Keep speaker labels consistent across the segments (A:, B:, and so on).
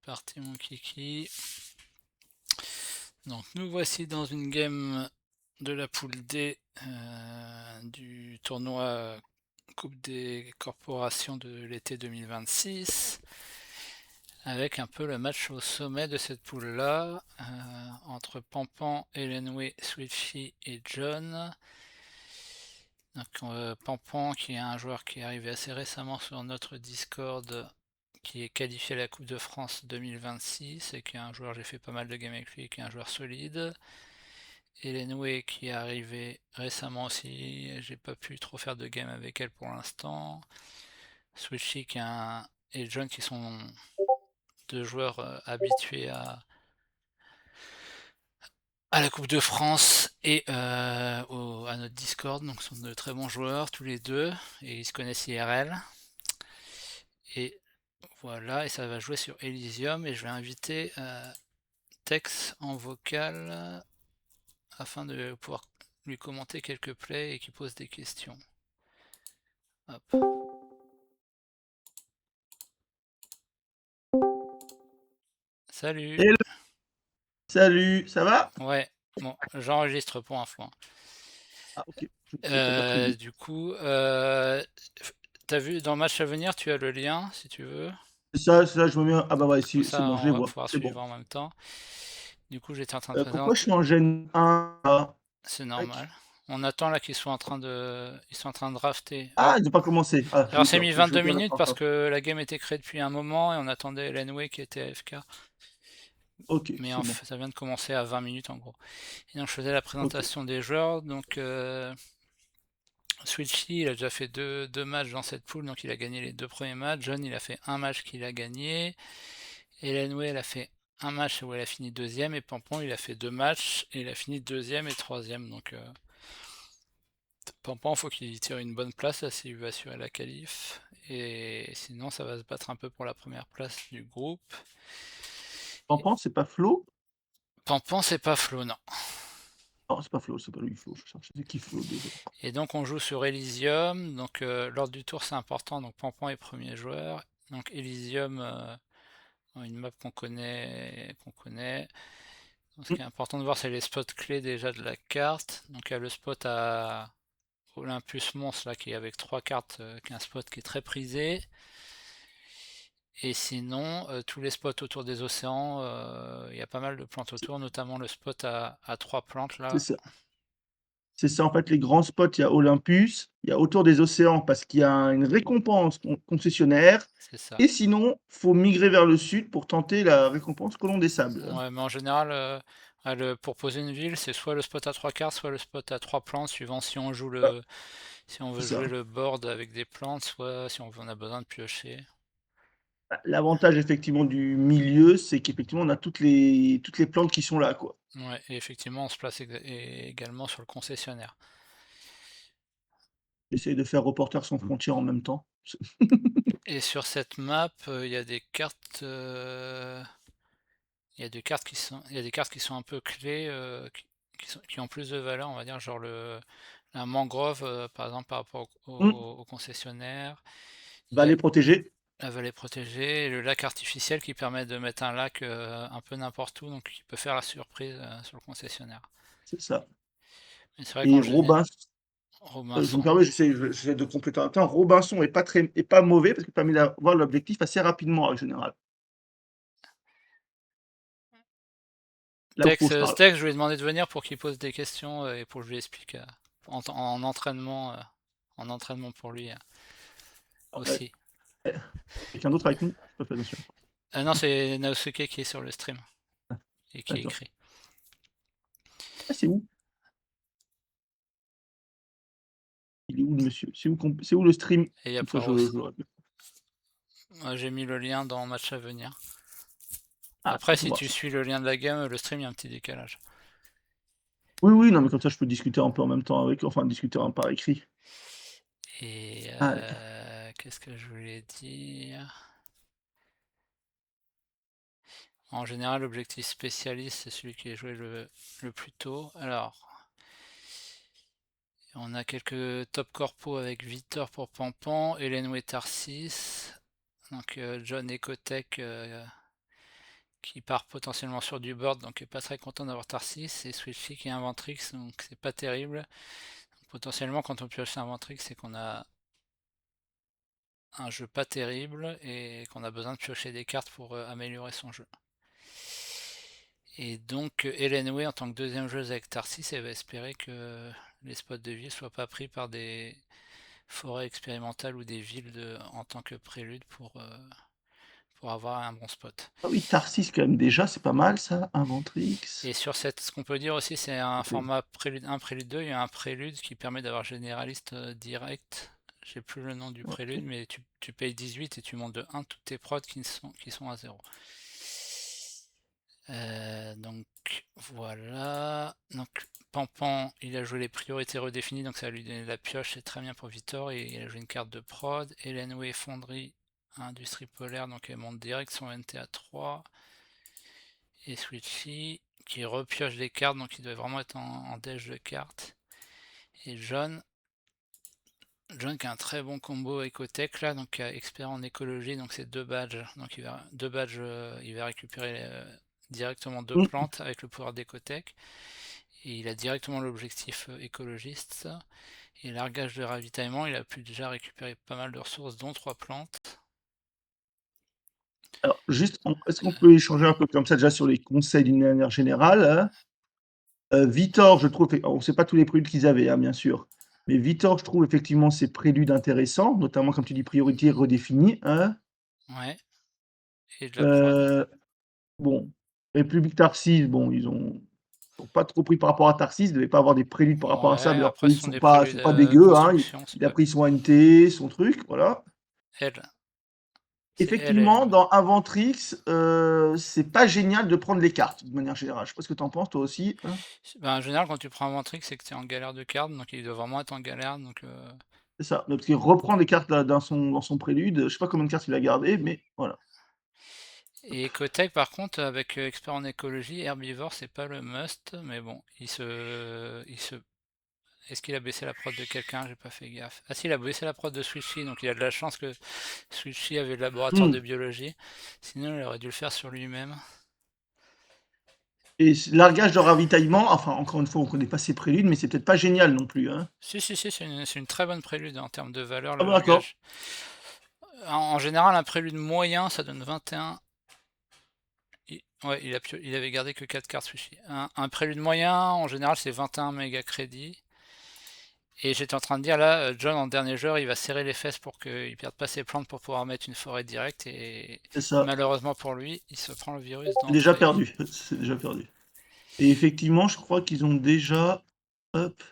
A: Parti mon kiki. Donc nous voici dans une game de la poule D du tournoi Coupe des corporations de l'été 2026 avec un peu le match au sommet de cette poule là entre Pampan, Elenway, Switchy et John. Donc Pampan qui est un joueur qui est arrivé assez récemment sur notre Discord, qui est qualifié à la Coupe de France 2026 et qui est un joueur, j'ai fait pas mal de games avec lui, qui est un joueur solide. Elenway qui est arrivé récemment aussi, j'ai pas pu trop faire de game avec elle pour l'instant. Switchy et John qui sont deux joueurs habitués à la Coupe de France et à notre Discord, donc sont de très bons joueurs tous les deux et ils se connaissent IRL. Et voilà, et ça va jouer sur Elysium et je vais inviter Tex en vocal afin de pouvoir lui commenter quelques plays et qu'il pose des questions. Hop. Salut.
B: Hello. Salut, ça va?
A: Ouais, bon, j'enregistre pour info.
B: Ah ok, t'as pas prévu.
A: Du coup, t'as vu dans le match à venir, tu as le lien si tu veux.
B: Ça, je me mets. Ah bah ouais,
A: Comme
B: c'est
A: ça,
B: bon, je les
A: on va
B: vois,
A: pouvoir
B: c'est
A: suivre
B: bon.
A: en même temps. Du coup, j'étais en train de
B: Pourquoi je
A: présenter.
B: suis en gêne 1 là?
A: C'est
B: Tac.
A: normal. On attend là qu'ils soient en train de drafter.
B: Ah, ils n'ont pas commencé. Ah,
A: Alors c'est
B: d'accord.
A: mis
B: Je veux
A: 22
B: bien
A: minutes
B: attendre.
A: parce que la game était créée depuis un moment et on attendait Elenway qui était AFK.
B: Ok,
A: Mais
B: c'est
A: en
B: bon.
A: fait, ça vient de commencer à 20 minutes en gros. Et donc je faisais la
B: Ok.
A: présentation des joueurs. Donc Switchy, il a déjà fait deux matchs dans cette poule, donc il a gagné les deux premiers matchs. John, il a fait un match qu'il a gagné. Elenway, elle a fait un match où elle a fini deuxième. Et Pampon, il a fait deux matchs et il a fini deuxième et troisième. Donc Pampan, faut qu'il tire une bonne place là s'il veut assurer la qualif. Et sinon, ça va se battre un peu pour la première place du groupe.
B: Pampan, c'est pas Flo?
A: Pampan, c'est pas Flo, non.
B: Non, c'est pas Flo, c'est pas lui, Flo. Je cherchais c'est qui Flo déjà.
A: Et donc, on joue sur Elysium. Donc, l'ordre du tour, c'est important. Donc, Pampan est premier joueur. Donc, Elysium, une map qu'on connaît. Donc, ce
B: Hmm.
A: qui est important de voir, c'est les spots clés déjà de la carte. Donc, il y a le spot à Olympus Mons, là, qui est avec trois cartes, qui est un spot qui est très prisé. Et sinon, tous les spots autour des océans, il y a pas mal de plantes autour, notamment le spot à trois plantes
B: C'est
A: là.
B: ça. C'est ça, en fait, les grands spots, il y a Olympus, il y a autour des océans parce qu'il y a une récompense concessionnaire.
A: C'est ça.
B: Et sinon, faut migrer vers le sud pour tenter la récompense Colon des Sables.
A: Ouais, mais en général, pour poser une ville, c'est soit le spot à trois quarts, soit le spot à trois plantes, suivant
B: Ah,
A: si on
B: c'est
A: veut jouer
B: ça.
A: le board avec des plantes, soit si on a besoin de piocher.
B: Bah, l'avantage effectivement du milieu, c'est qu'effectivement on a toutes les plantes qui sont là, quoi.
A: Ouais, et effectivement, on se place également sur le concessionnaire.
B: J'essaye de faire Reporters sans frontières en même temps.
A: Et sur cette map, il y a des cartes, il y a des cartes qui sont un peu clés, qui ont plus de valeur, on va dire, genre la mangrove, par exemple, par rapport
B: Mmh.
A: au concessionnaire. Il y a
B: Vallée protégée,
A: la vallée protégée, et le lac artificiel qui permet de mettre un lac un peu n'importe où, donc qui peut faire la surprise sur le concessionnaire.
B: c'est ça.
A: Mais c'est vrai
B: Et
A: qu'en général,
B: Je me
A: Robinson,
B: permets, j'essaie de compléter en même temps. Robinson est pas mauvais parce qu'il permet d'avoir l'objectif assez rapidement en général. Là où je parle.
A: Stex, je lui ai demandé de venir pour qu'il pose des questions et pour que je lui explique en entraînement pour lui
B: Alors,
A: aussi.
B: quelqu'un d'autre avec nous? J'ai pas fait attention.
A: Non, c'est Naosuke qui est sur le stream et qui
B: D'accord.
A: écrit.
B: Ah, c'est où? Il est où le monsieur? C'est où le stream?
A: Et il y a
B: Comme ça
A: Poiros.
B: je l'aurai.
A: Moi, j'ai mis le lien dans match à venir.
B: Ah,
A: Après,
B: je
A: si
B: vois
A: tu
B: ça.
A: suis le lien de la game, le stream, il y a un petit décalage.
B: Oui, oui, non, mais comme ça je peux discuter un peu en même temps avec enfin discuter un par écrit.
A: Et
B: Ah,
A: qu'est-ce que je voulais dire? En général, l'objectif spécialiste, c'est celui qui est joué le plus tôt. Alors, on a quelques top corpo avec Victor pour Pampan, Hélène Tarsis, donc John Ecotech qui part potentiellement sur du board, donc qui est pas très content d'avoir Tarsis, et Switchy qui est Inventrix, donc c'est pas terrible. Donc, potentiellement, quand on pioche Inventrix, c'est qu'on a un jeu pas terrible et qu'on a besoin de piocher des cartes pour améliorer son jeu. Et donc Hélène Way en tant que deuxième joueuse avec Tarsis, elle va espérer que les spots de ville soient pas pris par des forêts expérimentales ou des villes en tant que prélude pour avoir un bon spot.
B: Ah oui, Tarsis quand même déjà, c'est pas mal ça, Inventrix.
A: Et sur ce qu'on peut dire aussi, c'est un
B: Oui.
A: format prélude 1, prélude 2. Il y a un prélude qui permet d'avoir généraliste direct. J'ai plus le nom du prélude,
B: Ok.
A: mais tu payes 18 et tu montes de 1 toutes tes prods qui sont à 0. Donc voilà. Donc Pampan, il a joué les priorités redéfinies, donc ça va lui donner la pioche, c'est très bien pour Victor. Et il a joué une carte de prod. Elenway Fonderie, Industrie Polaire, donc elle monte direct son NT à 3. Et Switchy qui repioche des cartes, donc il doit vraiment être en dèche de cartes. Et John qui a un très bon combo écotech là, donc expert en écologie, donc c'est deux badges. Donc il va récupérer directement deux
B: Mm.
A: plantes avec le pouvoir d'écotech. Et il a directement l'objectif écologiste. Et largage de ravitaillement, il a pu déjà récupérer pas mal de ressources, dont trois plantes.
B: Alors juste, est-ce qu'on peut échanger un peu comme ça déjà sur les conseils d'une manière générale, hein? Vitor, je trouve on sait pas tous les préludes qu'ils avaient, hein, bien sûr. Mais Vitor, je trouve effectivement ses préludes intéressants, notamment comme tu dis priorité redéfinie, hein.
A: Ouais, et de la prod.
B: Heu, bon, République Tarsis, bon, ils ont pas trop pris par rapport à Tarsis, ils devaient pas avoir des préludes par rapport à ça, mais
A: Ouais,
B: leurs
A: après ce
B: préludes
A: sont des
B: sont
A: préludes
B: pas dégueux, hein.
A: construction, c'est
B: Il a
A: pas.
B: pris son NT, son truc, voilà.
A: Elle, c'est elle,
B: Effectivement, dans Inventrix, c'est pas génial de prendre les cartes, de manière générale. Je sais pas ce que tu en penses toi aussi, hein?
A: Ben, en général, quand tu prends un Ventrix, c'est que tu es en galère de cartes, donc il doit vraiment être en galère. Donc,
B: C'est ça, donc il reprend des cartes là dans son prélude, je sais pas combien de cartes il a gardées, mais voilà.
A: Et Ecotech, par contre, avec expert en écologie, herbivore, c'est pas le must, mais bon, Est-ce qu'il a baissé la prod de quelqu'un? J'ai pas fait gaffe. Ah si, il a baissé la prod de Switchy, donc il a de la chance que Switchy avait le laboratoire
B: Mmh.
A: de biologie. Sinon, il aurait dû le faire sur lui-même.
B: Et largage de ravitaillement, enfin, encore une fois, on connaît pas ses préludes, mais c'est peut-être pas génial non plus, hein?
A: Si, si, si, c'est une très bonne prélude en termes de valeur,
B: Ah
A: le
B: bah, d'accord.
A: largage. En général, un prélude moyen, ça donne 21. Ouais, il avait gardé que 4 cartes Sushi. Un prélude moyen, en général, c'est 21 méga crédits. Et j'étais en train de dire là, John en dernier joueur, il va serrer les fesses pour qu'il perde pas ses plantes pour pouvoir mettre une forêt directe. Et
B: C'est ça.
A: malheureusement pour lui, il se prend le virus
B: C'est déjà
A: d'entrée.
B: perdu, c'est déjà perdu. Et effectivement, je crois qu'ils ont déjà hop,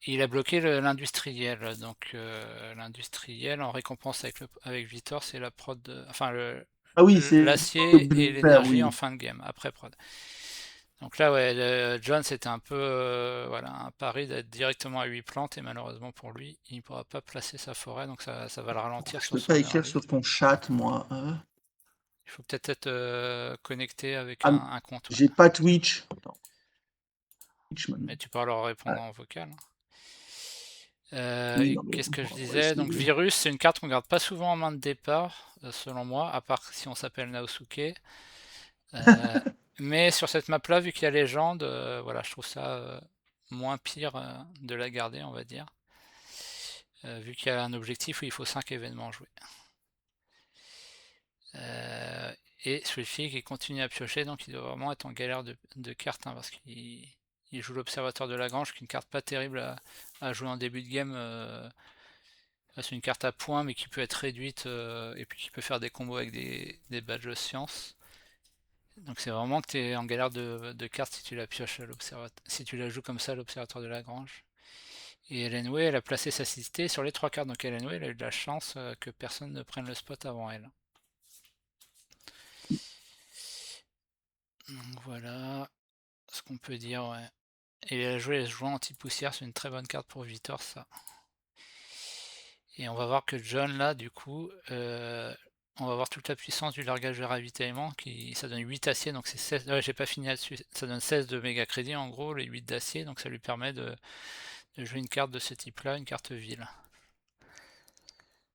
A: Il a bloqué l'industriel. Donc l'industriel en récompense avec Vitor, c'est la prod, enfin
B: ah oui, c'est
A: l'acier
B: obligé de
A: et
B: le faire,
A: l'énergie en
B: oui.
A: fin de game, après prod. Donc là, ouais, John, c'était un peu voilà, un pari d'être directement à 8 plantes, et malheureusement pour lui, il ne pourra pas placer sa forêt, donc ça va le
B: Pourquoi
A: ralentir
B: je
A: sur
B: peux pas
A: son
B: écrire
A: early.
B: sur ton chat, moi, hein?
A: Il faut peut-être être connecté avec
B: Ah,
A: un compte, ouais.
B: j'ai pas Twitch. Attends, Twitch maintenant.
A: Mais tu peux leur répondre
B: Ouais.
A: en vocal.
B: Oui,
A: Et
B: non, mais
A: qu'est-ce que je
B: on va
A: disais? Donc
B: essayer.
A: Virus, c'est une carte qu'on garde pas souvent en main de départ, selon moi, à part si on s'appelle Naosuke. Euh, mais sur cette map-là, vu qu'il y a légende, voilà, je trouve ça moins pire de la garder, on va dire. Vu qu'il y a un objectif où il faut 5 événements joués. Euh, et Swiftly qui continue à piocher, donc il doit vraiment être en galère de cartes, hein, parce qu'il joue l'Observateur de Lagrange, qui est une carte pas terrible à jouer en début de game. C'est une carte à points, mais qui peut être réduite, et puis qui peut faire des combos avec des badges de science. Donc c'est vraiment que tu es en galère de cartes si tu la pioches à l'observateur, si tu la joues comme ça à l'Observatoire de Lagrange. Et Way, elle a placé sa cité sur les trois cartes, donc Way, elle a eu de la chance que personne ne prenne le spot avant elle. Donc voilà ce qu'on peut dire, ouais. Et elle a joué les joueurs anti-poussière, c'est une très bonne carte pour Vitor, ça. Et on va voir que John, là, du coup, on va voir toute la puissance du largage de ravitaillement ça donne 8 aciers, donc c'est 16. Ouais, j'ai pas fini là-dessus. Ça donne 16 de méga crédit en gros, les 8 d'acier, donc ça lui permet de jouer une carte de ce type-là, une carte ville.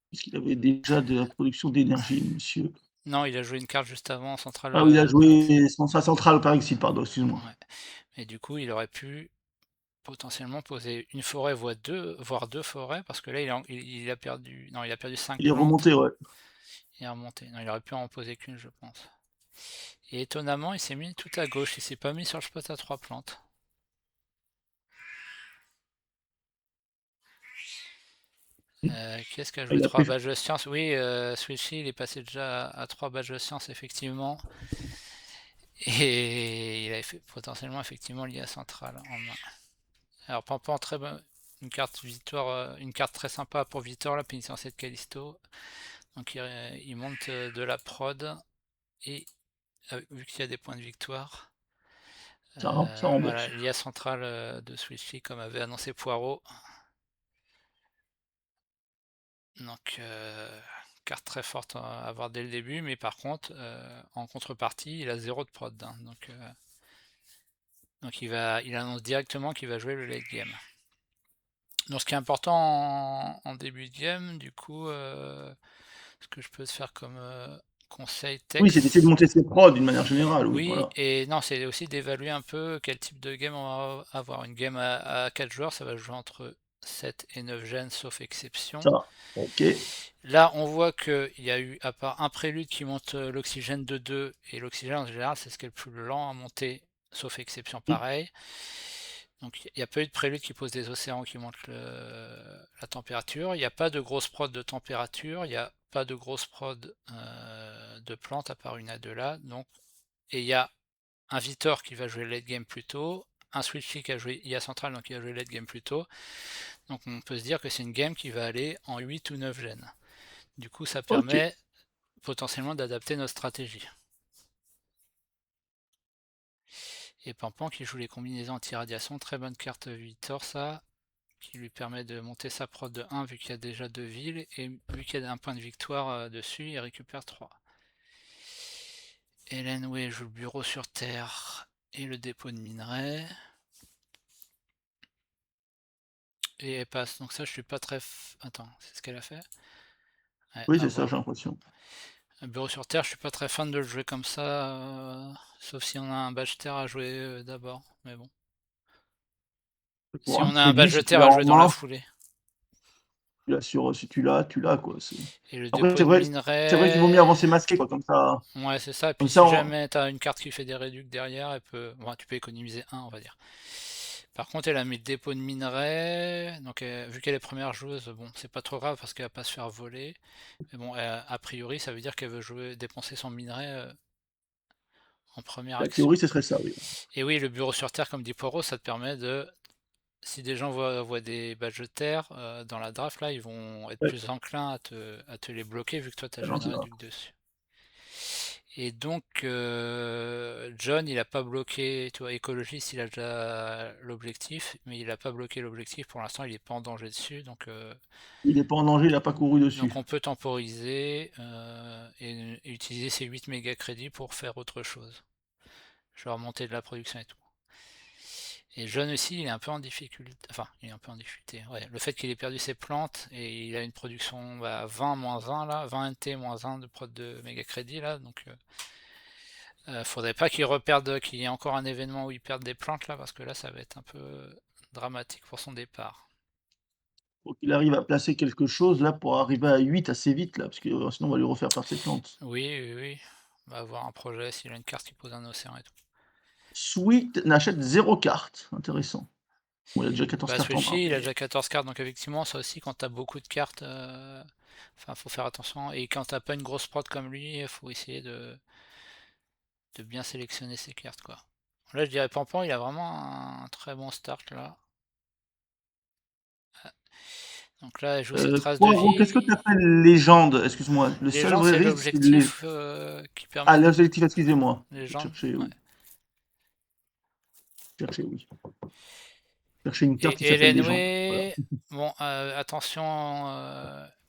B: Puisqu'il avait déjà de la production d'énergie, monsieur.
A: Non, il a joué une carte juste avant en centrale
B: Ah oui, il a
A: par exil.
B: joué sa centrale par exil, pardon, excuse-moi.
A: Ouais. Et du coup, il aurait pu potentiellement poser une forêt, voire deux forêts, parce que là, il a perdu. Non, il a perdu 5
B: Il est
A: plantes
B: remonté, ouais.
A: et est remonté. Non, il aurait pu en poser qu'une, je pense. Et étonnamment, il s'est mis tout à gauche, il s'est pas mis sur le spot à 3 plantes. Qui est-ce qui a
B: Ah,
A: joué
B: il a
A: 3
B: pris
A: badges de science? Oui, Switchy, il est passé déjà à 3 badges de science, effectivement. Et il avait fait potentiellement, effectivement, l'IA centrale en main. Alors, Pampan, très bon. Une carte victoire, une carte très sympa pour Victor, la pénitentiaire de Callisto. Donc, il monte de la prod. Et vu qu'il y a des points de victoire,
B: ça
A: voilà,
B: rembourse.
A: l'IA centrale de Switchy, comme avait annoncé Poirot. Donc, carte très forte à avoir dès le début, mais par contre, en contrepartie, il a 0 de prod, hein, donc il annonce directement qu'il va jouer le late game. Donc, ce qui est important en début de game, du coup, ce que je peux te faire comme conseil
B: Oui, c'est d'essayer de
A: texte.
B: monter ses prods d'une manière générale, oui,
A: Oui,
B: voilà.
A: et non, c'est aussi d'évaluer un peu quel type de game on va avoir. Une game à 4 joueurs, ça va jouer entre 7 et 9 gènes, sauf exception.
B: Ça, OK.
A: Là, on voit qu'il y a eu, à part un prélude qui monte l'oxygène de 2, et l'oxygène en général, c'est ce qui est le plus lent à monter, sauf exception
B: Mmh.
A: pareil. Donc il n'y a pas eu de prélude qui pose des océans qui montent la température. Il n'y a pas de grosse prod de température, il n'y a pas de grosse prod de plantes, à part une à deux là. Donc, et il y a un Vitor qui va jouer late game plus tôt, un Switchy qui a joué IA central, donc il va jouer late game plus tôt. Donc on peut se dire que c'est une game qui va aller en 8 ou 9 gènes. Du coup, ça
B: OK.
A: permet potentiellement d'adapter notre stratégie. Et Pampan qui joue les combinaisons anti-radiation, très bonne carte Vitor ça, qui lui permet de monter sa prod de 1 vu qu'il y a déjà 2 villes, et vu qu'il y a un point de victoire dessus, il récupère 3. Hélène Way joue le bureau sur terre et le dépôt de minerais. Et elle passe, donc ça je suis pas très... Attends, c'est ce qu'elle a fait? Ouais,
B: Oui,
A: à
B: c'est ça, j'ai
A: voir.
B: l'impression.
A: Un bureau sur terre, je suis pas très fan de le jouer comme ça, sauf si on a un badge terre à jouer d'abord, mais bon. Si
B: Pour un
A: on a un
B: crédit,
A: badge de
B: si tu
A: terre
B: l'as
A: à
B: en
A: jouer dans la
B: main,
A: foulée.
B: tu l'as si tu l'as, quoi, c'est
A: Et le
B: après
A: dépôt de
B: c'est vrai qu'il vaut mieux
A: minerais,
B: avancer masqué, quoi,
A: ouais c'est ça, et puis
B: comme ça
A: si
B: on
A: jamais t'as une carte qui fait des réducs derrière, bon, tu peux économiser un on va dire. Par contre elle a mis le dépôt de minerais, donc vu qu'elle est première joueuse, bon c'est pas trop grave parce qu'elle va pas se faire voler. Mais bon, a priori ça veut dire qu'elle veut dépenser son minerai en première
B: la
A: action.
B: théorie, ce serait ça, oui.
A: Et oui, le bureau sur terre, comme dit Poirot, ça te permet de, si des gens voient des badges de terre dans la draft, là, ils vont être
B: Ouais,
A: plus enclins à te les bloquer vu que toi, tu as joué
B: non,
A: une
B: c'est ça.
A: réduc dessus. Et donc, John, il a pas bloqué, tu vois, écologiste, il a déjà l'objectif, mais il a pas bloqué l'objectif pour l'instant, il est pas en danger dessus,
B: Il est pas en danger, il a pas couru
A: donc
B: dessus.
A: on peut temporiser et utiliser ces 8 méga crédits pour faire autre chose. Je vais remonter de la production et tout. Et John aussi, il est un peu en difficulté. Enfin, il est un peu en difficulté. Ouais, le fait qu'il ait perdu ses plantes et il a une production 20 -1 là, 20 NT -1 de prod de méga crédit là, donc faudrait pas qu'il reperde, qu'il y ait encore un événement où il perde des plantes là, parce que là ça va être un peu dramatique pour son départ.
B: Faut qu'il arrive à placer quelque chose là pour arriver à 8 assez vite là, parce que sinon on va lui refaire perdre ses plantes.
A: Oui, oui, oui. On va avoir un projet s'il a une carte qui pose un océan et tout.
B: Sweet n'achète 0 cartes, intéressant. Bon, il a déjà 14
A: Bah
B: cartes en main,
A: Switchy, il a
B: mais
A: déjà 14 cartes, donc effectivement ça aussi quand t'as beaucoup de cartes, enfin faut faire attention. Et quand t'as pas une grosse prod comme lui, il faut essayer de bien sélectionner ses cartes quoi. Là je dirais Pampan, il a vraiment un très bon start là. Donc là, elle joue ses traces de
B: Poirot, qu'est-ce que tu
A: vie.
B: appelles légende? Excuse-moi, le seul
A: Légende,
B: vrai
A: c'est
B: risque, c'est les
A: l'objectif qui
B: ah
A: permet de...
B: l'objectif, excusez-moi. Je
A: Légende,
B: cherchais,
A: ouais.
B: oui, cherchais, oui. Cherchais une carte qui
A: Et
B: s'appelle légende, voilà.
A: Elenway, bon, attention,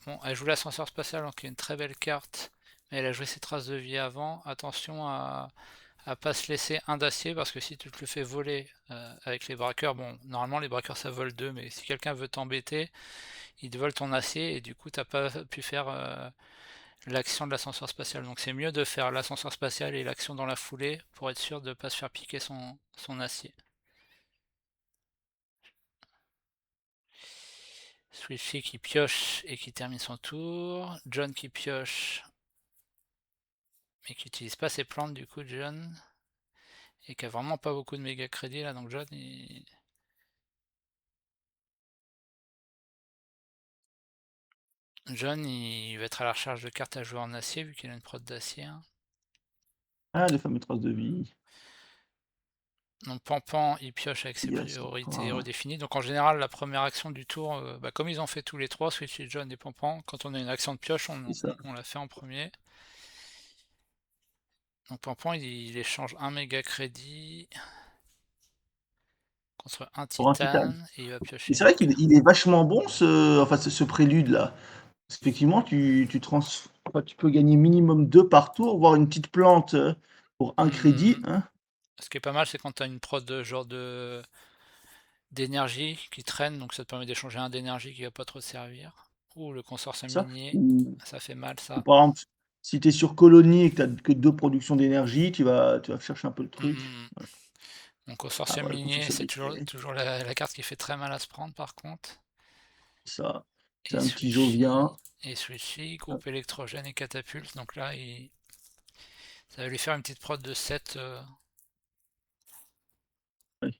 A: bon, elle joue l'ascenseur spatial, donc il y a une très belle carte Elle a joué ses traces de vie avant. Attention à pas se laisser un d'acier parce que si tu te le fais voler avec les braqueurs, bon, normalement les braqueurs ça vole deux, mais si quelqu'un veut t'embêter, il te vole ton acier et du coup t'as pas pu faire l'action de l'ascenseur spatial. Donc c'est mieux de faire l'ascenseur spatial et l'action dans la foulée pour être sûr de pas se faire piquer son acier. Swifty qui pioche et qui termine son tour. John qui pioche mais qui utilise pas ses plantes du coup, John. Et qui a vraiment pas beaucoup de méga crédits là, donc John il va être à la recherche de cartes à jouer en acier vu qu'il a une prod d'acier, hein.
B: Ah, les fameux traces de vie.
A: Donc Pampan il pioche avec ses
B: Yes.
A: priorités
B: Ah,
A: redéfinies. Donc en général la première action du tour, comme ils ont fait tous les trois, Switchy, John et Pampan, quand on a une action de pioche,
B: c'est ça.
A: on la fait en premier. Donc Pampan il échange un méga crédit contre un
B: Pour un titane.
A: titane et il va
B: Et
A: piocher
B: c'est vrai
A: donc.
B: qu'il est vachement bon ce prélude-là. Parce qu'effectivement, enfin, tu peux gagner minimum 2 par tour, voire une petite plante, pour un crédit,
A: Hmm.
B: hein.
A: Ce qui est pas mal, c'est quand tu as une prod de genre d'énergie qui traîne, donc ça te permet d'échanger un d'énergie qui va pas trop te servir. Ou le consortium
B: Ça.
A: minier,
B: Ou
A: ça fait mal
B: ou
A: ça.
B: par exemple, si tu es sur colonie et que tu as que 2 productions d'énergie, tu vas chercher un peu le truc.
A: Hmm.
B: Voilà.
A: Mon
B: Ah
A: consortium
B: voilà, le
A: minier,
B: consortium
A: c'est toujours,
B: minier,
A: toujours la carte qui fait très mal à se prendre par contre.
B: ça. C'est
A: Et
B: un petit Jovien.
A: Switchy,
B: Hop,
A: groupe électrogène et catapulte. Donc là, ça va lui faire une petite prod de 7.
B: ouais,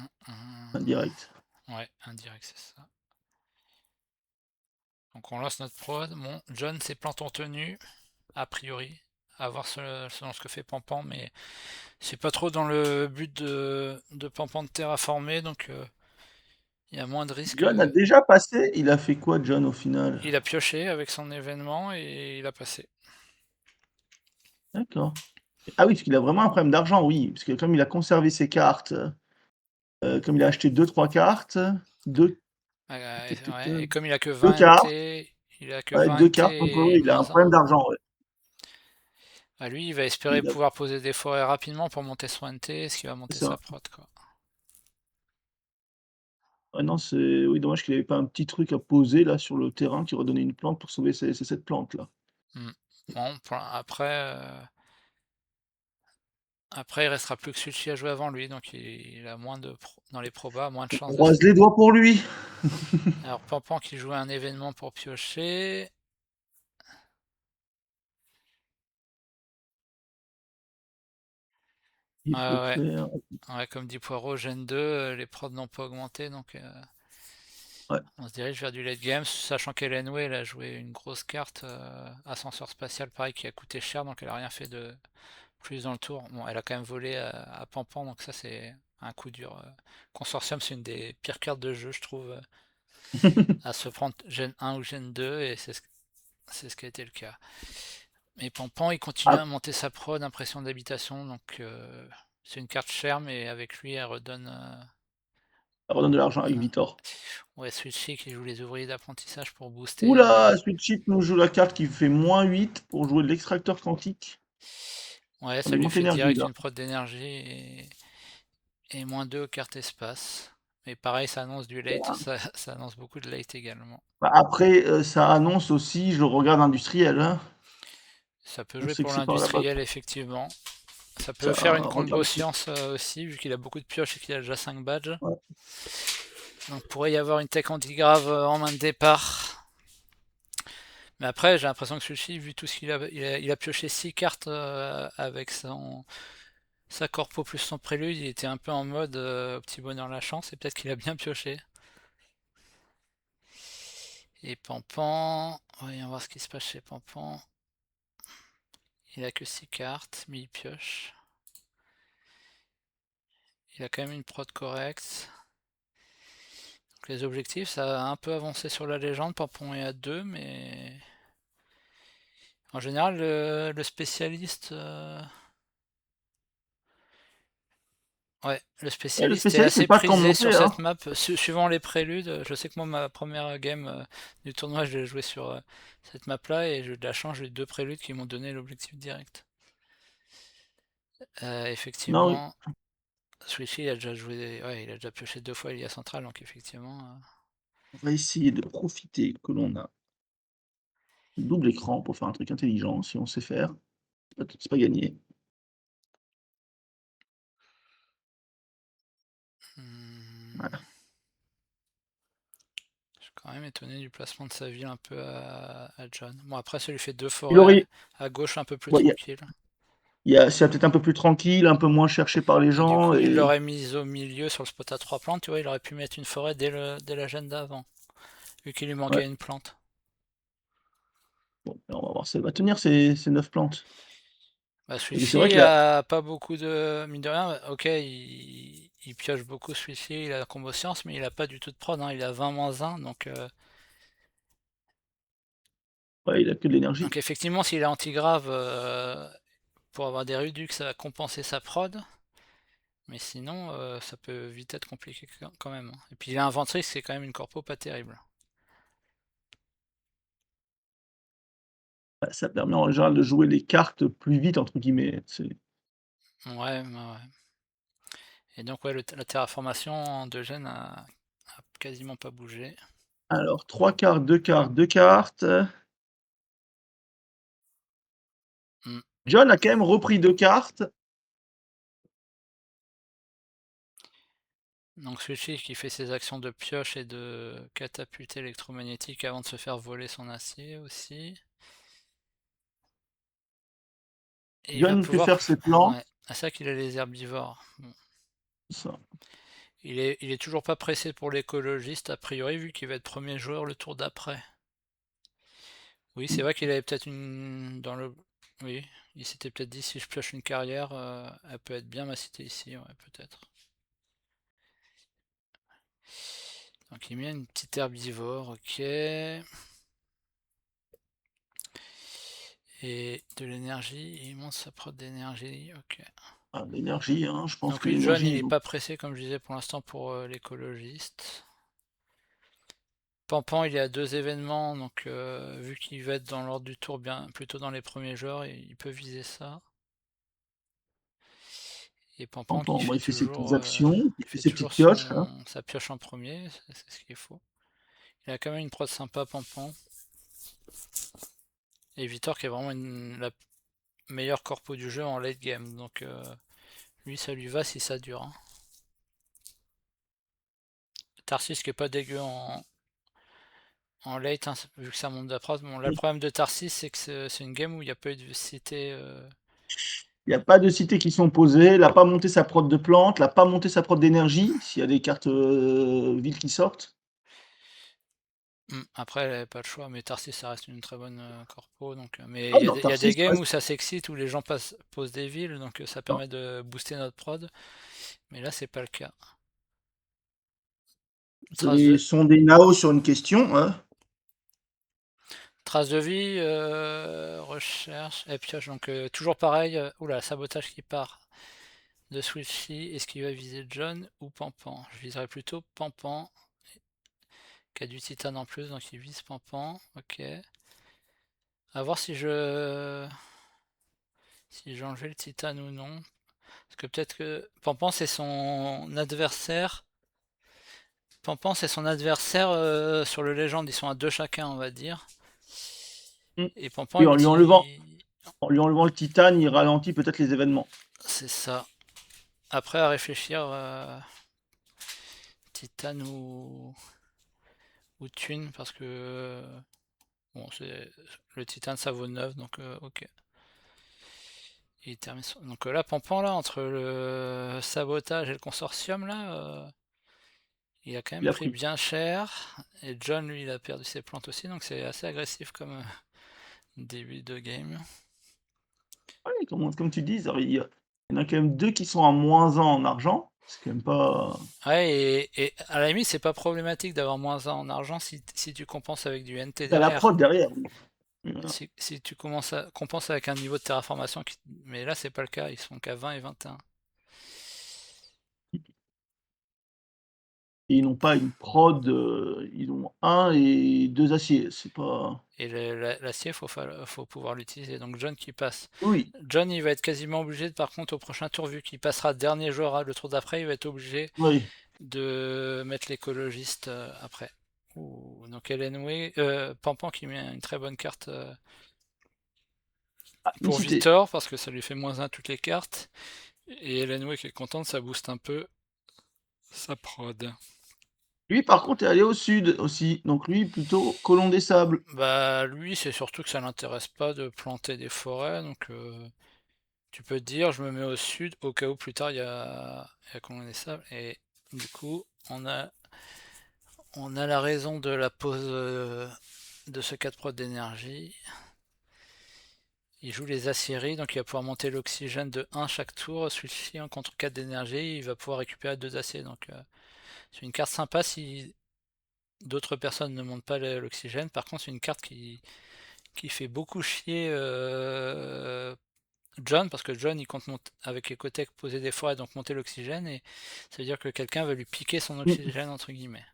A: Un,
B: indirect.
A: ouais, indirect, c'est ça. Donc on lance notre prod. Bon, John, c'est planton tenu, a priori. À voir selon ce que fait Pampan, mais c'est pas trop dans le but de Pampan de terraformer, donc il y a moins de risques.
B: John a déjà passé, il a fait quoi John au final?
A: Il a pioché avec son événement et il a passé.
B: D'accord. Ah oui, parce qu'il a vraiment un problème d'argent, oui, parce que comme il a conservé ses cartes, comme il a acheté deux trois cartes, 2
A: Ouais, et comme il a que
B: 2
A: 20
B: cartes,
A: MT, il a que
B: ouais,
A: 20
B: 2 cartes, donc
A: MT
B: oui,
A: et
B: il a un
A: moins
B: problème
A: 1.
B: d'argent, ouais.
A: Lui, il va espérer
B: Il a
A: pouvoir poser des forêts rapidement pour monter son NT, ce qui va
B: c'est
A: monter sa
B: ça.
A: prod, quoi.
B: Ah non, c'est oui, dommage qu'il avait pas un petit truc à poser là sur le terrain qui aurait donné une plante pour sauver cette plante-là.
A: Hmm. Bon, après, il restera plus que Suchi à jouer avant lui, donc il a moins dans les probas, moins de
B: On
A: chances de
B: croise
A: se.
B: les doigts pour lui.
A: Alors, Pampan qui jouait un événement pour piocher.
B: Il
A: Ouais,
B: faut
A: ouais,
B: faire
A: ouais, comme dit Poirot, Gen 2, les prods n'ont pas augmenté, donc
B: ouais.
A: on se dirige vers du late game, sachant qu'Elenway, elle a joué une grosse carte, ascenseur spatial, pareil, qui a coûté cher, donc elle a rien fait de plus dans le tour. Bon, elle a quand même volé à Pampan, donc ça c'est un coup dur. Consortium, c'est une des pires cartes de jeu, je trouve, à se prendre Gen 1 ou Gen 2, et c'est ce qui a été le cas. Mais Pampan, il continue
B: Ah,
A: à monter sa prod, impression d'habitation, donc c'est une carte chère, mais avec lui, elle redonne.
B: ça redonne de l'argent avec Vitor.
A: Ouais, Switchy qui joue les ouvriers d'apprentissage pour
B: Ouh
A: booster.
B: là! Switchit nous joue la carte qui fait -8 pour jouer de l'extracteur quantique.
A: Ouais,
B: On
A: ça
B: est
A: lui
B: monté
A: fait
B: énergie
A: direct
B: là.
A: une prod d'énergie et -2 aux cartes espace. Mais pareil, ça annonce du late, ça annonce beaucoup de late également.
B: Bah, après, ça annonce aussi, je regarde industriel, hein.
A: Ça peut
B: On
A: jouer
B: sait que
A: pour
B: c'est par là-bas.
A: l'industriel, effectivement. Ça peut
B: Ça
A: faire une
B: regarde
A: combo science aussi, vu qu'il a beaucoup de pioches et qu'il a déjà 5 badges.
B: ouais.
A: Donc pourrait y avoir une tech anti-grave en main de départ. Mais après, j'ai l'impression que Sushi, vu tout ce qu'il a pioché 6 cartes avec sa corpo plus son prélude, il était un peu en mode petit bonheur la chance, et peut-être qu'il a bien pioché. Et Pampan, voyons voir ce qui se passe chez Pampan. Il a que 6 cartes, mais il pioche. Il a quand même une prod correcte. Donc les objectifs, ça a un peu avancé sur la légende. Pampan est à 2, mais en général, le spécialiste. Ouais, le
B: Ouais, le
A: spécialiste est
B: spécialiste n'est
A: assez
B: pas tant
A: prisé
B: monté,
A: sur
B: hein.
A: cette map, suivant les préludes. Je sais que moi, ma première game du tournoi, je l'ai joué sur cette map-là et j'ai eu de la chance, j'ai eu deux préludes qui m'ont donné l'objectif direct.
B: Non, oui.
A: Effectivement, Switchy, il a déjà joué, ouais, il a déjà pioché deux fois Elia Central, donc effectivement.
B: On va essayer de profiter que l'on a double écran pour faire un truc intelligent, si on sait faire. C'est pas gagné.
A: Hmm,
B: Voilà.
A: je suis quand même étonné du placement de sa ville un peu à John. Bon, après, ça lui fait deux
B: Il
A: forêts
B: aurait
A: à gauche un peu plus
B: ouais,
A: tranquille.
B: c'est peut-être un peu plus tranquille, un peu moins cherché par les
A: Et du
B: gens
A: coup, il
B: et
A: l'aurait mise au milieu sur le spot à trois plantes, tu vois, il aurait pu mettre une forêt dès la gêne d'avant, vu qu'il lui
B: ouais.
A: manquait une plante.
B: Bon, alors on va voir si elle va tenir ces 9 plantes.
A: Bah,
B: Parce que c'est vrai
A: celui-ci
B: que là
A: a pas beaucoup de. Mine de rien, ok, il pioche beaucoup celui-ci, il a la combo science, mais il a pas du tout de prod, hein, il a 20-1,
B: ouais, il a que de
A: donc
B: l'énergie.
A: effectivement, s'il est anti-grave pour avoir des Rudux, ça va compenser sa prod, mais sinon, ça peut vite être compliqué quand même, hein. Et puis il a un Ventrix, c'est quand même une corpo pas terrible.
B: Bah, ça permet en général de jouer les cartes «plus vite» entre guillemets.
A: Ouais, ouais, ouais. Et donc, ouais, la terraformation de gène a quasiment pas bougé.
B: Alors 3 cartes, 2 cartes, 2 cartes.
A: Hmm.
B: John a quand même repris 2 cartes.
A: Donc celui-ci qui fait ses actions de pioche et de catapulte électromagnétique avant de se faire voler son acier aussi. Et il va
B: John fait
A: pouvoir...
B: faire ses plans.
A: Ouais, c'est ça qu'il a les herbivores. Bon.
B: Ça.
A: Il est toujours pas pressé pour l'écologiste, a priori, vu qu'il va être premier joueur le tour d'après. Oui, c'est vrai qu'il avait peut-être une... Dans le... Oui, il s'était peut-être dit, si je pioche une carrière, elle peut être bien ma cité ici, ouais, peut-être. Donc il met une petite herbivore, ok. Et de l'énergie, il monte sa prod d'énergie, ok.
B: Ah, l'énergie, hein, je pense
A: Donc
B: que
A: lui, John, il
B: l'énergie,
A: est pas pressé, comme je disais, pour l'instant, pour l'écologiste. Pampan, il est à deux événements, donc vu qu'il va être dans l'ordre du tour, bien plutôt dans les premiers joueurs, il peut viser ça. Et Pampan qui
B: bon,
A: fait
B: il fait ses petites
A: toujours,
B: actions, il
A: il
B: fait
A: fait
B: ses
A: toujours
B: petites pioches, hein.
A: sa pioche en premier, c'est ce qu'il faut. Il a quand même une prod sympa, Pampan. Et Vitor qui est vraiment la meilleure corpo du jeu en late game, donc lui, ça lui va si ça dure, hein. Tarsis qui est pas dégueu en late, hein, vu que ça monte d'approche. Bon, là, le
B: Oui.
A: problème de Tarsis, c'est que c'est une game où il n'y a pas eu de cité.
B: Il y a pas de cités qui sont posées, il a pas monté sa prod de plantes, il a pas monté sa prod d'énergie, s'il y a des cartes, villes qui sortent.
A: Après, elle avait pas le choix, mais Tarsis, ça reste une très bonne corpo. Donc, mais
B: Ah non,
A: il y a des
B: Tarsis
A: games où
B: reste
A: ça s'excite, où les gens posent des villes, donc ça
B: non,
A: permet de booster notre prod. Mais là, c'est pas le cas.
B: vous
A: Trace
B: avez
A: de,
B: sondé Nao sur une question, hein.
A: trace de vie, recherche, et pioche. Donc, toujours pareil. Oula, sabotage qui part de Switchy. Est-ce qu'il va viser John ou Pampan? Je viserais plutôt Pampan, qui a du titane en plus, donc il vise Pampan. Ok. À voir si j'ai enlevé le titane ou non. Parce que peut-être que Pampan c'est son adversaire. Pampan c'est son adversaire sur le légende. Ils sont à deux chacun, on va dire.
B: Mmh.
A: Et Pampan
B: Oui,
A: il utilise.
B: en lui enlevant le titane, il ralentit peut-être les événements.
A: C'est ça. Après à réfléchir, titane ou thune. Parce que. Bon, le titane ça vaut 9, donc ok. Donc là, Pampan, là, entre le sabotage et le consortium, là, il a quand
B: Il
A: même
B: a
A: pris
B: pris.
A: bien cher. Et John, lui, il a perdu ses plantes aussi, donc c'est assez agressif comme début de game.
B: Ouais, comme tu dis, il y en a quand même 2 qui sont à -1 en argent. C'est quand même pas
A: Ouais, et à la limite, c'est pas problématique d'avoir -1 en argent si tu compenses avec du NT
B: tu la
A: derrière.
B: prod derrière, oui. Voilà.
A: Si tu compenses avec un niveau de terraformation, mais là, c'est pas le cas, ils sont qu'à 20 et 21.
B: et ils n'ont pas une prod, ils ont un et 2 aciers, c'est pas
A: Et l'acier, faut pouvoir l'utiliser. Donc John qui passe.
B: oui,
A: John, il va être quasiment obligé, par contre, au prochain tour, vu qu'il passera dernier joueur, le tour d'après, il va être obligé
B: oui.
A: de mettre l'écologiste après. Donc Elenway, Pampan qui met une très bonne carte
B: Ah, lui
A: pour
B: c'était
A: Victor, parce que ça lui fait -1 toutes les cartes. Et Elenway qui est contente, ça booste un peu sa prod.
B: lui par contre est allé au sud aussi, donc lui plutôt colon des sables.
A: Bah lui, c'est surtout que ça l'intéresse pas de planter des forêts, donc tu peux te dire, je me mets au sud au cas où plus tard il y a Colombe des Sables. Et du coup, on a la raison de la pause de ce 4 prod d'énergie. Il joue les aciéries, donc il va pouvoir monter l'oxygène de 1 chaque tour. Celui-ci, en contre 4 d'énergie, il va pouvoir récupérer 2 aciers. Donc c'est une carte sympa si d'autres personnes ne montent pas l'oxygène. Par contre, c'est une carte qui fait beaucoup chier John, parce que John il compte monter avec Ecotech poser des forêts, donc monter l'oxygène, et ça veut dire que quelqu'un va lui piquer son
B: Mmh,
A: oxygène entre guillemets.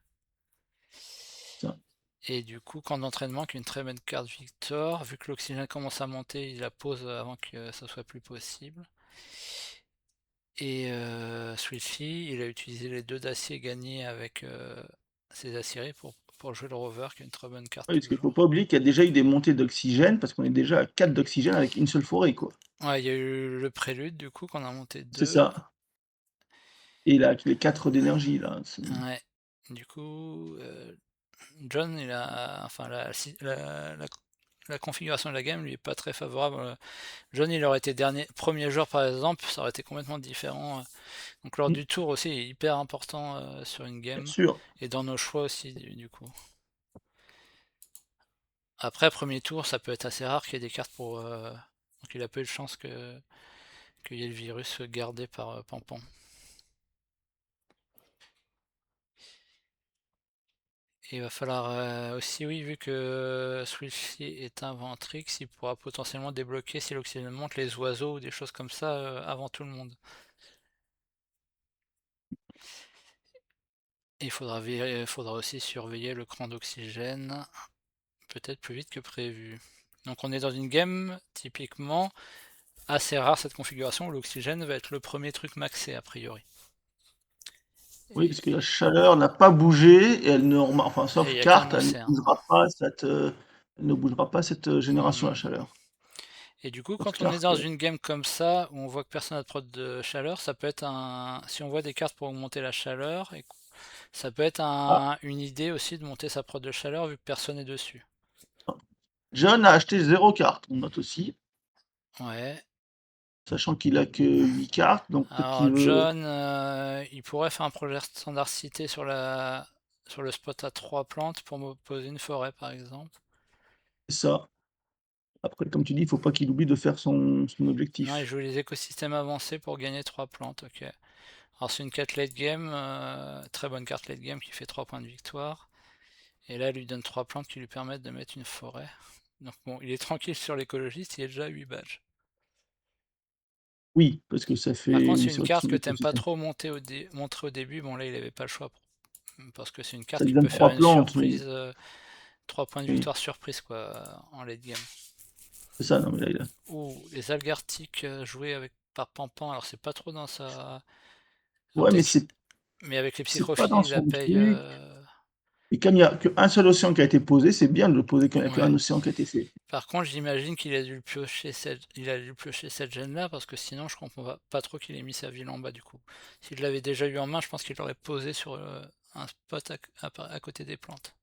B: ça.
A: Et du coup, camp d'entraînement, qui est une très bonne carte Victor, vu que l'oxygène commence à monter, il la pose avant que ça soit plus possible. Et Switchy, il a utilisé les 2 d'acier gagnés avec ses aciéries pour jouer le rover, qui est une très bonne carte
B: Oui, parce qu'il faut
A: toujours.
B: pas oublier qu'il y a déjà eu des montées d'oxygène, parce qu'on est déjà à 4 d'oxygène avec une seule forêt, quoi.
A: Ouais, il y a eu le prélude du coup qu'on a monté
B: C'est
A: 2.
B: ça et là, avec les 4 d'énergie là, c'est
A: Ouais. Du coup, John, il a, enfin, la configuration de la game lui est pas très favorable. John, il aurait été premier joueur par exemple, ça aurait été complètement différent. Donc lors
B: mmh,
A: du tour aussi, il est hyper important sur une
B: bien
A: game
B: sûr.
A: et dans nos choix aussi du coup. Après, premier tour, ça peut être assez rare qu'il y ait des cartes pour. Donc il a peu de chance qu'il y ait le virus gardé par Pampan. Et il va falloir aussi, oui, vu que Swifty est un Ventrix, il pourra potentiellement débloquer, si l'oxygène monte, les oiseaux ou des choses comme ça avant tout le monde. Et il faudra aussi surveiller le cran d'oxygène, peut-être plus vite que prévu. Donc on est dans une game, typiquement, assez rare cette configuration, où l'oxygène va être le premier truc maxé, a priori.
B: Oui,
A: Et
B: parce que la chaleur n'a pas bougé et elle ne rema enfin
A: il
B: sauf
A: n'y a qu'un
B: carte, elle ne
A: océan.
B: bougera pas elle ne bougera pas cette, génération à
A: Mhm.
B: chaleur.
A: Et du coup,
B: Sauf
A: quand on est
B: carte,
A: dans une game comme ça, où on voit que personne n'a de prod de chaleur, ça peut être un. Si on voit des cartes pour augmenter la chaleur, et ça peut être
B: ah,
A: une idée aussi de monter sa prod de chaleur vu que personne n'est dessus.
B: John a acheté 0 carte, on note aussi,
A: Ouais.
B: sachant qu'il a que 8 cartes, donc peut-être qu'il
A: Alors
B: veut
A: John, il pourrait faire un projet standard cité sur le spot à 3 plantes pour me poser une forêt par exemple.
B: c'est ça. Après, comme tu dis, il faut pas qu'il oublie de faire son
A: Non, il
B: objectif.
A: joue les écosystèmes avancés pour gagner 3 plantes, ok. Alors c'est une carte late game, très bonne carte late game qui fait 3 points de victoire. Et là, elle lui donne 3 plantes qui lui permettent de mettre une forêt. Donc bon, il est tranquille sur l'écologiste, il est déjà à 8 badges.
B: Oui, parce que ça
A: Par
B: fait
A: contre,
B: oui,
A: c'est
B: c'est
A: une
B: vrai que
A: carte
B: son
A: que t'aimes pas
B: écosystème.
A: trop montrer au début. Bon, là, il avait pas le choix. Parce que c'est une carte
B: Ça lui
A: qui peut
B: donne
A: faire
B: 3
A: une
B: plantes, oui,
A: surprise, 3 points de
B: oui,
A: victoire surprise, quoi, en late game.
B: c'est ça, non mais là, il a
A: Ouh, les algues arctiques jouées par Pampan. Alors, c'est pas trop dans sa. Alors,
B: ouais, mais
A: peut-être.
B: c'est
A: Mais avec les
B: c'est pas dans
A: psychrophiles, il la
B: son
A: paye.
B: truc et comme il y a qu'un seul océan qui a été posé, c'est bien de le poser quand il y a
A: Ouais.
B: qu'un océan qui a été fait.
A: Par contre, j'imagine qu'il a dû piocher il a dû piocher cette gêne-là, parce que sinon, je comprends pas trop qu'il ait mis sa ville en bas du coup. S'il l'avait déjà eu en main, je pense qu'il l'aurait posé sur un spot à côté des plantes.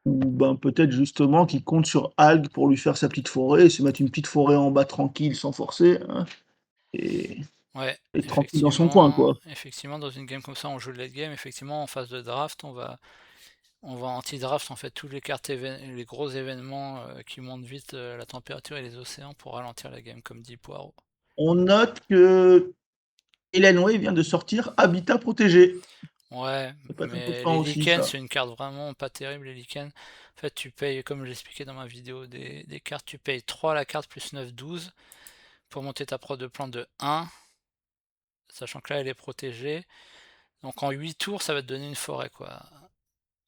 B: Ou ben, peut-être justement qu'il compte sur Algue pour lui faire sa petite forêt et se mettre une petite forêt en bas tranquille sans forcer, hein, et
A: Ouais,
B: être tranquille dans son coin, quoi.
A: effectivement, dans une game comme ça, on joue le late game. Effectivement, en phase de draft, on va anti-draft en fait tous les cartes les gros événements qui montent vite la température et les océans pour ralentir la game, comme dit Poirot.
B: On note que Elenway vient de sortir Habitat protégé.
A: Ouais,
B: Ça peut être
A: mais
B: important
A: les
B: aussi
A: lichens,
B: ça.
A: c'est une carte vraiment pas terrible, les lichens. En fait, tu payes, comme je l'expliquais dans ma vidéo des cartes, tu payes 3 la carte plus 9 12 pour monter ta prod de plante de 1, sachant que là, elle est protégée. Donc en 8 tours, ça va te donner une forêt, quoi,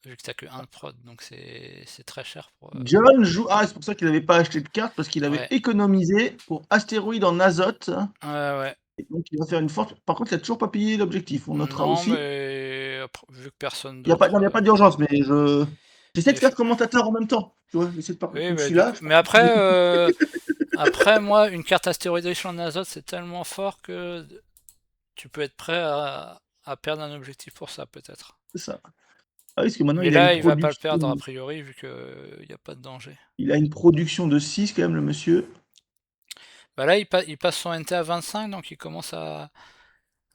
A: vu que t'as que un de prod, donc c'est très cher pour,
B: John joue ah, c'est pour ça qu'il avait pas acheté de carte parce qu'il avait
A: ouais.
B: économisé pour astéroïde en azote
A: Ouais, ouais.
B: et donc il va faire une forte par contre, il a toujours pas payé l'objectif, on notera
A: Non,
B: aussi.
A: mais après vu que personne
B: Il y a pas non,
A: d'autre,
B: il y a pas d'urgence, mais j'essaie
A: mais
B: de
A: f
B: faire commentateur en même temps, tu vois? J'essaie de parler
A: oui,
B: comme je
A: bah,
B: suis
A: du
B: là,
A: coup
B: je
A: mais
B: parle comme
A: après,
B: tu dis.
A: après moi, une carte astéroïde riche en azote, c'est tellement fort que tu peux être prêt à perdre un objectif pour ça, peut-être.
B: C'est ça. Ah oui, parce que maintenant
A: Mais
B: il a une
A: là, il va pas le perdre a
B: production
A: priori, vu qu'il y a pas de danger.
B: il a une production de 6 quand même le monsieur,
A: Bah là, il passe son NT à 25, donc il commence à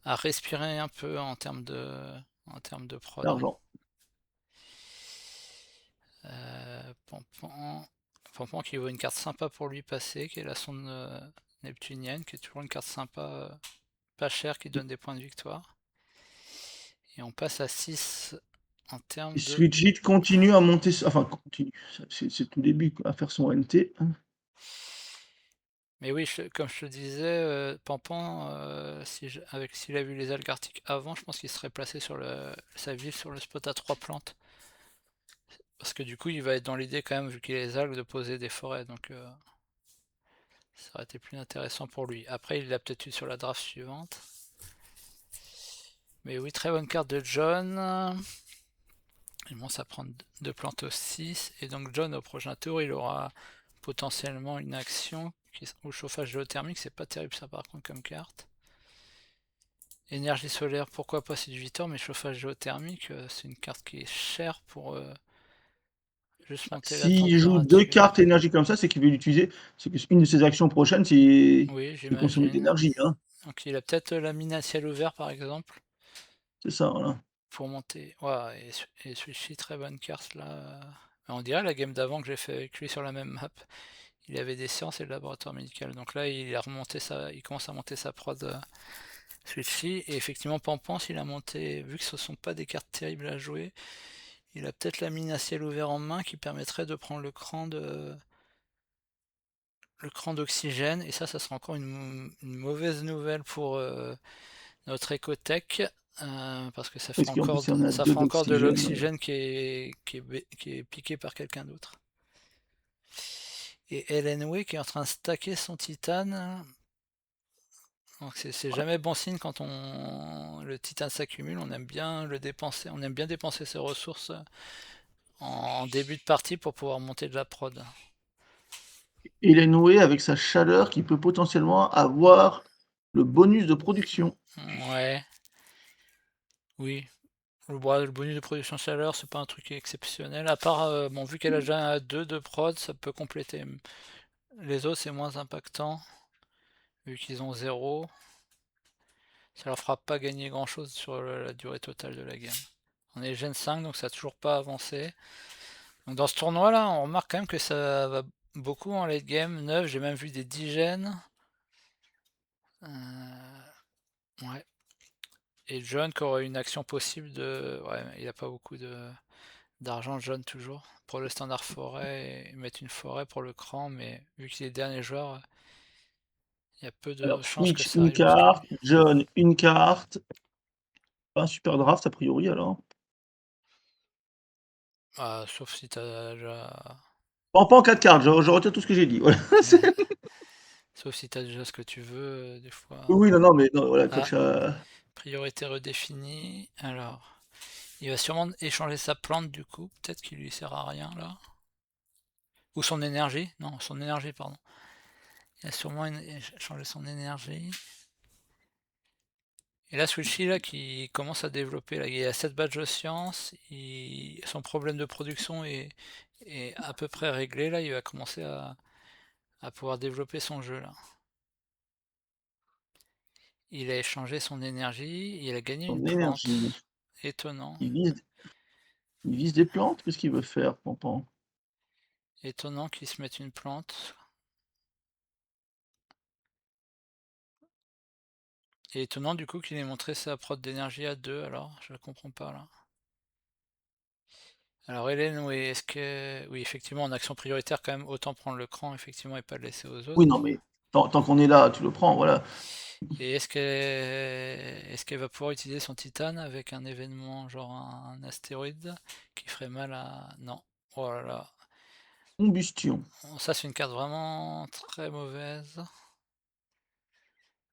A: respirer un peu en termes de prod.
B: d'argent.
A: Pampan. Pampan qui vaut une carte sympa pour lui passer, qui est la sonde neptunienne, qui est toujours une carte sympa, pas chère, qui donne des points de victoire. Et on passe à 6 en
B: Et
A: termes de...
B: Switchit continue à monter enfin continue, c'est tout début quoi, à faire son NT, hein.
A: Mais oui, comme je te disais, Pampan, si s'il a vu les algues arctiques avant, je pense qu'il serait placé sur sa ville sur le spot à 3 plantes. Parce que du coup, il va être dans l'idée quand même, vu qu'il a les algues, de poser des forêts. Donc ça aurait été plus intéressant pour lui. Après, il l'a peut-être eu sur la draft suivante. Mais oui, très bonne carte de John. Il commence à prendre 2 plantes au 6. Et donc John, au prochain tour, il aura potentiellement une action au chauffage géothermique. C'est pas terrible ça par contre comme carte. Énergie solaire, pourquoi pas, c'est du Vitor, mais chauffage géothermique, c'est une carte qui est chère pour juste monter la
B: S'il joue 2
A: température.
B: cartes énergie comme ça, c'est qu'il veut l'utiliser, c'est qu'une de ses actions prochaines,
A: Oui,
B: c'est consommer de
A: j'imagine.
B: l'énergie, hein.
A: Donc il a peut-être la mine à ciel ouvert par exemple,
B: C'est ça, voilà.
A: pour monter. Ouais, et Sushi, très bonne carte là. On dirait la game d'avant que j'ai fait avec lui sur la même map. Il avait des séances et le laboratoire médical. Donc là, il commence à monter sa prod Switchy. Et effectivement, Pampance, il a monté, vu que ce sont pas des cartes terribles à jouer, il a peut-être la mine à ciel ouvert en main qui permettrait de prendre le cran d'oxygène. Et ça sera encore une mauvaise nouvelle pour notre écotech. Parce que
B: Parce qu'en plus, il y en a
A: ça
B: 2
A: fera encore de
B: d'oxygène,
A: l'oxygène qui est piqué par quelqu'un d'autre. Et Way qui est en train de stacker son titane. Donc c'est jamais bon signe quand le titane s'accumule, on aime bien le dépenser, on aime bien dépenser ses ressources en début de partie pour pouvoir monter de la prod.
B: il est noué avec sa chaleur qui peut potentiellement avoir le bonus de production.
A: Ouais, oui. Le bonus de production chaleur, c'est pas un truc exceptionnel. À part, bon, vu qu'elle a déjà un 2 de prod, ça peut compléter. Les autres, c'est moins impactant, vu qu'ils ont 0. Ça leur fera pas gagner grand chose sur la durée totale de la game. On est Gen 5, donc ça a toujours pas avancé. Donc dans ce tournoi là, on remarque quand même que ça va beaucoup en late game. 9, j'ai même vu des 10 gènes. Ouais. Et John qui aurait une action possible de. Ouais, il a pas beaucoup d'argent, John toujours. Pour le standard forêt, et mettre une forêt pour le cran, mais vu qu'il est dernier joueur, il y a peu de
B: Alors
A: chances que
B: Switch,
A: ça
B: une
A: arrive jusqu'à
B: carte,
A: lui.
B: John, une carte. Pas un super draft a priori alors.
A: Ah, sauf si t'as déjà.
B: Bon, pas en 4 cartes, je retire tout ce que j'ai dit, voilà.
A: Sauf si t'as déjà ce que tu veux, des
B: Oui,
A: fois.
B: oui, non, non, mais non, voilà,
A: Ah,
B: coach a
A: priorité redéfinie. Alors. Il va sûrement échanger sa plante du coup. Peut-être qu'il lui sert à rien là. Ou son énergie. Non, son énergie, pardon. Il a sûrement échangé son énergie. Et là, Switchy là, qui commence à développer, là, il a 7 badges de science. Son problème de production est à peu près réglé. Là, il va commencer à pouvoir développer son jeu là. Il a échangé son énergie. Il a gagné une
B: son
A: plante.
B: énergie.
A: Étonnant.
B: Il vise il vise des plantes? Qu'est-ce qu'il veut faire, Pampan?
A: Étonnant qu'il se mette une plante. Et étonnant du coup qu'il ait montré sa prod d'énergie à 2 alors. Je ne comprends pas là. Alors Hélène, oui, oui, effectivement, en action prioritaire, quand même, autant prendre le cran, effectivement, et pas le laisser aux
B: Oui,
A: autres.
B: non, mais tant qu'on est là, tu le prends, voilà.
A: Et est-ce qu'elle va pouvoir utiliser son titane avec un événement genre un astéroïde qui ferait mal à... Non. Oh là là.
B: Combustion.
A: Bon, ça c'est une carte vraiment très mauvaise,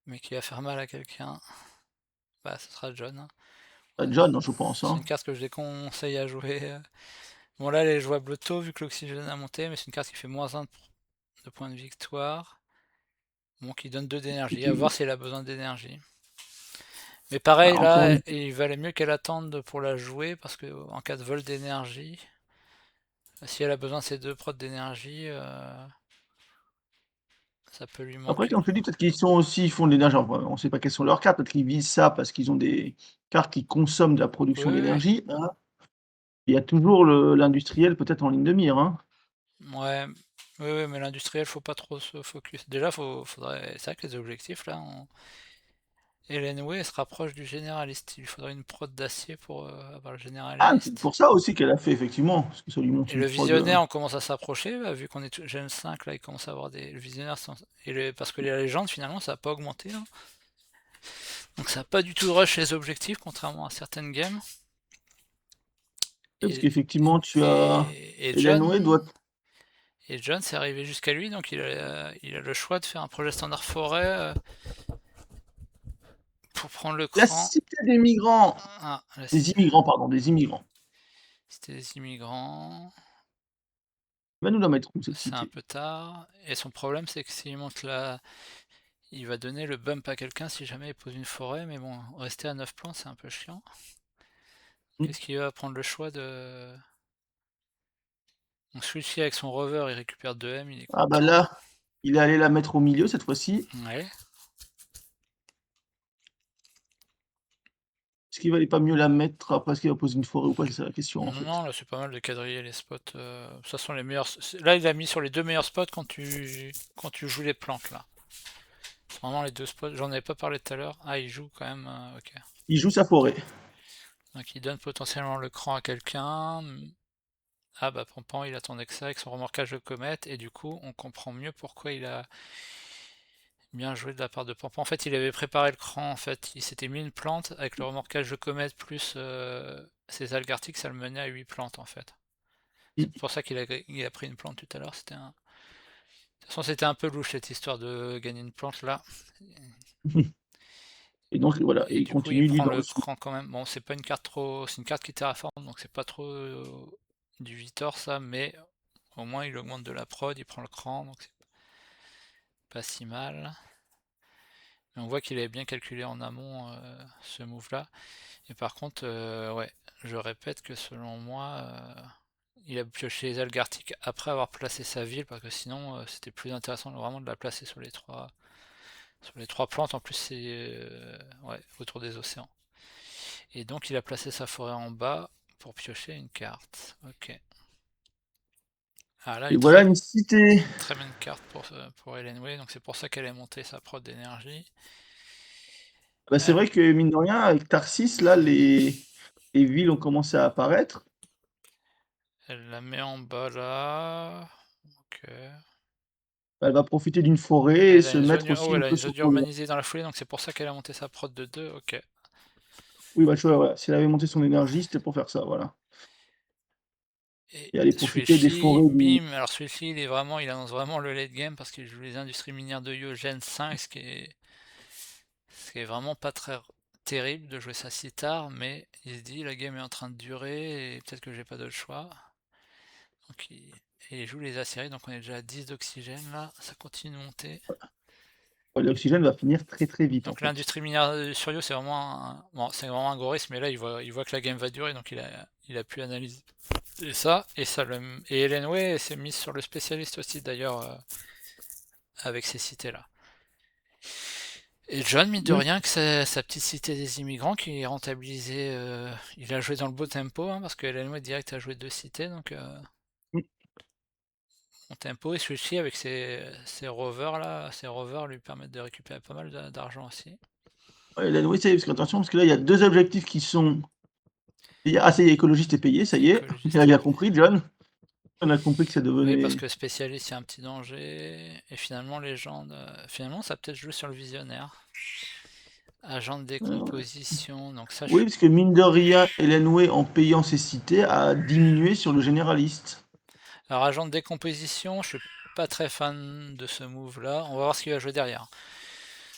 A: mais qui va faire mal à quelqu'un. Bah ce sera John, hein.
B: John, je pense,
A: C'est
B: hein.
A: une carte que je déconseille à jouer. Bon là elle est jouable tôt vu que l'oxygène a monté, mais c'est une carte qui fait -1 de points de victoire. Bon, qui donne 2 d'énergie, à voir
B: Effectivement.
A: si elle a besoin d'énergie. Mais
B: Bah,
A: pareil,
B: encore
A: là,
B: une
A: il valait mieux qu'elle attende pour la jouer, parce que en cas de vol d'énergie, si elle a besoin de ces 2 prods d'énergie, ça peut lui
B: après,
A: manquer.
B: comme je te dis, peut-être qu'ils sont aussi ils font de l'énergie, enfin, on sait pas quelles sont leurs cartes, peut-être qu'ils visent ça parce qu'ils ont des cartes qui consomment de la
A: Oui,
B: production
A: oui, oui.
B: d'énergie, hein. Il y a toujours l'industriel peut-être en ligne de mire, hein.
A: Ouais, oui, oui, mais l'industriel, faut pas trop se focus. Déjà, faudrait. C'est vrai que les objectifs, là, Hélène Way, elle se rapproche du généraliste. Il lui faudrait une prod d'acier pour avoir le
B: Ah, c'est
A: généraliste.
B: pour ça aussi qu'elle a fait effectivement, parce que ça lui monte
A: Et
B: une
A: le
B: prod,
A: visionnaire, on commence à s'approcher, là, vu qu'on est Gen 5, là, il commence à avoir des. Le visionnaire, parce que les légendes, finalement, ça n'a pas augmenté, hein. Donc ça n'a pas du tout rush les objectifs, contrairement à certaines games.
B: parce
A: Et,
B: qu'effectivement tu as
A: et
B: Hélène Way
A: John,
B: doit
A: c'est arrivé jusqu'à lui, donc il a le choix de faire un projet standard forêt pour prendre le
B: la
A: cran.
B: cité des migrants,
A: Ah, là,
B: des immigrants pardon, des immigrants.
A: c'était les immigrants.
B: Va nous la mettre où cette
A: C'est un
B: cité?
A: peu tard. Et son problème, c'est que s'il monte là, il va donner le bump à quelqu'un si jamais il pose une forêt. Mais bon, rester à 9 plans, c'est un peu chiant.
B: Mmh.
A: Qu'est-ce qu'il va prendre le choix de. Donc celui-ci avec son rover, il récupère 2 M, il est
B: Ah bah
A: content.
B: là, il est allé la mettre au milieu cette fois-ci.
A: Ouais.
B: Est-ce qu'il valait pas mieux la mettre après, est-ce qu'il va poser une forêt ou pas? C'est ça la question en
A: Non,
B: fait.
A: non, là c'est pas mal de quadriller les spots. Ça sont les meilleurs. Là, il a mis sur les 2 meilleurs spots quand tu joues les plantes là. C'est vraiment les 2 spots. J'en avais pas parlé tout à l'heure. Ah, il joue quand même. Ok.
B: Il joue sa forêt.
A: Donc il donne potentiellement le cran à quelqu'un. Ah bah Pampan, il attendait que ça avec son remorquage de comète, et du coup on comprend mieux pourquoi il a bien joué de la part de Pampan. En fait, il avait préparé le cran, en fait, il s'était mis une plante avec le remorquage de comète plus ses algues arctiques, ça le menait à 8 plantes en fait. C'est
B: Mmh.
A: pour ça qu'il a pris une plante tout à l'heure. De toute façon, c'était un peu louche cette histoire de gagner une plante là.
B: Et donc voilà, et
A: Et
B: il
A: du coup, il
B: continue lui
A: prend
B: dans le
A: le
B: sud.
A: cran quand même. Bon, c'est pas une carte trop. C'est une carte qui terraforme, donc c'est pas trop du Vitor ça, mais au moins il augmente de la prod, il prend le cran, donc c'est pas si mal. Mais on voit qu'il avait bien calculé en amont ce move là. Et par contre, ouais, je répète que selon moi, il a pioché les algues arctiques après avoir placé sa ville, parce que sinon c'était plus intéressant vraiment de la placer sur les trois plantes. En plus, c'est ouais, autour des océans. Et donc il a placé sa forêt en bas pour piocher une carte. Ok. Ah là,
B: Et voilà une cité.
A: une très bonne carte pour Helen Way, donc c'est pour ça qu'elle a monté sa prod d'énergie.
B: Bah, c'est
A: Elle,
B: vrai que mine de rien avec Tarsis là, les villes ont commencé à apparaître.
A: elle la met en bas là. Ok.
B: Elle va profiter d'une forêt et
A: Elle a
B: se
A: une zone,
B: mettre aussi
A: oh,
B: un
A: elle a
B: peu
A: une
B: sur
A: zone
B: son
A: urbanisée dans la foulée, donc c'est pour ça qu'elle a monté sa prod de 2. Ok.
B: oui, bah, tu vois, voilà, si elle avait monté son énergie, c'était pour faire ça, voilà.
A: Et
B: Et aller profiter des
A: Suichi,
B: forêts du
A: bim. Alors Suichi, il annonce vraiment le late game parce qu'il joue les industries minières de Yo Gen 5, ce qui est vraiment pas très terrible de jouer ça si tard, mais il se dit la game est en train de durer et peut-être que j'ai pas d'autre choix. Donc il joue les acéries, donc on est déjà à 10 d'oxygène là, ça continue de monter.
B: ouais, l'oxygène va finir très, très vite, en
A: Donc
B: fait.
A: l'industrie minière sur Yo, c'est vraiment bon, c'est vraiment un gros risque, mais là il voit que la game va durer, donc il a pu analyser ça, et Helen Way s'est mise sur le spécialiste aussi d'ailleurs, avec ces cités-là. Et John, mine de
B: Oui,
A: rien, que sa petite cité des immigrants qui est rentabilisée, il a joué dans le beau tempo, hein, parce que Helen Way direct a joué 2 cités, donc
B: mmh,
A: bon tempo, et celui-ci avec ses rovers là, ses rovers lui permettent de récupérer pas mal d'argent aussi.
B: ouais, là, oui, ça y est, parce qu'attention, parce que là, il y a 2 objectifs qui sont ça y est, écologiste est payé, ça y est, il a
A: Écologiste
B: bien
A: épais.
B: compris John. On a compris que ça
A: Oui, parce
B: devenait
A: que spécialiste, il y a un petit danger. Et finalement, légende. Finalement, ça a peut-être joué sur le visionnaire. Agent de
B: ouais.
A: décomposition. Donc ça, je
B: Oui,
A: suis.
B: parce que mine de rien, Hélène Way, en payant ses cités, a diminué sur le généraliste.
A: Alors, agent de décomposition, je suis pas très fan de ce move là. On va voir ce qu'il va jouer derrière.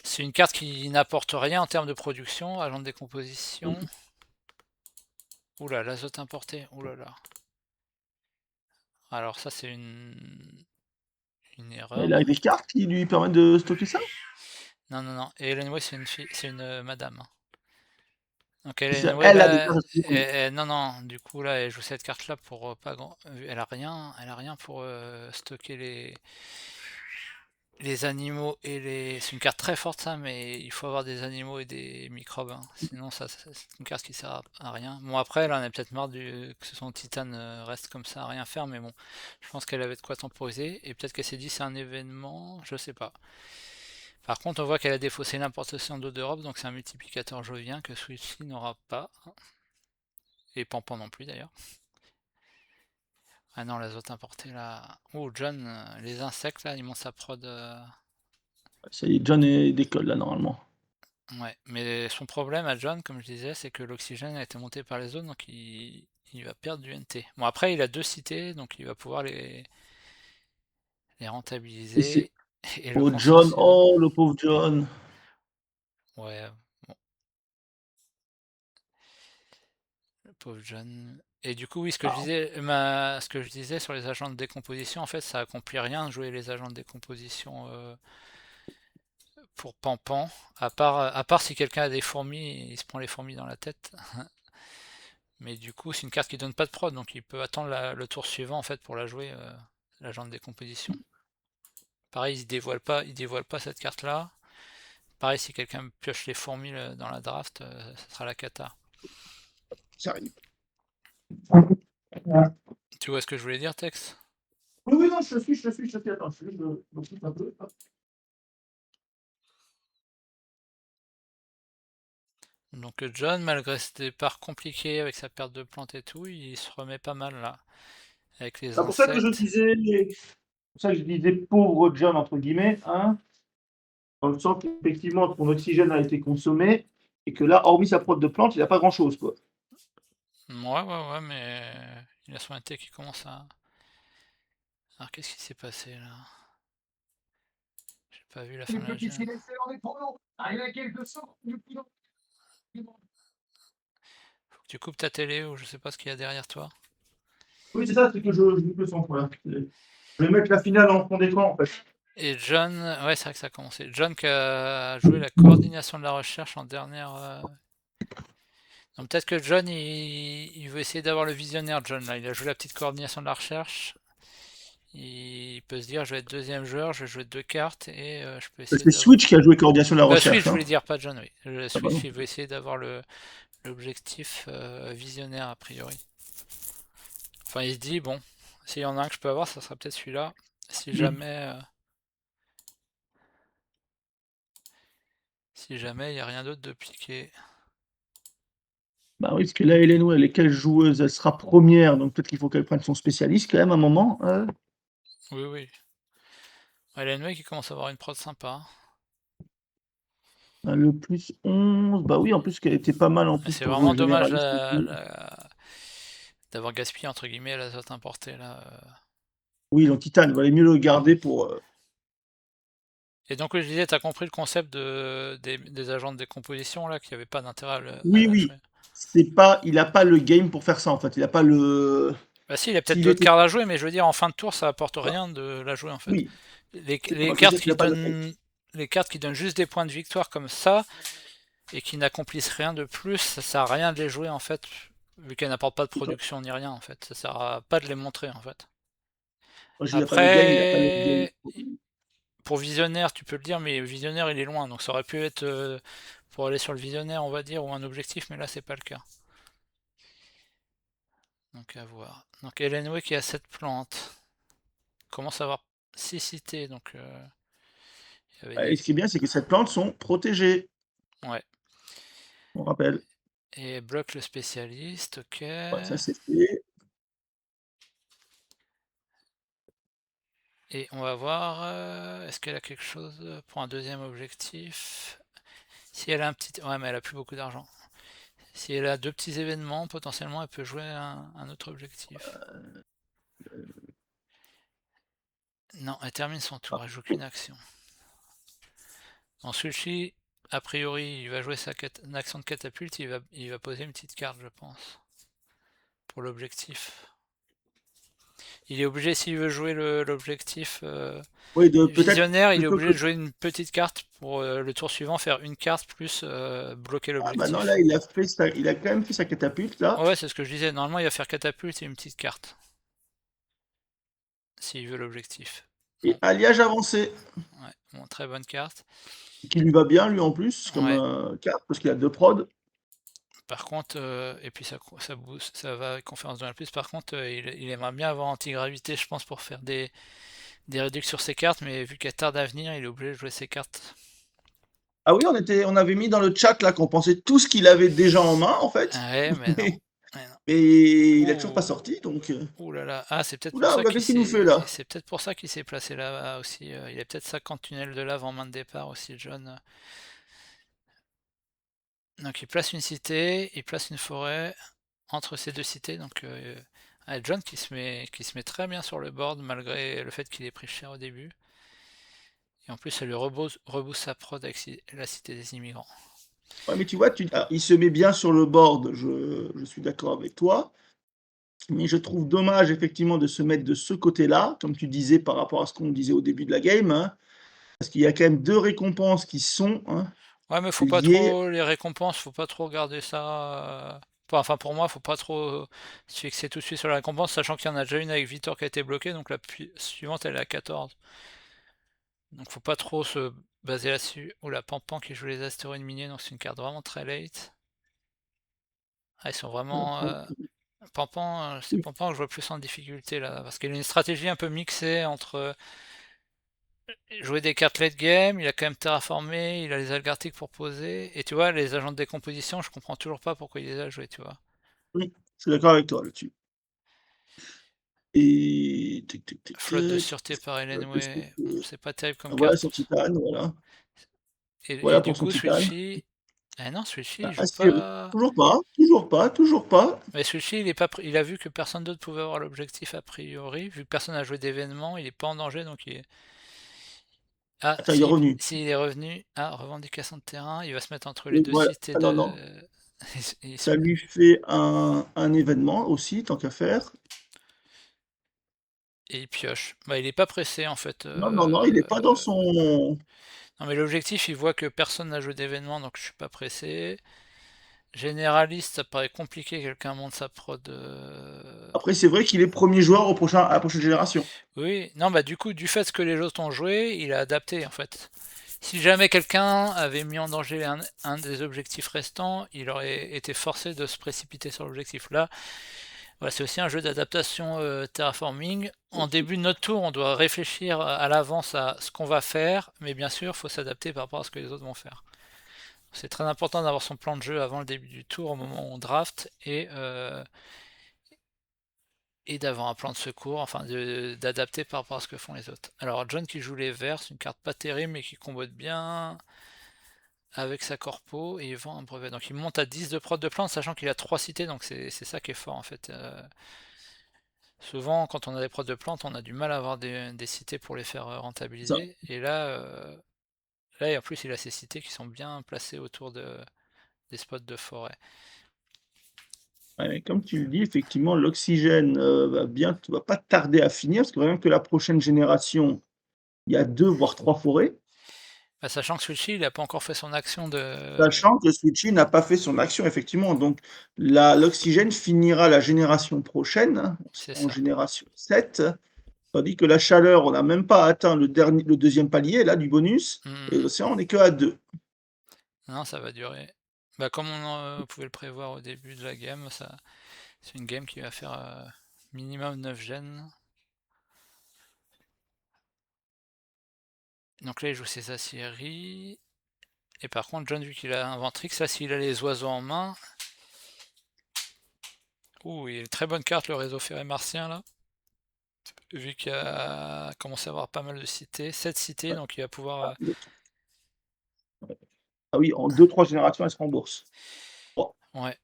A: C'est une carte qui n'apporte rien en termes de production. Agent de décomposition. Oula, l'azote importé. Oulala. Alors, ça, c'est une erreur.
B: Il a des cartes qui lui permettent de stocker ça?
A: Non, non, non. Et Helen Way, c'est une fille, c'est une madame. Donc
B: C'est
A: Helen
B: ça,
A: Way,
B: elle a des
A: là,
B: cartes à stocker.
A: non, non. Du coup, là, elle joue cette carte-là pour pas grand. Elle a rien pour stocker les animaux et les. C'est une carte très forte ça, mais il faut avoir des animaux et des microbes, hein. Sinon, c'est une carte qui sert à rien. Bon, après, là, on est peut-être marre que son titane reste comme ça à rien faire, mais bon, je pense qu'elle avait de quoi temporiser. Et peut-être qu'elle s'est dit c'est un événement, je sais pas. Par contre, on voit qu'elle a défaussé l'importation d'eau d'Europe, donc c'est un multiplicateur jovien que Switchy n'aura pas. Et Pampan non plus d'ailleurs. Ah non, les autres importés là. Oh, John, les insectes là, ils montent sa prod.
B: Ça y est, John décolle là, normalement.
A: Ouais, mais son problème à John, comme je disais, c'est que l'oxygène a été monté par les zones, donc il va perdre du NT. Bon, après, il a deux cités, donc il va pouvoir les
B: Et c'est
A: rentabiliser. Et le
B: oh John,
A: consensus.
B: oh le pauvre John.
A: Ouais, bon, le pauvre John. Et du coup, oui,
B: Ah,
A: ce que je disais sur les agents de décomposition, en fait, ça accomplit rien de jouer les agents de décomposition pour Pampan. À part si quelqu'un a des fourmis, il se prend les fourmis dans la tête. Mais du coup, c'est une carte qui donne pas de prod, donc il peut attendre le tour suivant en fait pour la jouer, l'agent de décomposition. Pareil, il dévoile pas cette carte-là. Pareil, si quelqu'un pioche les fourmis dans la draft, ça sera la cata.
B: ça arrive.
A: Tu vois ce que je voulais dire, Tex?
B: Oui, oui, non, je te suis, attends, je me coupe un peu.
A: Donc John, malgré ses départs compliqués avec sa perte de plantes et tout, il se remet pas mal là, avec les
B: C'est pour ça que je
A: insectes.
B: disais, c'est pour ça que je disais pauvre John entre guillemets, hein, dans le sens qu'effectivement son oxygène a été consommé et que là, hormis sa prod de plante, il a pas grand-chose, quoi.
A: Ouais, ouais, ouais, mais il a son été qui commence à. Alors qu'est-ce qui s'est passé là? J'ai pas vu la fin
B: Une
A: de la
B: petite
A: gemme.
B: finesse dans les pronos. Arrive à quelques sorts du pilon.
A: Faut que tu coupes ta télé ou je sais pas ce qu'il y a derrière toi.
B: Oui, c'est ça, c'est que je loupe le son, voilà. Je vais mettre la finale en fond d'écran, en fait.
A: Et John, ouais, c'est vrai que ça a commencé. John qui a joué la coordination de la recherche en dernière. Donc peut-être que John, il veut essayer d'avoir le visionnaire, John, là. Il a joué la petite coordination de la recherche. Il peut se dire, je vais être deuxième joueur, je vais jouer deux cartes et je peux essayer
B: C'est
A: d'avoir.
B: Switch qui a joué coordination de la
A: Switch,
B: recherche,
A: je
B: hein.
A: voulais dire, pas John, oui. Le
B: Ah bah
A: Switch,
B: non.
A: il veut essayer d'avoir l'objectif visionnaire, a priori. Enfin, il se dit, bon, s'il y en a un que je peux avoir, ça sera peut-être celui-là. Si
B: Mmh.
A: jamais. Si jamais il n'y a rien d'autre de piqué.
B: Bah oui, parce que là, Hélène, elle est quelle joueuse? Elle sera première, donc peut-être qu'il faut qu'elle prenne son spécialiste quand même à un moment,
A: Oui, oui. Way qui commence à avoir une prod sympa.
B: le +11, bah oui, en plus qu'elle était pas mal en plus
A: C'est
B: pour jouer
A: vraiment
B: le
A: dommage
B: généraliste aussi.
A: d'avoir gaspillé entre guillemets l'azote importé là.
B: Oui, en titane, il valait mieux le garder pour,
A: Et donc, je disais, t'as compris le concept des agents de décomposition là, qui avait pas d'intérêt à
B: oui,
A: la
B: oui,
A: jouer.
B: c'est pas il a pas le game pour faire ça, en fait. Il a pas le
A: Bah si, il a peut-être
B: s'il
A: d'autres
B: était
A: cartes à jouer, mais je veux dire, en fin de tour, ça apporte
B: bah,
A: rien de la jouer en fait.
B: oui, c'est ça,
A: Les
B: moi, je veux
A: cartes
B: dire qu'il
A: qui
B: a pas le hype.
A: donnent les cartes qui donnent juste des points de victoire comme ça et qui n'accomplissent rien de plus, ça sert à rien de les jouer en fait, vu qu'elles n'apportent pas de
B: C'est ça.
A: production ni rien en fait. Ça sert à pas de les montrer en fait.
B: Moi, je dis: «Il a pas le game, il a pas le game».
A: Après, pour visionnaire, tu peux le dire, mais visionnaire il est loin, donc ça aurait pu être pour aller sur le visionnaire, on va dire, ou un objectif, mais là c'est pas le cas. Donc à voir. Donc Elenway qui a 7 plantes, commence à avoir 6 cités, donc il y avait
B: Et
A: des.
B: ce qui est bien, c'est que ces plantes sont protégées,
A: Ouais.
B: on rappelle.
A: Et bloque le spécialiste, ok.
B: Ouais, ça c'est fait.
A: Et on va voir, est-ce qu'elle a quelque chose pour un deuxième objectif? Si elle a un petit... Ouais, mais elle a plus beaucoup d'argent. Si elle a deux petits événements, potentiellement, elle peut jouer un autre objectif. Non, elle termine son tour, elle joue qu'une action. En Sushi, a priori, il va jouer une action de catapulte, il va poser une petite carte, je pense, pour l'objectif. Il est obligé, s'il veut jouer l'objectif
B: Oui, de peut-être
A: visionnaire, il est
B: plutôt
A: obligé
B: que
A: de jouer une petite carte pour le tour suivant, faire une carte plus bloquer
B: ah bah non,
A: l'objectif.
B: là, il a quand même fait sa catapulte, là.
A: Ouais, c'est ce que je disais. Normalement, il va faire catapulte et une petite carte, s'il veut l'objectif.
B: Et
A: Bon,
B: alliage avancé,
A: ouais, bon, très bonne carte.
B: qui lui va bien, lui, en plus, comme,
A: Ouais.
B: carte, parce qu'il a 2 prods.
A: Par contre, et puis ça booste, ça va avec conférence de plus. Par contre, il aimerait bien avoir anti-gravité, je pense, pour faire des réductions sur ses cartes, mais vu qu'elle tarde à venir, il est obligé de jouer ses cartes.
B: Ah oui, on avait mis dans le chat, là, qu'on pensait tout ce qu'il avait déjà en main, en fait.
A: Ah ouais, mais non. Mais non.
B: Mais il a toujours pas
A: Ouh,
B: sorti, donc,
A: ouh là là. Ah, c'est peut-être
B: ouh
A: pour
B: là,
A: ça
B: qu'est-ce qu'il nous fait, là?
A: c'est peut-être pour ça qu'il s'est placé là aussi. Il a peut-être 50 tunnels de lave en main de départ aussi, John. Donc il place une cité, il place une forêt entre ces deux cités. Donc John qui se met très bien sur le board malgré le fait qu'il ait pris cher au début. Et en plus, ça lui rebooste sa prod avec la cité des immigrants.
B: Ouais, mais tu vois, il se met bien sur le board, je suis d'accord avec toi, mais je trouve dommage, effectivement, de se mettre de ce côté-là, comme tu disais, par rapport à ce qu'on disait au début de la game, hein, parce qu'il y a quand même 2 récompenses qui sont, hein,
A: Ouais, mais faut pas
B: liées.
A: trop les récompenses, faut pas trop regarder ça. Enfin, pour moi, faut pas trop se fixer tout de suite sur la récompense, sachant qu'il y en a déjà une avec Victor qui a été bloquée, donc la suivante elle est à 14. Donc faut pas trop se baser là-dessus. Ou la Pampan qui joue les astéroïdes miniers, donc c'est une carte vraiment très late. Ah, ils sont vraiment. Pampan, c'est Pampan que je vois plus en difficulté là, parce qu'il a une stratégie un peu mixée entre jouer des cartes late game, il a quand même terraformé, il a les algartiques pour poser, et tu vois, les agents de décomposition, je comprends toujours pas pourquoi il les a joués, tu vois.
B: Oui, je suis d'accord avec toi là-dessus. Et tic, tic, tic,
A: Flotte de
B: tac,
A: sûreté par
B: qu'est-ce que
A: Elenway, bon, c'est pas terrible comme
B: voilà son
A: carte.
B: titane, voilà.
A: Et
B: Voilà
A: du
B: pour son
A: coup,
B: titane.
A: Switchy, ah non, Switchy, il
B: Ah,
A: joue
B: Astérix,
A: pas.
B: toujours pas, toujours pas, toujours pas.
A: Mais Switchy, il est pas, il a vu que personne d'autre pouvait avoir l'objectif a priori, vu que personne n'a joué d'événement, il est pas en danger, donc il est... Ah,
B: Attends, il est
A: si,
B: revenu.
A: s'il est revenu, ah, revendication de terrain, il va se mettre entre les
B: Oui,
A: deux
B: voilà.
A: cités
B: Ah non, non,
A: de... il se
B: ça lui fait un événement aussi, tant qu'à faire.
A: Et il pioche. Bah, il est pas pressé en fait.
B: Non, non, non, il est pas dans son
A: Non mais l'objectif, il voit que personne n'a joué d'événement, donc je suis pas pressé. Généraliste, ça paraît compliqué, quelqu'un monte sa prod.
B: après, c'est vrai qu'il est premier joueur à la prochaine génération.
A: Oui, non bah du coup, du fait que les autres ont joué, il a adapté en fait. Si jamais quelqu'un avait mis en danger un des objectifs restants, il aurait été forcé de se précipiter sur l'objectif. Là, voilà, c'est aussi un jeu d'adaptation terraforming. En début de notre tour, on doit réfléchir à l'avance à ce qu'on va faire, mais bien sûr, il faut s'adapter par rapport à ce que les autres vont faire. C'est très important d'avoir son plan de jeu avant le début du tour, au moment où on draft, et d'avoir un plan de secours, enfin d'adapter par rapport à ce que font les autres. Alors John qui joue les verts, c'est une carte pas terrible, mais qui combote bien avec sa corpo, et il vend un brevet. Donc il monte à 10 de prod de plantes, sachant qu'il a 3 cités, donc c'est ça qui est fort en fait. Souvent, quand on a des prods de plantes, on a du mal à avoir des cités pour les faire
B: Ça.
A: rentabiliser. Et là, là, en plus, il a ces cités qui sont bien placées autour des spots de forêt.
B: Ouais, mais comme tu le dis, effectivement, l'oxygène, va pas tarder à finir, parce que rien que la prochaine génération, il y a 2 voire 3 forêts.
A: Bah, sachant que Switchy, il n'a pas encore fait son action de...
B: Sachant que Switchy n'a pas fait son action, effectivement, donc l'oxygène finira la génération prochaine, hein, on
A: C'est
B: sera en
A: ça.
B: génération 7, tandis que la chaleur, on n'a même pas atteint le 2e palier, là, du bonus, et
A: Mm.
B: l'océan, on n'est qu'à 2.
A: Non, ça va durer. Bah, comme on pouvait le prévoir au début de la game, ça, c'est une game qui va faire minimum 9 gènes. Donc là, il joue ses aciéries. Et par contre, John, vu qu'il a un Ventrix, là, s'il a les oiseaux en main... Ouh, il a une très bonne carte, le réseau ferré martien, là. vu qu'il a commencé à avoir pas mal de cités, 7 cités,
B: Ouais.
A: donc il va pouvoir,
B: Ah, ouais. Ah oui, en 2-3 générations, elle se rembourse. Bon,
A: ouais.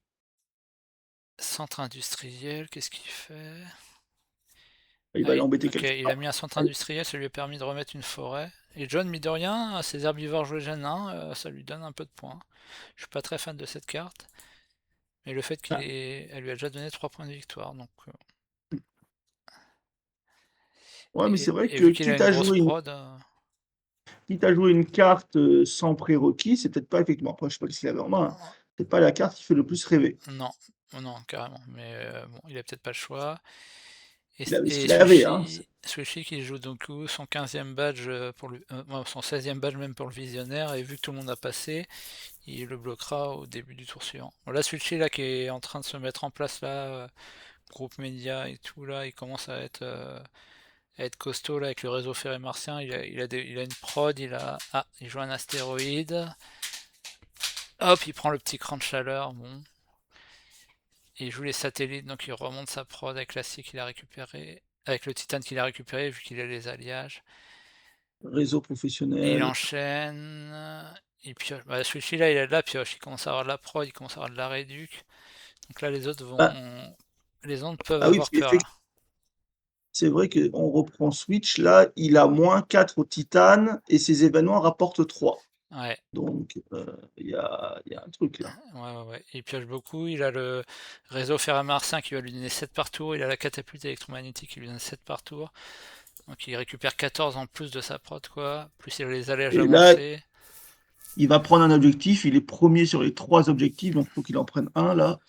A: Centre industriel, qu'est-ce qu'il fait?
B: il
A: Ah
B: va
A: oui,
B: l'embêter
A: OK,
B: quelque
A: il a
B: part.
A: mis un centre
B: Allez,
A: industriel, ça lui a permis de remettre une forêt et John, mine de rien, ses herbivores joués gène 1, ça lui donne un peu de points. Je suis pas très fan de cette carte, mais le fait
B: ah,
A: elle lui a déjà donné 3 points de victoire, donc
B: ouais, mais c'est vrai
A: et
B: que
A: vu qu'il a une grosse prod,
B: quitte à jouer une carte, sans prérequis, c'est peut-être pas effectivement, après je sais pas ce qu'il avait en main, hein. C'est pas la carte qui fait le plus rêver.
A: non, non, carrément, mais bon, il a peut-être pas le choix.
B: Il avait ce
A: Et
B: qu'il avait, hein, c'est
A: Sushi qui joue donc son 15e badge pour le, non, son 16e badge même pour le visionnaire, et vu que tout le monde a passé, il le bloquera au début du tour suivant. Voilà, Sushi là qui est en train de se mettre en place là, groupe média et tout là, il commence à être costaud là avec le réseau ferré martien, il a une prod, il joue un astéroïde, hop, il prend le petit cran de chaleur, bon, il joue les satellites, donc il remonte sa prod avec l'acier qu'il a récupéré, avec le titane qu'il a récupéré vu qu'il a les alliages.
B: réseau
A: Et il
B: professionnel.
A: enchaîne, il pioche. Bah, celui-ci là, il a de la pioche, il commence à avoir de la prod, il commence à avoir de la réduc. Donc là,
B: Ah,
A: les autres peuvent
B: ah oui, parce
A: avoir peur là.
B: c'est vrai qu'on reprend Switch, là, il a -4 au titane et ses événements rapportent 3.
A: Ouais,
B: Donc il y a un truc là.
A: ouais. Il pioche beaucoup. Il a le réseau ferramartien qui va lui donner 7 par tour. Il a la catapulte électromagnétique qui lui donne 7 par tour. Donc il récupère 14 en plus de sa prod, quoi. Plus il a les alléges
B: Et là,
A: avancés.
B: il va prendre un objectif, il est premier sur les 3 objectifs, donc il faut qu'il en prenne un là.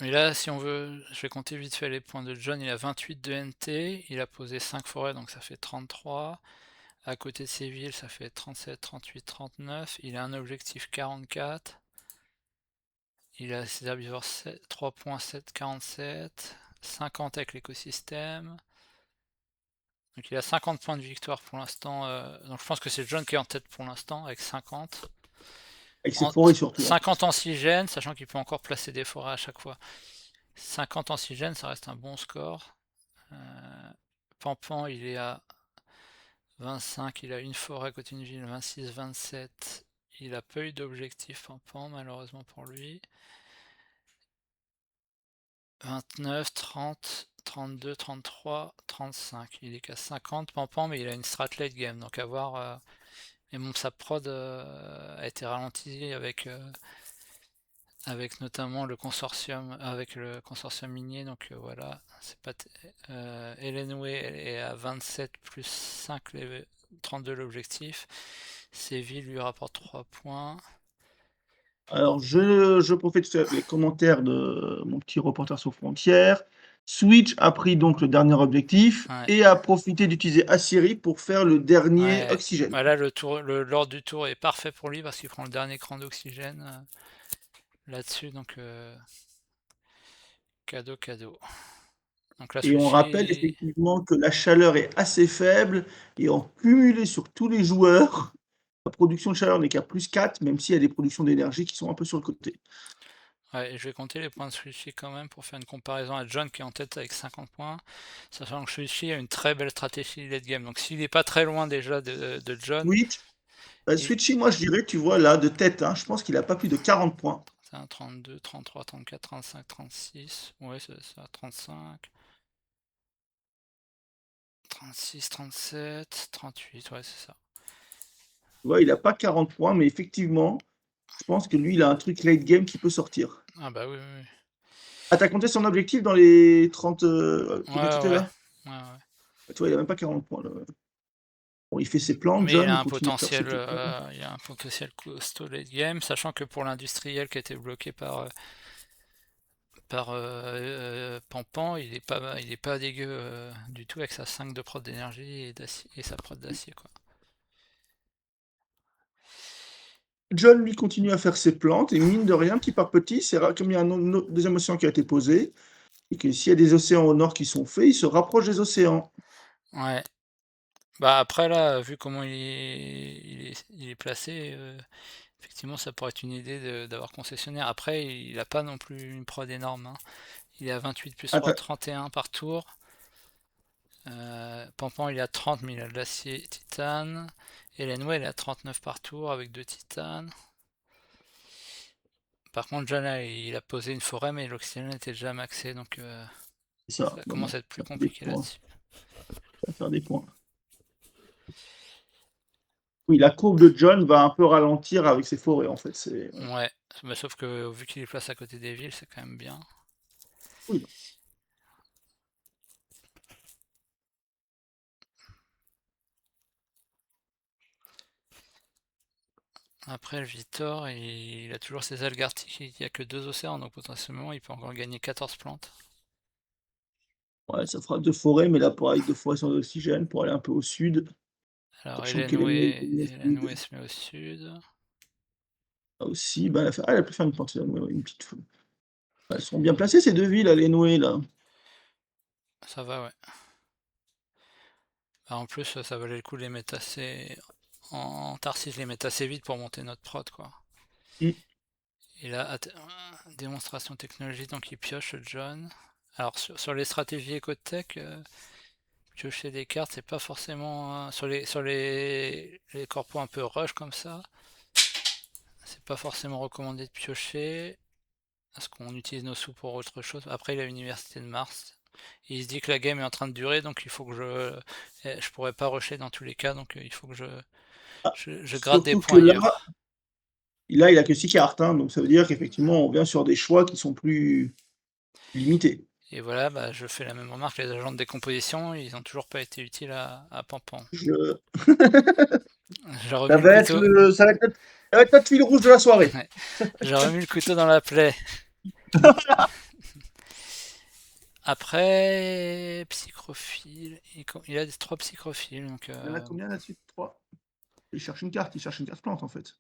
A: Mais là, si on veut, je vais compter vite fait les points de John. Il a 28 de NT. Il a posé 5 forêts, donc ça fait 33. À côté de ces villes, ça fait 37, 38, 39. Il a un objectif 44. Il a ses herbivores 3.7, 47. 50 avec l'écosystème. Donc il a 50 points de victoire pour l'instant. Donc je pense que c'est John qui est en tête pour l'instant avec 50.
B: Avec ses forêts surtout en
A: 50
B: plus.
A: en 6 gènes, sachant qu'il peut encore placer des forêts à chaque fois. 50 en 6 gènes, ça reste un bon score. Euh, Pampan, il est à 25, il a une forêt à côté d'une ville, 26, 27. Il a pas eu d'objectif Pampan, malheureusement pour lui. 29, 30, 32, 33, 35. Il est qu'à 50 Pampan, mais il a une strat late game, donc à voir. Mais bon, sa prod a été ralentie avec notamment avec le consortium minier, donc voilà. C'est pas Elenway elle est à 27 plus 5, 32 l'objectif. Séville lui rapporte 3 points.
B: Alors je profite de faire les commentaires de mon petit reporter sur frontières. Switch a pris donc le dernier objectif
A: Ouais.
B: et a profité d'utiliser Assyrie pour faire le dernier
A: Ouais.
B: oxygène.
A: Bah là, l'ordre du tour est parfait pour lui parce qu'il prend le dernier cran d'oxygène là-dessus, donc cadeau, cadeau. Donc là,
B: Et on rappelle
A: celui-ci,
B: effectivement que la chaleur est assez faible et en cumulé sur tous les joueurs, la production de chaleur n'est qu'à +4, même s'il y a des productions d'énergie qui sont un peu sur le côté.
A: ouais, je vais compter les points de celui-ci quand même pour faire une comparaison à John qui est en tête avec 50 points. Sachant que celui-ci a une très belle stratégie late game. Donc s'il n'est pas très loin déjà de John,
B: Switch,
A: il...
B: Switchy, moi je dirais, tu vois là, de tête, hein, je pense qu'il a pas plus de 40 points.
A: 32, 33, 34, 35, 36. Ouais, c'est ça. 35, 36, 37, 38. Ouais, c'est ça.
B: Tu vois, il a pas 40 points, mais effectivement, je pense que lui, il a un truc late game qui peut sortir.
A: Ah bah oui.
B: Ah, tu as compté son objectif dans les 30,
A: Ouais,
B: qu'il a quitté
A: ouais.
B: là?
A: Ouais, ouais.
B: Bah, tu vois, il a même pas 40 points là. Bon, il fait ses plans,
A: Mais
B: John, il continue à faire ses plans.
A: il a un potentiel costaud late game, sachant que pour l'industriel qui a été bloqué par Pampan, il est pas dégueu du tout avec sa 5 de prod d'énergie et sa prod d'acier quoi.
B: John, lui, continue à faire ses plantes et mine de rien, petit par petit, c'est ra comme il y a un autre deuxième océan qui a été posé et que s'il y a des océans au nord qui sont faits, il se rapproche des océans.
A: Ouais. Bah après là, vu comment il est placé, effectivement ça pourrait être une idée d'avoir concessionnaire. Après, il a pas non plus une prod énorme, hein. Il est à 28 plus
B: Ah
A: 3,
B: tu
A: 31 par tour. Pampan il est à 30 mais il a de l'acier titane. Elenway il est à 39 par tour avec 2 titanes. Par contre John là, il a posé une forêt mais l'oxygène était déjà maxé donc
B: C'est ça.
A: ça
B: Bon,
A: commence
B: bon,
A: à être plus
B: ça fait des
A: compliqué
B: points.
A: là-dessus.
B: Ça va faire des points. Oui, la courbe de John va un peu ralentir avec ses forêts, en fait. C'est ouais.
A: Ouais, mais sauf que vu qu'il est placé à côté des villes, c'est quand même bien.
B: Oui.
A: Après, le Vitor, il a toujours ses algues arctiques, il n'y a que 2 océans, donc potentiellement il peut encore gagner 14 plantes.
B: Ouais, ça fera 2 forêts, mais là, pareil, 2 forêts sans oxygène pour aller un peu au sud,
A: Alors
B: sachant qu'Elenway est au
A: Elenway
B: sud
A: se met au sud.
B: aussi. Bah, elle a pu faire une partie d'Elenway, ouais, une petite f elles sont bien placées ces 2 villes, Elenway, là.
A: Ça va, ouais. Bah, en plus, ça valait le coup de les mettre assez... En Tarsis, les mettre assez vite pour monter notre prod, quoi.
B: Mmh.
A: Et là, démonstration technologique, donc il pioche John. Alors sur les stratégies éco-tech, piocher des cartes, c'est pas forcément... sur les corpos un peu rush comme ça, c'est pas forcément recommandé de piocher, parce qu'on utilise nos sous pour autre chose. Après, il a l'université de Mars. Et il se dit que la game est en train de durer, donc il faut que je pourrais pas rusher dans tous les cas, donc il faut que
B: Ah,
A: je gratte des
B: surtout que
A: points ailleurs.
B: là, il a que 6 cartes, hein, donc ça veut dire qu'effectivement, on vient sur des choix qui sont plus limités.
A: Et voilà, bah, je fais la même remarque, les agents de décomposition, ils ont toujours pas été utiles à Pampan.
B: Je
A: J'ai remis le couteau.
B: ça va être notre fil rouge de la soirée.
A: Ouais, j'ai remis le couteau dans la plaie. Après, psychrophile, il a des 3 psychrophiles, donc
B: Il y en a combien là-dessus? 3. Il cherche une carte plante, en fait.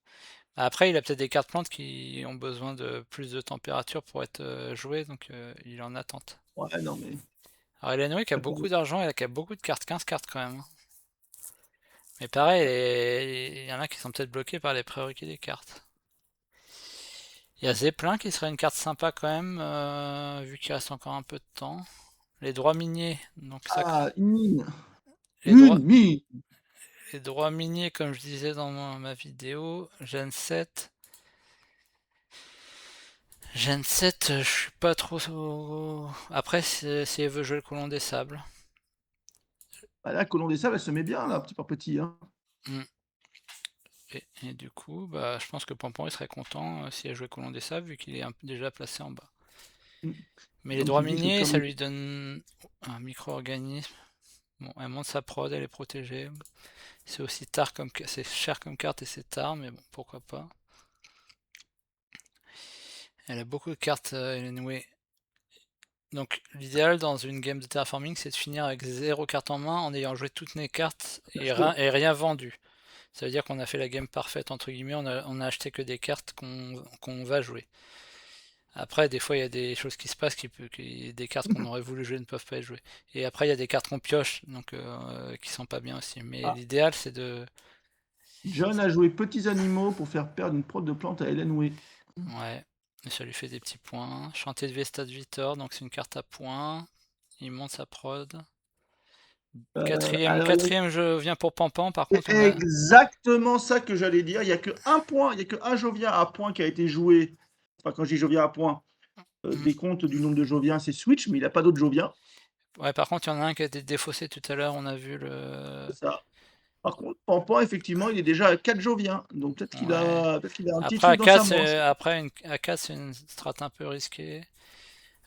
A: après il a peut-être des cartes plantes qui ont besoin de plus de température pour être jouées, donc il est en attente.
B: Ouais, non, mais
A: Alors Elenwick qui a
B: attends,
A: beaucoup d'argent et qui a beaucoup de cartes, 15 cartes quand même, hein. Mais pareil, il y en a qui sont peut-être bloqués par les prérequis des cartes. Il y a Zeppelin qui serait une carte sympa quand même, vu qu'il reste encore un peu de temps. Les droits miniers, donc ça,
B: ah, une mine!
A: les droits,
B: Une mine!
A: les droits miniers, comme je disais dans ma vidéo, Gen 7. Gen 7, je suis pas trop. Après, si elle veut jouer le colon des sables.
B: Bah, là, Colomb des Sables, elle se met bien, là, petit par petit, hein.
A: Hmm. Et du coup, bah, je pense que Pampan il serait content si elle jouait colon des sables, vu qu'il est déjà placé en bas.
B: Mmh.
A: Mais les
B: Comme tu
A: droits
B: le dis, c'est
A: miniers,
B: comme
A: ça lui donne un micro-organisme. Bon, elle monte sa prod, elle est protégée. C'est aussi tard comme c'est cher comme carte et c'est tard, mais bon, pourquoi pas. Elle a beaucoup de cartes anyway. Donc l'idéal dans une game de terraforming, c'est de finir avec 0 carte en main en ayant joué toutes les cartes
B: bien
A: et
B: sûr.
A: rien vendu. Ça veut dire qu'on a fait la game parfaite entre guillemets, on a acheté que des cartes qu'on va jouer. Après, des fois, il y a des choses qui se passent, des cartes qu'on aurait voulu jouer ne peuvent pas être jouées. Et après, il y a des cartes qu'on pioche, donc qui sont pas bien aussi. Mais
B: Ah,
A: l'idéal, c'est de...
B: John a joué petits animaux pour faire perdre une prod de plante à Helen Way.
A: Ouais, et ça lui fait des petits points. Chanter de Vesta de Vitor, donc c'est une carte à points. Il monte sa prod.
B: Alors,
A: Quatrième jeu vient pour Pampan, par
B: c'est
A: contre, on a...
B: exactement ça que j'allais dire. Il y a qu'un point, il y a qu'un Jovien à point qui a été joué. Enfin, quand je dis Jovien à point,
A: Hmm.
B: décompte du nombre de Joviens, c'est Switch, mais il a pas d'autres Joviens.
A: Ouais, par contre, il y en a un qui a été défaussé tout à l'heure, on a vu le...
B: C'est ça. Par contre, Pampan, effectivement, il est déjà à 4 Joviens. Donc
A: Ouais.
B: peut-être qu'il a un petit
A: Après,
B: truc dans
A: A4,
B: sa manche.
A: A4, c'est une strat un peu risquée.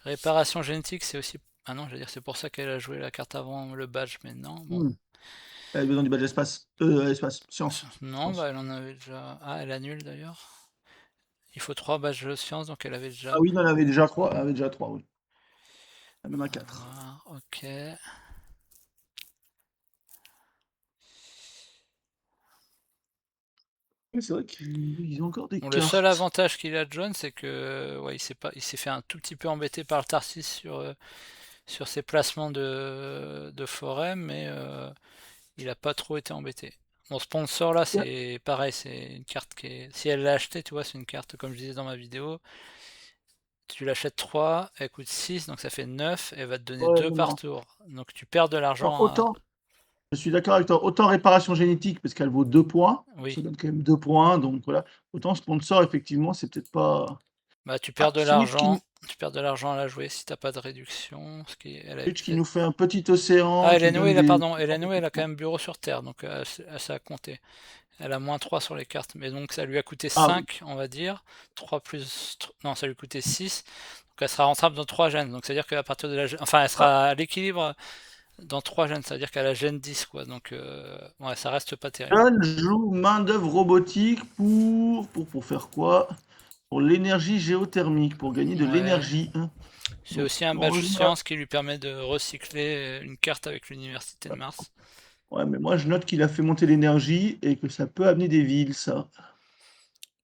A: Réparation génétique, c'est aussi. Ah non, je veux dire, c'est pour ça qu'elle a joué la carte avant le badge, mais non. Bon.
B: Mmh. Elle a besoin du badge espace. Espace, science.
A: Non, bah
B: Science.
A: elle en avait déjà. Ah, elle annule d'ailleurs. Il faut 3 badges de science, donc elle avait
B: Ah
A: déjà.
B: oui, non, elle avait déjà 3. Elle avait déjà 3, oui. Elle même à
A: On va
B: 4.
A: voir, ok.
B: Oui, c'est vrai qu'ils ont encore des
A: Bon, le seul
B: cartes.
A: avantage qu'il a, John, c'est que ouais, il s'est fait un tout petit peu embêter par le Tarsis sur ses placements de forêt, mais il a pas trop été embêté. Mon sponsor là,
B: Ouais.
A: c'est pareil, c'est une carte qui est. Si elle l'a acheté, tu vois, c'est une carte, comme je disais dans ma vidéo, tu l'achètes 3, elle coûte 6, donc ça fait 9, elle va te donner
B: Ouais,
A: 2
B: non,
A: par
B: non.
A: tour. Donc tu perds de
B: Alors
A: l'argent.
B: autant je suis d'accord avec toi, autant réparation génétique parce qu'elle vaut 2 points,
A: Oui,
B: ça donne quand même 2 points, donc voilà. Autant sponsor effectivement, c'est peut-être pas
A: bah tu perds
B: ah,
A: de l'argent. Tu perds de l'argent à la jouer si t'as pas de réduction.
B: Switch qui nous fait un petit océan,
A: Ah,
B: qui
A: Elenway,
B: donne
A: là,
B: des
A: pardon. Elenway, elle a quand même bureau sur Terre, donc ça a compté. Elle a -3 sur les cartes, mais donc ça lui a coûté
B: ah oui.
A: 5, on va dire. 3 plus... Non, ça lui coûtait 6. Donc elle sera rentable dans 3 gènes. Donc c'est-à-dire qu'à partir de la... Enfin, elle
B: Ah,
A: sera à l'équilibre dans 3 gènes. C'est-à-dire qu'elle a gène 10, quoi. Donc, ouais, ça reste pas terrible.
B: John joue main-d'œuvre robotique pour faire quoi? Pour l'énergie géothermique, pour gagner de
A: Ouais.
B: l'énergie, hein.
A: C'est
B: Donc
A: aussi un
B: en
A: badge
B: général
A: science qui lui permet de recycler une carte avec l'université de Mars.
B: ouais, mais moi je note qu'il a fait monter l'énergie et que ça peut amener des villes, ça.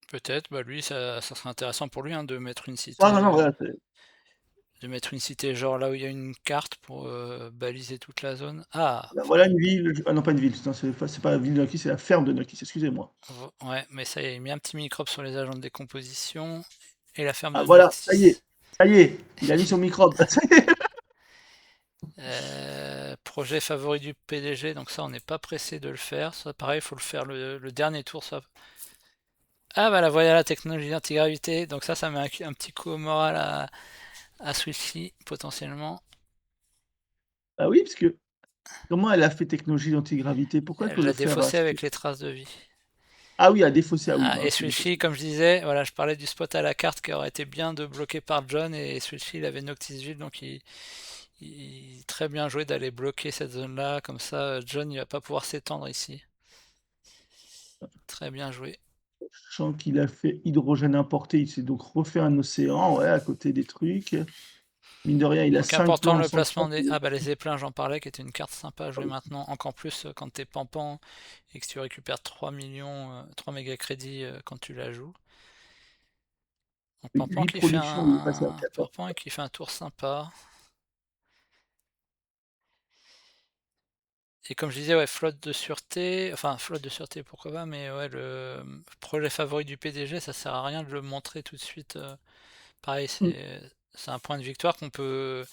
A: Peut-être, bah lui, ça serait intéressant pour lui, hein,
B: Ah non, non, voilà, c'est
A: de mettre une cité genre là où il y a une carte pour baliser toute la zone. Ah,
B: là, voilà une ville, ah non, pas une ville, putain, c'est pas la ville de Nokis, c'est la ferme de Nokis, excusez-moi.
A: ouais, mais ça y est, il met un petit microbe sur les agents de décomposition et la ferme
B: Ah
A: de
B: voilà,
A: Noctis.
B: ça y est, il a mis son microbe. Ça y est.
A: Projet favori du PDG, donc ça on n'est pas pressé de le faire. Ça pareil, il faut le faire le dernier tour. Ça. Ah bah la voilà la technologie d'antigravité, donc ça met un petit coup au moral à Switchy potentiellement.
B: Ah oui, parce que comment elle a fait technologie d'antigravité? Pourquoi il faut
A: Elle
B: le
A: l'a
B: faire à
A: défaussé
B: ce
A: avec les traces de vie.
B: ah oui, à défausser, ah oui,
A: Ah, et
B: mince, oui,
A: Switchy,
B: effectivement.
A: comme je disais, voilà, je parlais du spot à la carte qui aurait été bien de bloquer par John, et Switchy il avait Noctisville, donc il très bien joué d'aller bloquer cette zone-là, comme ça John il va pas pouvoir s'étendre ici. Très bien joué.
B: Sachant qu'il a fait hydrogène importé, il s'est donc refait un océan, ouais, à côté des trucs. Mine de rien, il a
A: Donc
B: 5
A: important
B: plans en
A: le
B: centrale.
A: placement des... Ah bah les zeppelins j'en parlais, qui était une carte sympa à
B: Ah
A: jouer
B: oui.
A: maintenant, encore plus quand t'es pampan et que tu récupères 3 millions, 3 méga crédits quand tu la joues. Donc
B: Avec
A: pampan
B: 8
A: qui fait
B: productions, il est passé à
A: un...
B: 14.
A: Pampan qui fait un tour sympa. Et comme je disais, ouais, flotte de sûreté, enfin flotte de sûreté pourquoi pas, mais ouais, le projet favori du PDG, ça sert à rien de le montrer tout de suite. Pareil,
B: Mmh.
A: c'est un point de victoire qu'on peut.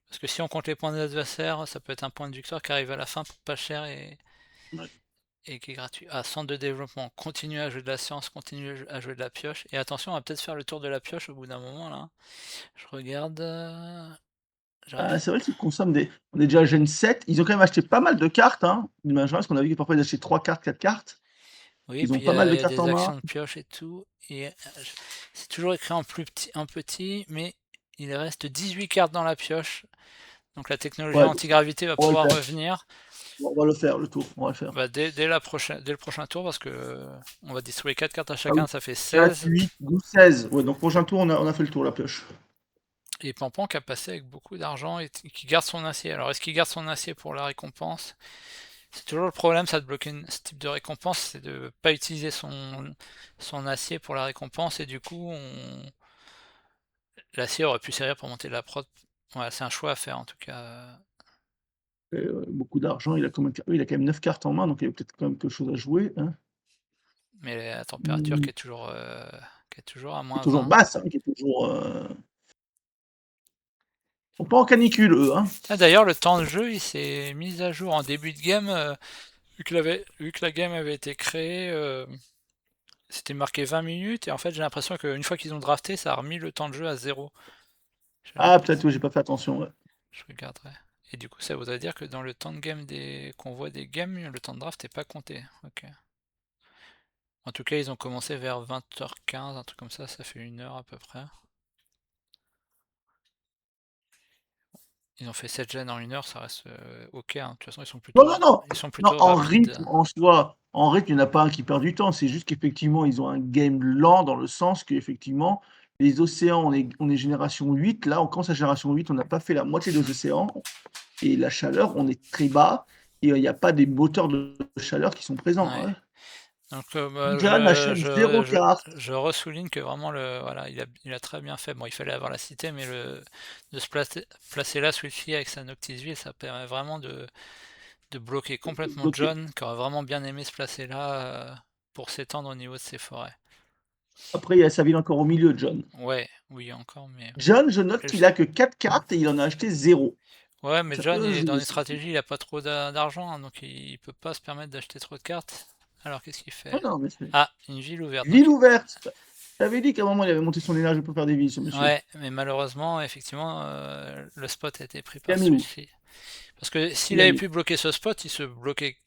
A: Parce que si on compte les points des adversaires, ça peut être un point de victoire qui arrive à la fin pour pas cher
B: Ouais.
A: et qui est gratuit. Ah, centre de développement, continue à jouer de la science, continue à jouer de la pioche. Et attention, on va peut-être faire le tour de la pioche au bout d'un moment là. Je regarde. J'arrive.
B: Ah, c'est vrai qu'ils consomment des on est déjà à Gen 7, ils ont quand même acheté pas mal de cartes, hein, d'une manière générale, parce qu'on a vu que parfois ils achetaient 3 cartes, 4 cartes.
A: Oui,
B: Ils ont
A: puis
B: pas mal de
A: il y a
B: cartes
A: des
B: en main.
A: actions de pioche et tout. Et c'est toujours écrit en petit, mais il reste 18 cartes dans la pioche. Donc la technologie
B: Ouais,
A: antigravité va
B: on va le
A: pouvoir
B: faire.
A: revenir
B: On va le faire, le tour, on va le faire.
A: bah, dès le prochain tour parce que on va distribuer 4 cartes à
B: Ah oui,
A: chacun, ça fait
B: 4,
A: 16.
B: 8, 12, 16. Ouais, donc prochain tour, on a fait le tour, la pioche.
A: Et Pampan qui a passé avec beaucoup d'argent et qui garde son acier. Alors est-ce qu'il garde son acier pour la récompense? C'est toujours le problème, ça de bloquer ce type de récompense, c'est de pas utiliser son acier pour la récompense et du coup l'acier aurait pu servir pour monter la prod. Ouais, c'est un choix à faire en tout cas.
B: Beaucoup d'argent, il a combien de cartes? Oui, il a quand même 9 cartes en main, donc il y a peut-être quand même quelque chose à jouer, hein.
A: Mais la température
B: Mmh,
A: qui est toujours à
B: qui est
A: moins
B: toujours
A: 20.
B: basse, hein, qui est toujours, ils sont pas en canicule, eux, hein.
A: Ah, d'ailleurs, le temps de jeu, il s'est mis à jour en début de game. Vu que la game avait été créée, c'était marqué 20 minutes. Et en fait, j'ai l'impression qu'une fois qu'ils ont drafté, ça a remis le temps de jeu à zéro. J'ai
B: Ah peut-être,
A: l'impression.
B: oui, j'ai pas fait attention, ouais.
A: Je regarderai. Et du coup, ça voudrait dire que dans le temps de game qu'on voit des games, le temps de draft n'est pas compté. Ok. En tout cas, ils ont commencé vers 20h15, un truc comme ça fait 1 heure à peu près. Ils ont fait 7 gens en 1 heure, ça reste ok, hein. De toute façon,
B: Non, non, non!
A: ils sont
B: Non,
A: plutôt
B: en
A: rapides.
B: rythme, en soi, en rythme, il y en a pas un qui perd du temps. C'est juste qu'effectivement, ils ont un game lent dans le sens qu'effectivement, les océans, on est génération 8. Là, on commence à génération 8, on n'a pas fait la moitié des océans et la chaleur, on est très bas et il y a pas des moteurs de chaleur qui sont présents,
A: Ouais.
B: ouais.
A: Donc bah,
B: John achète 0 cartes.
A: je ressouligne que vraiment voilà, il a très bien fait. Bon, il fallait avoir la cité, mais de se placer là, Swifty avec sa Noctisville, ça permet vraiment de bloquer
B: De
A: complètement
B: bloquer.
A: John, qui aurait vraiment bien aimé se placer là pour s'étendre au niveau de ses forêts.
B: Après, il y a sa ville encore au milieu, John.
A: Ouais, oui, encore, mais
B: John, je note
A: je
B: qu'il a que 4 cartes et il en a acheté 0.
A: ouais, mais
B: Ça
A: John, il
B: peut
A: est dans
B: jouer
A: une
B: ça aussi.
A: stratégie, il a pas trop d'argent, hein, donc il peut pas se permettre d'acheter trop de cartes. Alors qu'est-ce qu'il
B: Ah
A: fait?
B: non, mais c'est
A: Ah, une ville ouverte,
B: ville
A: donc
B: ouverte! Je t'avais dit qu'à un moment, il avait monté son énergie pour faire des villes, ce monsieur.
A: ouais, mais malheureusement, effectivement, le spot a été pris
B: Il a
A: par
B: mis où?
A: celui-ci. Parce que s'il
B: Il a
A: avait
B: mis où?
A: pu bloquer ce spot, il se bloquait,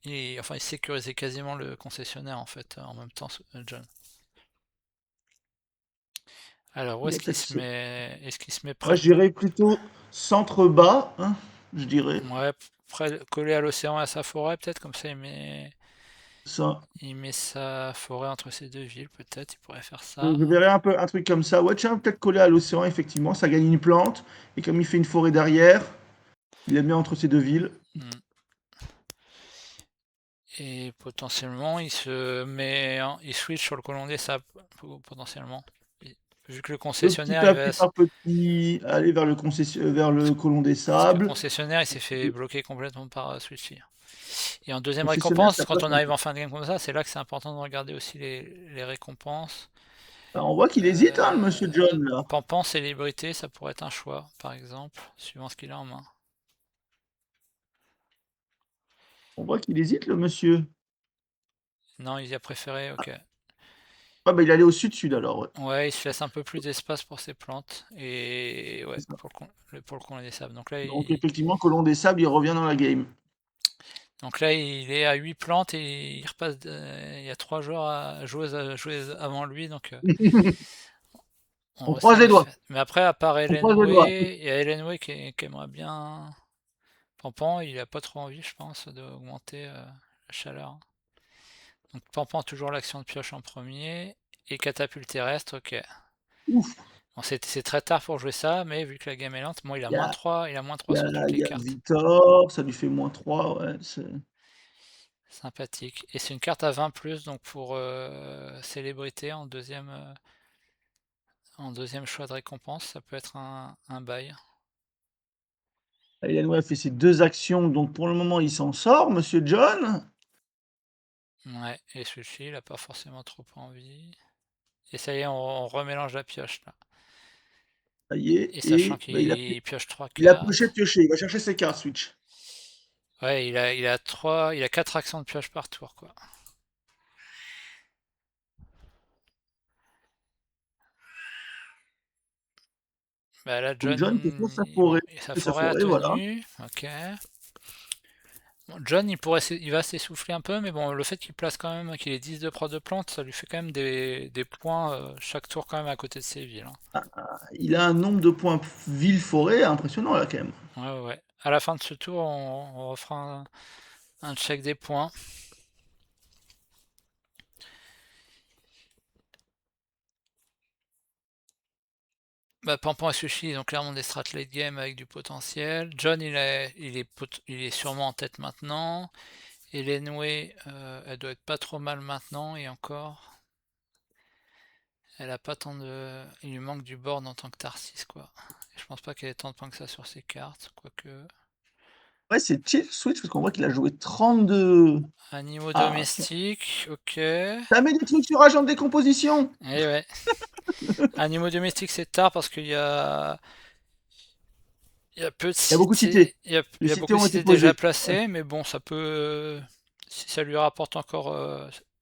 A: enfin, il sécurisait quasiment le concessionnaire en fait, en même temps, John. Alors où
B: Il a
A: est-ce qu'il
B: peut-être
A: se
B: ce
A: met? Est-ce qu'il se met
B: moi,
A: près
B: je dirais plutôt centre bas, hein, je dirais.
A: ouais, près, collé à l'océan et à sa forêt, peut-être comme ça
B: Ça.
A: il met sa forêt entre ces deux villes, peut-être, il pourrait faire
B: Je
A: ça.
B: je verrais un peu un truc comme ça. Ouais, tiens, peut-être collé à l'océan, effectivement, ça gagne une plante. Et comme il fait une forêt derrière, il la met entre ces 2 villes.
A: Hmm. Et potentiellement, il switch sur le colon des sables, potentiellement. Vu que le
B: Petit
A: concessionnaire,
B: à petit par petit, aller vers vers le colon des
A: parce que le
B: sables.
A: concessionnaire, il s'est fait bloquer complètement par Switchy. Et en deuxième
B: Concessionnaire,
A: récompense,
B: ça
A: quand
B: passe
A: on
B: un
A: arrive
B: peu.
A: en fin de game comme ça, c'est là que c'est important de regarder aussi les récompenses.
B: Bah, on voit qu'il hésite, hein, le monsieur John, là.
A: Pampan célébrité, ça pourrait être un choix, par exemple, suivant ce qu'il a en main.
B: On voit qu'il hésite, le monsieur.
A: Non, il y a préféré, ok.
B: Ah, bah, il est allé au sud-sud alors, ouais.
A: Ouais, il se laisse un peu plus d'espace pour ses plantes. Et ouais,
B: C'est ça.
A: pour le con des sables.
B: Donc effectivement, colon des sables, il revient dans la game.
A: Donc là, il est à 8 plantes et il repasse. Il y a 3 joueurs à jouer avant lui, donc on
B: On croise
A: resserre
B: les
A: les
B: doigts,
A: fêtes. Mais après, à part
B: on croise les doigts.
A: Elenway, il y a Elenway qui aimerait bien. Pampan, il a pas trop envie, je pense, d'augmenter la chaleur. Donc Pampan, toujours l'action de pioche en premier. Et catapulte terrestre, ok.
B: Ouf!
A: Bon, c'est très tard pour jouer ça, mais vu que la game est lente, bon,
B: Il y a
A: il a moins 3 sur toutes
B: il
A: les
B: y a
A: cartes.
B: Victor, ça lui fait -3, ouais, c'est
A: Sympathique. Et c'est une carte à 20 plus, donc pour célébrité en deuxième choix de récompense, ça peut être un bail.
B: Alien a fait ses 2 actions, donc pour le moment, il s'en sort, monsieur John.
A: Ouais, et celui-ci, il a pas forcément trop envie. Et ça y est, on remélange la pioche là.
B: Ça y est
A: Et sachant
B: et bah,
A: qu'il pioche 3
B: il a pioché,
A: cartes.
B: pioché, il va chercher ses cartes, Switch.
A: Ouais, il a 4 actions de pioche par tour, quoi. Bah là,
B: Donc
A: John,
B: John peut faire sa forêt,
A: sa
B: et sa
A: forêt a
B: forêt, voilà.
A: tenu. Ok. Bon, John, il va s'essouffler un peu, mais bon, le fait qu'il place quand même, qu'il ait 10 de pro de plantes, ça lui fait quand même des points chaque tour quand même à côté de ses villes, hein.
B: Il a un nombre de points ville-forêt impressionnant, là, quand même.
A: Ouais, ouais, ouais. À la fin de ce tour, on refera un check des points. Bah, Pampan et Sushi, ils ont clairement des strat late game avec du potentiel. John, il est sûrement en tête maintenant. Et Lenway, elle doit être pas trop mal maintenant, et encore. Elle a pas tant de. Il lui manque du board en tant que Tarsis, quoi. Et je pense pas qu'elle ait tant de points que ça sur ses cartes, quoique.
B: Ouais, c'est chill Switch parce qu'on voit qu'il a joué 32.
A: Animaux
B: Ah, tiens.
A: domestiques, ok. Et
B: Ça met des trucs sur agent de décomposition!
A: ouais. Animaux domestiques, c'est tard parce il y a peu de
B: Il y a beaucoup de cités.
A: cités. Il
B: Les
A: y a
B: cités
A: beaucoup de
B: ont été
A: cités déjà
B: posées. Ouais.
A: placées, mais bon, ça peut. Si ça lui rapporte encore.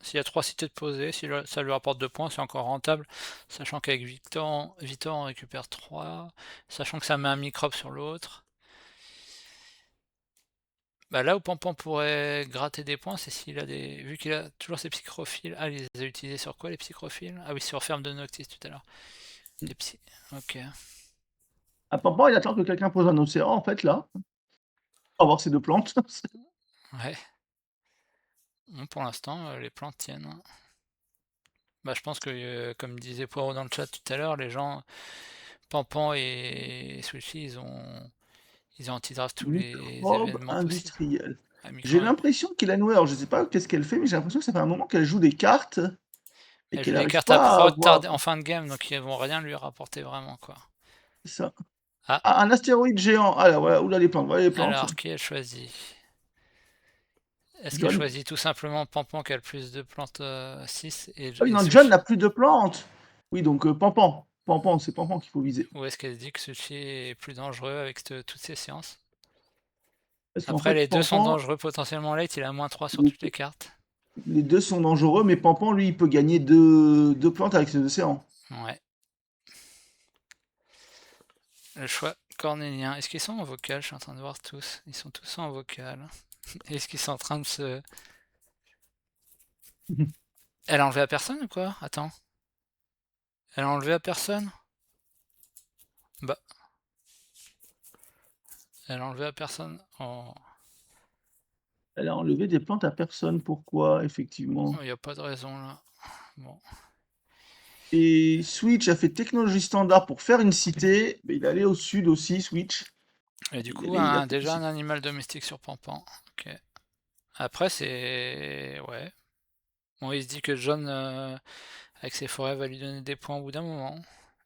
A: S'il y a 3 cités de posées, si ça lui rapporte 2 points, c'est encore rentable. Sachant qu'avec Victor, on récupère 3. Sachant que ça met un microbe sur l'autre. Bah là où Pampan pourrait gratter des points, c'est s'il a des. Vu qu'il a toujours ses psychrophiles. Ah, il les a utilisés sur quoi les psychrophiles? Ah oui, sur Ferme de Noctis tout à l'heure. Des psy. Ok.
B: À Pampan, il attend que quelqu'un pose un océan, en fait, là, pour avoir ces 2 plantes.
A: Ouais. Bon, pour l'instant, les plantes tiennent, hein. Bah, je pense que, comme disait Poirot dans le chat tout à l'heure, les gens, Pampan et Sushi, ils ont anti-draft tous les
B: Microbe
A: événements possibles.
B: industriel.
A: Ah,
B: J'ai
A: micro,
B: l'impression qu'Elanway, alors je sais pas qu'est-ce qu'elle fait, mais j'ai l'impression que ça fait un moment qu'elle joue des cartes et
A: elle joue
B: qu'elle
A: des
B: n'arrive
A: cartes à
B: pas à
A: prod
B: avoir
A: en fin de game, donc ils vont rien lui rapporter vraiment, quoi.
B: ça.
A: Ah,
B: Ah, un astéroïde géant. Ah là, voilà, où là les plantes, voilà les plantes.
A: alors, qui elle choisit? Est-ce qu'elle
B: John.
A: choisit tout simplement Pampan qui a le plus de plantes 6
B: Ah oui,
A: et
B: non, John
A: Sushi?
B: n'a plus de plantes. Oui, donc Pampan. Pampan, c'est Pampan qu'il faut viser.
A: Ou est-ce qu'elle dit que Sushi est plus dangereux avec toutes ces séances?
B: Parce qu'en
A: Après,
B: fait,
A: les deux sont
B: Pampan,
A: dangereux potentiellement late, il a -3 sur
B: les
A: toutes les cartes.
B: les 2 sont dangereux, mais Pampan, lui, il peut gagner deux plantes avec ses océans.
A: Ouais. Le choix cornélien. Est-ce qu'ils sont en vocal? Je suis en train de voir tous. Ils sont tous en vocal. Est-ce qu'ils sont en train de se... Elle a enlevé à personne ou quoi? Attends. Elle a enlevé à personne? Bah, elle a enlevé à personne. Oh,
B: Elle a enlevé des plantes à personne. Pourquoi?
A: il
B: Effectivement.
A: n'y a pas de raison là. Bon.
B: Et Switch a fait technologie standard pour faire une cité, mais il est allé au sud aussi, Switch.
A: Et du
B: Il est
A: coup,
B: allé il a fait une
A: déjà un
B: cité.
A: animal domestique sur Pampan. Ok. Après, c'est... Ouais. Bon, il se dit que John, avec ses forêts, va lui donner des points au bout d'un moment.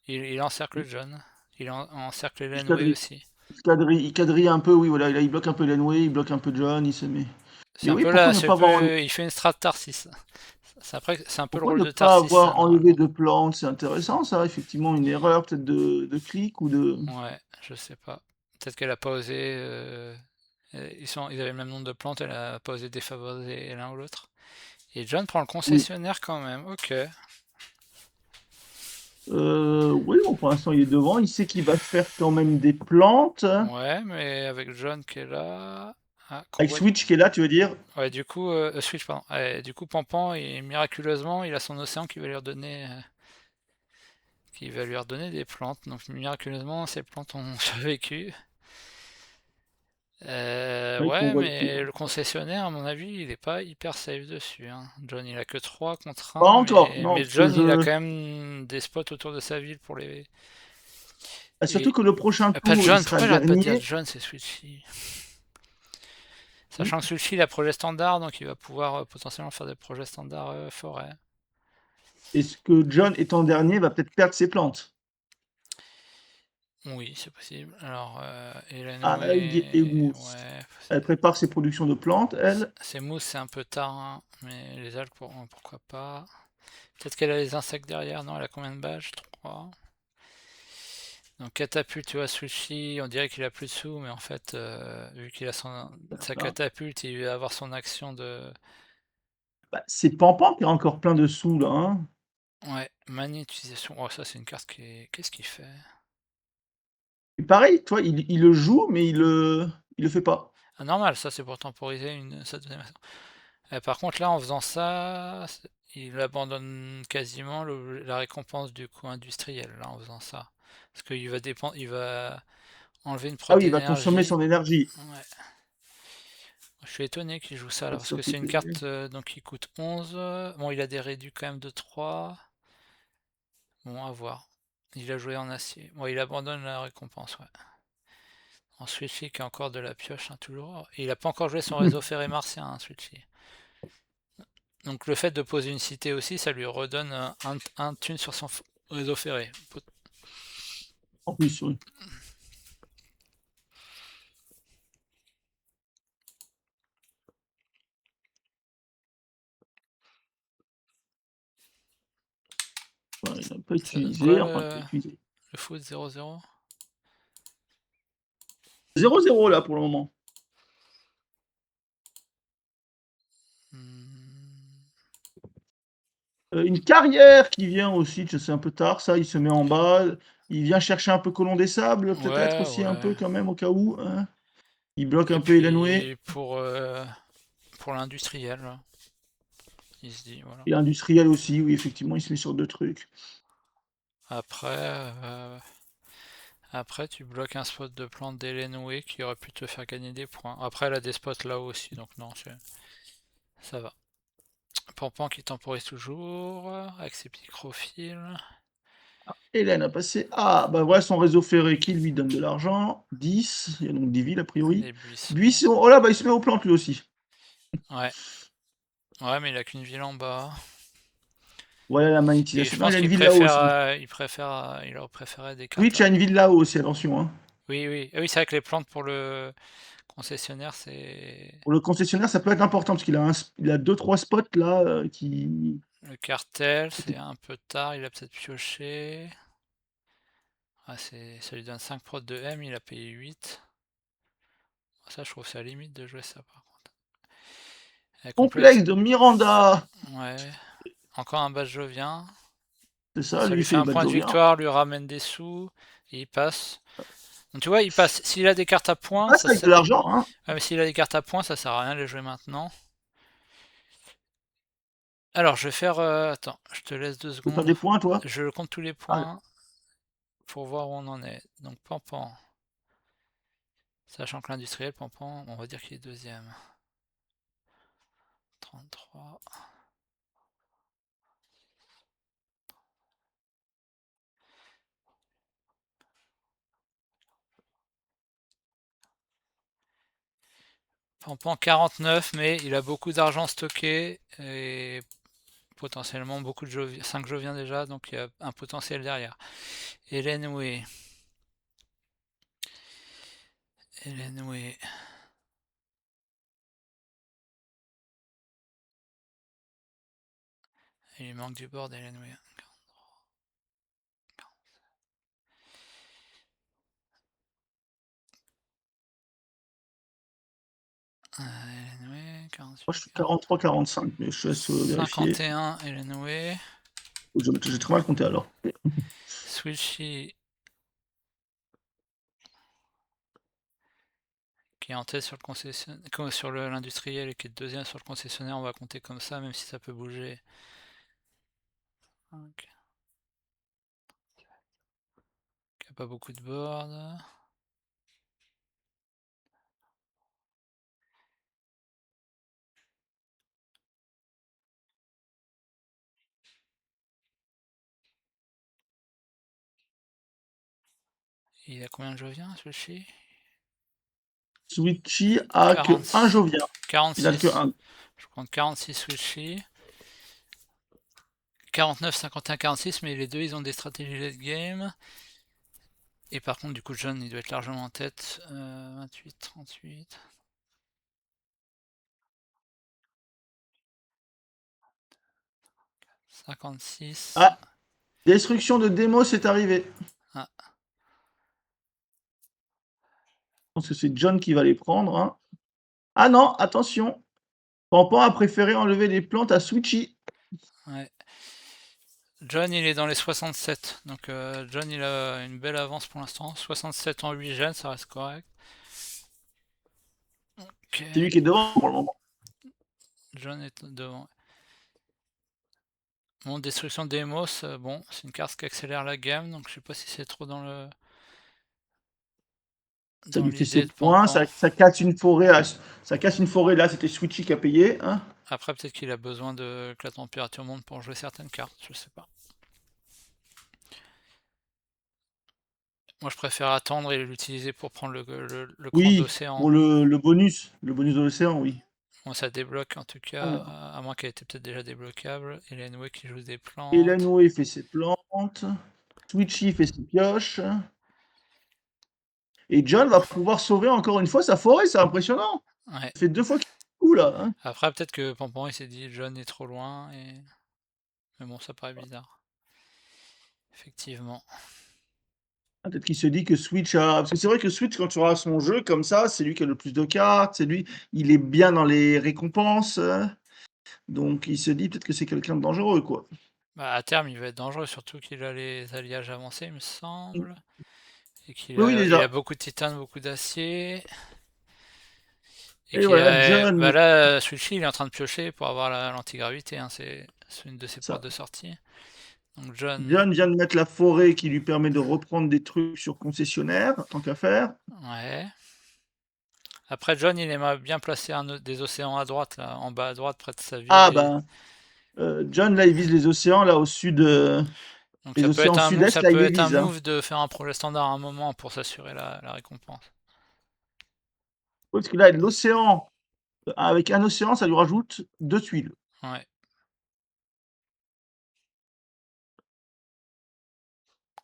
A: Il encercle John. Il encercle
B: Il
A: Elenway
B: quadrille
A: aussi.
B: il quadrille un peu, oui, voilà, il bloque un peu Lenway, il bloque un peu John, il se met.
A: C'est
B: Mais
A: un
B: oui,
A: peu
B: pourquoi
A: là,
B: ne
A: c'est
B: pas
A: un
B: avoir
A: peu... Il fait une strat Tarsis. C'est un peu le
B: pourquoi
A: rôle
B: ne
A: de
B: pas
A: Tarsis, ça,
B: avoir enlevé
A: normalement.
B: de plantes? C'est intéressant ça, effectivement, une erreur peut-être de clic ou de.
A: Ouais, je sais pas. Peut-être qu'elle a pas osé. Ils avaient le même nombre de plantes, elle a pas osé défavoriser l'un ou l'autre. Et John prend le
B: Oui.
A: concessionnaire quand même. Ok.
B: Oui, bon, pour l'instant il est devant, il sait qu'il va faire quand même des plantes.
A: Ouais, mais avec John qui est là. Ah,
B: Avec
A: convoi.
B: Switch qui est là, tu veux dire?
A: Ouais, du coup, Switch, pardon. Ouais, du coup, Pampan, et miraculeusement, il a son océan qui va lui redonner des plantes. Donc, miraculeusement, ces plantes ont survécu.
B: Oui,
A: Ouais,
B: convoi de
A: mais
B: foudre.
A: le concessionnaire, à mon avis, il est pas hyper safe dessus, hein. John, il a que 3 contre
B: Pas
A: 1,
B: encore,
A: mais,
B: non,
A: mais
B: parce que
A: John, il a
B: je.
A: quand même des spots autour de sa ville pour les...
B: Ah, surtout
A: Et...
B: que le prochain
A: Pas
B: tour, il
A: John,
B: sera
A: pourquoi j'arrête pas de dire
B: dernier.
A: John, c'est Switchy.
B: Hmm.
A: Sachant que Switchy, il a projet standard, donc il va pouvoir potentiellement faire des projets standards forêt.
B: Est-ce que John étant dernier va peut-être perdre ses plantes?
A: Oui, c'est possible. Alors, Hélène
B: Ah, Elgue et
A: Way,
B: Mousse.
A: ouais,
B: Elle prépare ses productions de plantes, elle.
A: c'est mousse, c'est un peu tard, hein, mais les algues, pourquoi pas. Peut-être qu'elle a les insectes derrière, non, elle a combien de badges? 3. Donc catapulte, tu vois, Switchy, on dirait qu'il a plus de sous, mais en fait, vu qu'il a sa
B: Là.
A: catapulte, il va avoir son action de...
B: Bah, c'est Pampan qui a encore plein de sous là, hein.
A: Ouais, magnétisation. Oh, ça, c'est une carte qui est... Qu'est-ce qu'il fait?
B: Et pareil, toi, il le joue, mais il le fait pas.
A: Ah, normal, ça, c'est pour temporiser sa deuxième action. Par contre, là, en faisant ça, il abandonne quasiment la récompense du coup industriel, là, en faisant ça. Parce qu'il va dépendre, il va enlever une
B: Ah
A: prod
B: oui, il va consommer
A: d'énergie.
B: son énergie.
A: Ouais. Je suis étonné qu'il joue ça là,
B: Ça
A: parce que
B: saute
A: c'est
B: les
A: une
B: PV.
A: carte donc qui coûte 11. Bon, il a des réduits quand même de 3. Bon, à voir. Il a joué en acier. Bon, il abandonne la récompense, ouais. Ensuite, Switchy qui a encore de la pioche, hein, toujours. Et il a pas encore joué son réseau ferré martien, hein, Switchy. Donc le fait de poser une cité aussi, ça lui redonne un thune sur son réseau ferré.
B: En plus, oui. Enfin, il n'a pas
A: Ça donne quoi
B: utilisé, enfin, il a utilisé.
A: le foot 0-0?
B: 0-0 là pour le moment.
A: Hmm.
B: Une carrière qui vient aussi, c'est un peu tard ça, il se met en bas, il vient chercher un peu Colon des Sables, peut-être
A: Ouais,
B: aussi un
A: ouais.
B: peu quand même au cas où, hein? Il bloque
A: Et
B: un peu Elenway
A: puis pour l'industriel, là, il se dit, voilà.
B: et industriel aussi, oui, effectivement, il se met sur 2 trucs.
A: Après, après tu bloques un spot de plante d'Elenway qui aurait pu te faire gagner des points. Après, elle a des spots là aussi, donc non, ça va. Pampan qui temporise toujours, avec ses microphiles.
B: Hélène a passé ah, bah, voilà son réseau ferré qui lui donne de l'argent, 10, il y a donc 10 villes a priori.
A: Les buissons.
B: Buisson, oh là, bah, il se met aux plantes lui aussi.
A: Ouais. Ouais, mais il a qu'une ville en bas.
B: Voilà la
A: Et je
B: magnétisation. Non, il
A: pense
B: a une ville là-haut aussi.
A: il aurait préféré des cartes
B: Twitch
A: là.
B: a une ville là-haut aussi, attention, hein.
A: Oui, oui. Ah oui, c'est vrai que les plantes pour le Concessionnaire, c'est
B: Pour le concessionnaire, ça peut être important parce qu'il a il a 2-3 spots là, qui
A: le cartel, c'est
B: étaient
A: un peu tard, il a peut-être pioché. Ah, ça lui donne 5 prods de M, il a payé 8. Ça, je trouve c'est à la limite de jouer ça par contre. Complexe,
B: complexes de Miranda!
A: ouais. Encore un badge Jovien.
B: C'est ça,
A: Ça
B: lui,
A: lui
B: il
A: fait
B: fait les
A: un point de
B: Badjoviens.
A: victoire, lui ramène des sous, et il passe. Donc tu vois, il passe. S'il a des cartes à
B: Il
A: points,
B: passe
A: ça
B: avec
A: sert.
B: de l'argent, hein.
A: Ouais, mais s'il a des cartes à points, ça sert à rien de les jouer maintenant. Alors, je vais faire. Attends, je te laisse deux
B: Tu peux faire
A: secondes.
B: des points, toi?
A: Je compte tous les
B: Ah,
A: points pour voir où on en est. Donc, Pampan. Sachant que l'industriel, Pampan, on va dire qu'il est deuxième. 33. Pampan 49, mais il a beaucoup d'argent stocké et potentiellement beaucoup de Joviens, 5 Joviens déjà, donc il y a un potentiel derrière. Hélène Way. Hélène Way. Il lui manque du board, Hélène Way. Hélène Way,
B: moi, je
A: 48.
B: suis 43-45, mais je te laisse vérifier.
A: 51, Hélène Way.
B: J'ai très mal compté alors.
A: Switchy, qui est en tête sur le concessionnaire, sur l'industriel et qui est deuxième sur le concessionnaire, on va compter comme ça, même si ça peut bouger. Ok. Qui a pas beaucoup de board. Il a combien de Joviens, Switchy?
B: Switchy a que un
A: 46.
B: Jovien. Il a que
A: 46.
B: un.
A: Je compte 46 Switchy. 49, 51, 46, mais les deux ils ont des stratégies late game. Et par contre, du coup, John il doit être largement en tête. 28, 38. 56.
B: Ah, destruction de Demos est arrivée.
A: Ah,
B: Je pense que c'est John qui va les prendre, hein. Ah non, attention! Pampan a préféré enlever les plantes à Switchy.
A: ouais. John il est dans les 67. Donc John il a une belle avance pour l'instant. 67 en 8 gènes, ça reste correct. Ok.
B: C'est lui qui est devant pour le moment.
A: John est devant. Bon, destruction de Demos, bon, c'est une carte qui accélère la gamme, donc je sais pas si c'est trop dans le
B: Ça
A: dans
B: lui fait ses
A: l'idée de
B: points,
A: Pampan.
B: ça casse une forêt, ça casse une forêt, là c'était Switchy qui a payé, hein.
A: Après, peut-être qu'il a besoin de que la température monte pour jouer certaines cartes, je sais pas. Moi, je préfère attendre et l'utiliser pour prendre le cran
B: Oui,
A: d'océan.
B: pour le bonus de l'océan, oui.
A: Bon, ça débloque en tout cas,
B: Alors,
A: à moins qu'elle était peut-être déjà débloquable. Et Lenway qui joue des plantes.
B: Elenway fait ses plantes, Switchy fait ses pioches, et John va pouvoir sauver encore une fois sa forêt, c'est impressionnant.
A: Ouais.
B: Ça fait 2 fois qu'il coup là, hein.
A: Après, peut-être que Pampan il s'est dit John est trop loin. Mais bon, ça paraît bizarre. Effectivement.
B: Ah, peut-être qu'il se dit que Switch a parce que c'est vrai que Switch quand tu auras son jeu comme ça, c'est lui qui a le plus de cartes, c'est lui il est bien dans les récompenses, donc il se dit peut-être que c'est quelqu'un de dangereux, quoi.
A: Bah, à terme, il va être dangereux, surtout qu'il a les alliages avancés, il me
B: Mmh.
A: semble. Et qu'il
B: Oui, oui,
A: a
B: déjà.
A: beaucoup de titane, beaucoup d'acier. Et
B: Et
A: qu'il
B: voilà,
A: a.
B: John,
A: Bah là, Switchy, il est en train de piocher pour avoir l'antigravité, hein, c'est une de ses portes
B: ça.
A: de sortie. Donc John,
B: John vient de mettre la forêt qui lui permet de reprendre des trucs sur concessionnaire, tant qu'à faire.
A: ouais. Après, John, il aimerait bien placer des océans à droite, là, en bas à droite, près de sa ville.
B: Ah ben, John là, il vise les océans là au sud,
A: Donc
B: les océans
A: ça
B: sud-est là, il
A: peut
B: les
A: être un
B: vise, hein.
A: move de faire un projet standard à un moment pour s'assurer la récompense.
B: Oui, parce que là, l'océan, avec un océan, ça lui rajoute 2 tuiles.
A: Ouais.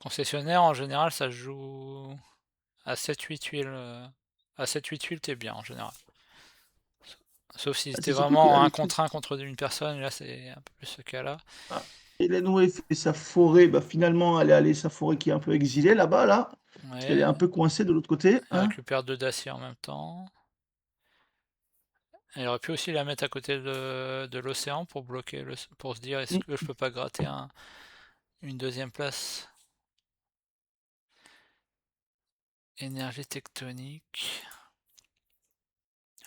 A: Concessionnaire, en général, ça joue à 7-8 tuiles À 7-8 tuiles, t'es bien en général. Sauf si
B: Ah,
A: c'était
B: c'est surtout que
A: vraiment
B: là,
A: un
B: le truc.
A: contre un contre une personne, et là c'est un peu plus ce cas-là.
B: Ah, Elenway fait sa forêt, bah, finalement, elle est allée, sa forêt qui est un peu exilée là-bas, là, parce qu'elle est
A: Ouais,
B: un peu coincée de l'autre côté,
A: elle
B: hein.
A: récupère 2 d'acier en même temps. Elle aurait pu aussi la mettre à côté de l'océan pour bloquer, pour se dire est-ce
B: Mmh.
A: que je peux pas gratter une deuxième place. Énergie tectonique.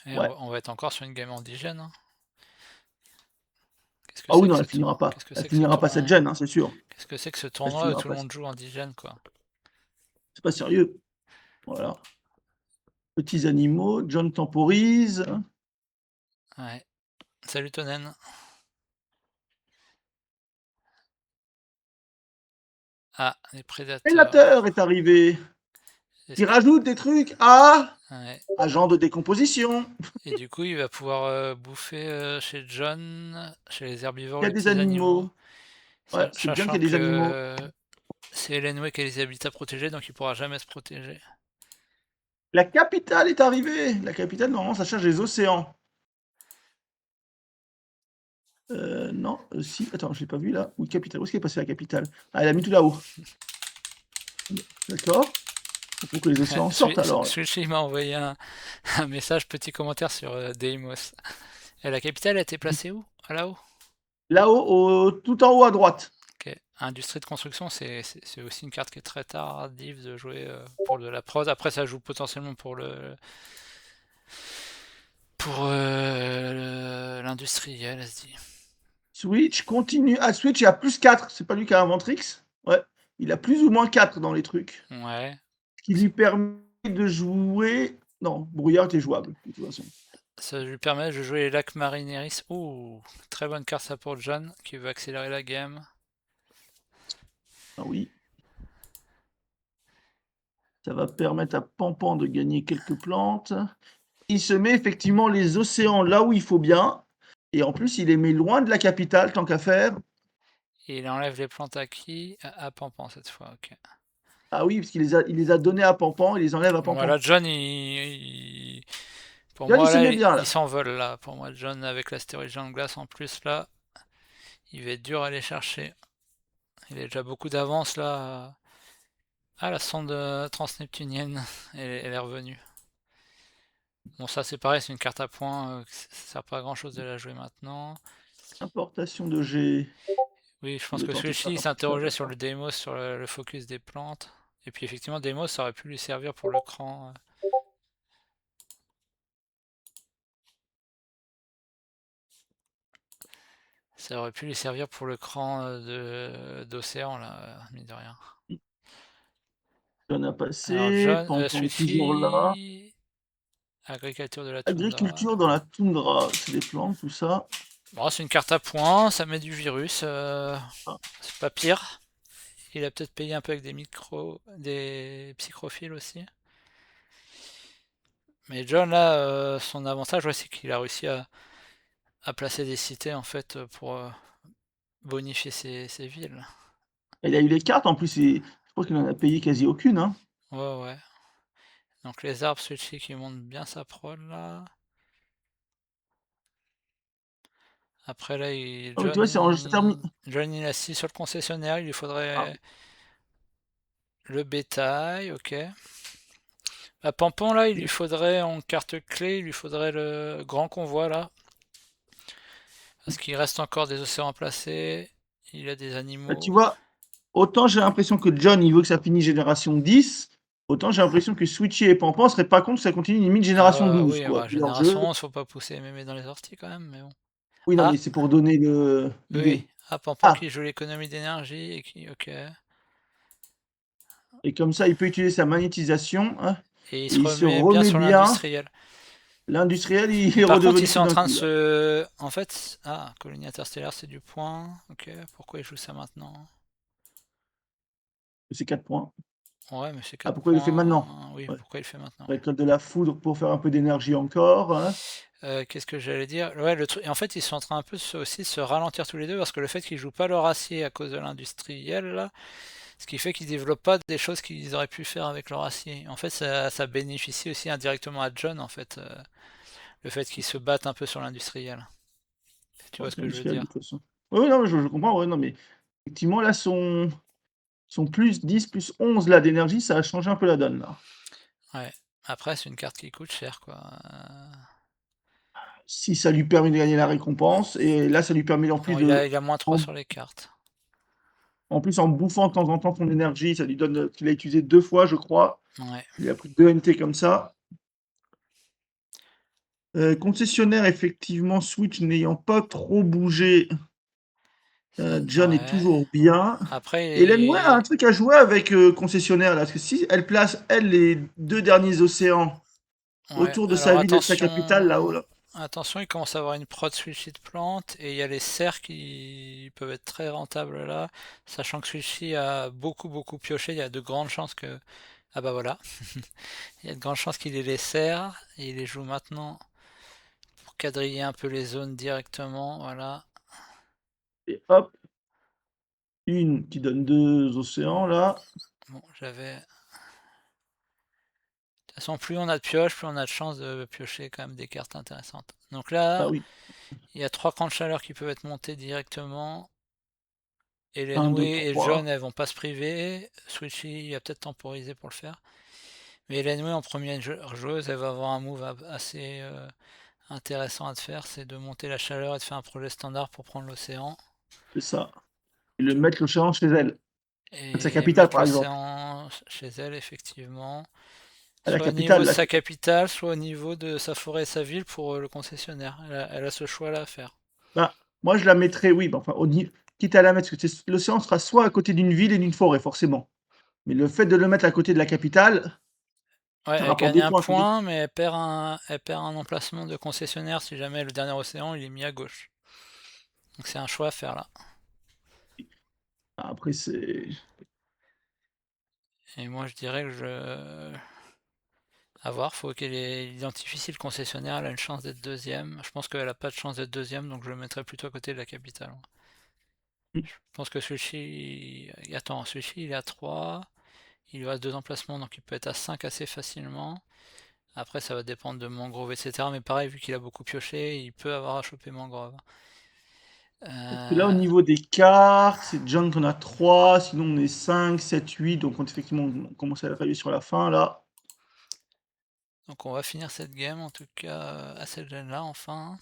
A: Et
B: Ouais.
A: on va être encore sur une game indigène, hein. Qu'est-ce que
B: Ah oui,
A: c'est que
B: non,
A: ce
B: elle
A: tour...
B: finira pas.
A: Qu'est-ce que
B: Elle
A: c'est que ce
B: finira pas cette
A: tournoi?
B: gêne, hein, c'est sûr.
A: Qu'est-ce que c'est que ce
B: Elle
A: tournoi où
B: finira
A: tout le
B: pas.
A: monde joue indigène, quoi?
B: C'est pas sérieux. Voilà. Petits animaux, John temporise.
A: Ouais. Salut Tonen. Ah, les prédateurs.
B: Prédateur est arrivé.
A: Est-ce
B: Il
A: que...
B: rajoute des trucs. Ah!
A: Ouais.
B: Agent de décomposition.
A: Et du coup, il va pouvoir bouffer chez John, chez les herbivores,
B: Il y a
A: les
B: des
A: petits animaux.
B: animaux. Ouais, c'est bien qu'il
A: Sachant
B: y ait des animaux.
A: que c'est Elenway qui a les habitats protégés, donc il pourra jamais se protéger.
B: La capitale est arrivée. La capitale, normalement, ça cherche les océans. Non, si. Attends, je l'ai pas vu là. Où capitale? Où est-ce qu'elle est passée la capitale? Ah, elle a mis tout là-haut. D'accord. Pour que les océans sortent alors.
A: Switchy m'a envoyé un message, petit commentaire sur Deimos. Et la capitale a été placée où? Là-haut?
B: Là-haut, tout en haut à droite.
A: Ok. Industrie de construction, c'est aussi une carte qui est très tardive de jouer pour de la prod. Après, ça joue potentiellement pour l'industriel, elle se dit.
B: Switch continue. Ah, Switch, il a plus 4. C'est pas lui qui a Inventrix? Ouais. Il a plus ou moins 4 dans les trucs.
A: Ouais.
B: Ce qui lui permet de jouer. Non, Brouillard était jouable, de toute façon.
A: Ça lui permet de jouer les lacs Marineris. Ouh, très bonne carte ça pour John, qui veut accélérer la game.
B: Ah oui. Ça va permettre à Pampan de gagner quelques plantes. Il se met effectivement les océans là où il faut bien. Et en plus, il les met loin de la capitale, tant qu'à faire.
A: Et il enlève les plantes à qui? À Pampan cette fois, ok.
B: Ah oui, parce il les a donnés à Pampan, il les enlève à
A: Bon, bah là,
B: Pampan.
A: John, pour
B: John, il
A: moi,
B: se
A: là,
B: met bien,
A: il
B: là.
A: s'envole, là. Pour moi, John, avec l'astéroïde géant de glace en plus, là, il va être dur à aller chercher. Il a déjà beaucoup d'avance, là. Ah, la sonde transneptunienne, elle est revenue. Bon, ça, c'est pareil, c'est une carte à points. Ça sert pas à grand-chose de la jouer maintenant.
B: Importation de G.
A: Oui, je
B: Il
A: pense
B: veut
A: que
B: tenter ça.
A: celui-ci s'interrogeait sur le Deimos, sur le focus des plantes. Et puis effectivement, Deimos, ça aurait pu lui servir pour le cran. Ça aurait pu lui servir pour le cran d'océan, là, mine de rien.
B: John a
A: Alors,
B: passé.
A: John,
B: Pampan toujours là.
A: Switchy, agriculture de la toundra.
B: Agriculture dans la toundra. C'est des plantes, tout ça.
A: Bon, c'est une carte à points, ça met du virus,
B: Ah,
A: c'est pas pire. Il a peut-être payé un peu avec des psychrophiles aussi. Mais John, là, son avantage, ouais, c'est qu'il a réussi à placer des cités, en fait, pour bonifier ses villes.
B: il a eu les cartes, en plus, je crois qu'il en a payé quasi aucune, hein.
A: Ouais, ouais. Donc les arbres switchy qui montent bien sa prod, là. Après, là,
B: Ah oui, tu vois, c'est terminé.
A: John, il est assis sur le concessionnaire, il lui
B: Ah,
A: faudrait le bétail, ok. À Pampan, là, il lui faudrait en carte clé, il lui faudrait le grand convoi, là. Parce qu'il reste encore des océans à placer, il a des
B: bah, tu
A: animaux.
B: vois, autant j'ai l'impression que John, il veut que ça finisse génération 10, autant j'ai l'impression que Switchy et Pampan seraient pas contre que ça continue limite génération
A: Ah
B: 12,
A: oui,
B: quoi.
A: bah,
B: Puis leur jeu.
A: génération 11, faut pas pousser mémé dans les orties quand même, mais bon.
B: Oui, non,
A: Ah,
B: mais c'est pour donner
A: oui,
B: l'idée.
A: à Pampan
B: Ah,
A: qui joue l'économie d'énergie et qui, ok.
B: et comme ça, il peut utiliser sa magnétisation, hein,
A: Et il
B: et
A: se
B: il se
A: remet bien
B: remet
A: sur
B: bien.
A: l'industriel.
B: L'industriel, il
A: Mais
B: est
A: par contre, ils
B: redevenu
A: sont
B: tout
A: en
B: d'un
A: train de
B: coup, là.
A: se... En fait... Ah, colonie interstellaire, c'est du point. Ok, pourquoi ils jouent ça maintenant?
B: C'est 4 points.
A: Ouais, mais c'est
B: Ah,
A: 4
B: pourquoi il le fait maintenant?
A: points. Oui,
B: Ouais.
A: pourquoi il fait maintenant?
B: Récolte de la foudre pour faire un peu d'énergie encore, hein.
A: Qu'est-ce que j'allais dire? Ouais, le truc. Et en fait, ils sont en train un peu aussi de se ralentir tous les deux parce que le fait qu'ils jouent pas leur acier à cause de l'industriel, là, Ce qui fait qu'ils développent pas des choses qu'ils auraient pu faire avec leur acier. En fait, ça bénéficie aussi indirectement à John, en fait, le fait qu'ils se battent un peu sur l'industriel. Tu
B: Ouais,
A: vois ce
B: c'est
A: que je veux
B: industriel de
A: dire?
B: toute façon. Oui, non, je comprends, ouais, non, mais effectivement, là, son plus 10, plus 11 là d'énergie, ça a changé un peu la donne, là.
A: Ouais. Après, c'est une carte qui coûte cher, quoi.
B: Si ça lui permet de gagner la récompense, et là, ça lui permet en plus
A: Bon,
B: de,
A: il a moins 3
B: en,
A: sur les cartes.
B: en plus, en bouffant de temps en temps son énergie, ça lui donne qu'il a utilisé 2 fois, je crois.
A: Ouais.
B: Il a pris 2 NT comme ça. Concessionnaire, effectivement, Switch n'ayant pas trop bougé, John est
A: Ouais.
B: toujours bien. Hélène, ouais, a un
A: Après,
B: truc à jouer avec concessionnaire là, parce que si elle place, elle, les 2 derniers océans
A: ouais.
B: autour de sa
A: Alors
B: ville et de sa capitale là-haut là.
A: attention, il commence à avoir une prod Switchy de plantes et il y a les serres qui peuvent être très rentables là, sachant que Switchy a beaucoup pioché. Il y a de grandes chances que ah bah voilà, il y a de grandes chances qu'il ait les serres et il les joue maintenant pour quadriller un peu les zones directement. Voilà.
B: Et hop, une qui donne 2 océans là.
A: Bon, j'avais. De toute façon, plus on a de pioches, plus on a de chances de piocher quand même des cartes intéressantes. Donc
B: Ah
A: là,
B: oui,
A: il y a 3 camps de chaleur qui peuvent être montés directement. Et les
B: un, 2,
A: Noué et le John,
B: 3.
A: elles vont pas se priver. Switchy, il a peut-être temporisé pour le faire. Mais les Noué en première joueuse, elle va avoir un move assez intéressant à te faire, c'est de monter la chaleur et de faire un projet standard pour prendre l'océan.
B: C'est ça. Et le mettre l'océan chez elle. De sa
A: Et
B: capitale
A: mettre
B: par exemple.
A: l'océan chez elle, effectivement.
B: À la
A: Soit au niveau
B: capitale
A: de
B: là.
A: sa capitale, soit au niveau de sa forêt et sa ville pour le concessionnaire. Elle a ce choix-là à faire.
B: Bah, moi je la mettrais, oui, bah, enfin, quitte à la mettre, parce que l'océan sera soit à côté d'une ville et d'une forêt, forcément. Mais le fait de le mettre à côté de la capitale,
A: Ouais,
B: ça
A: elle
B: rapporte
A: gagne
B: des
A: un
B: points, tandis
A: point, mais elle perd un emplacement de concessionnaire si jamais le dernier océan il est mis à gauche. Donc c'est un choix à faire là.
B: après c'est
A: Et moi je dirais que à voir, faut qu'elle identifie si le concessionnaire elle a une chance d'être deuxième. Je pense qu'elle a pas de chance d'être deuxième, donc je le mettrais plutôt à côté de la capitale.
B: mmh,
A: Je pense que celui-ci. Attends, celui-ci il est à 3. Il lui reste 2 emplacements, donc il peut être à 5 assez facilement. Après, ça va dépendre de Mangrove, etc. Mais pareil, vu qu'il a beaucoup pioché, il peut avoir à choper Mangrove.
B: parce que là, au
A: Euh,
B: niveau des cartes, c'est John qu'on a 3, sinon on est 5, 7, 8, donc effectivement, on commence à arriver sur la fin, là.
A: donc on va finir cette game, en tout cas, à cette gêne-là, enfin.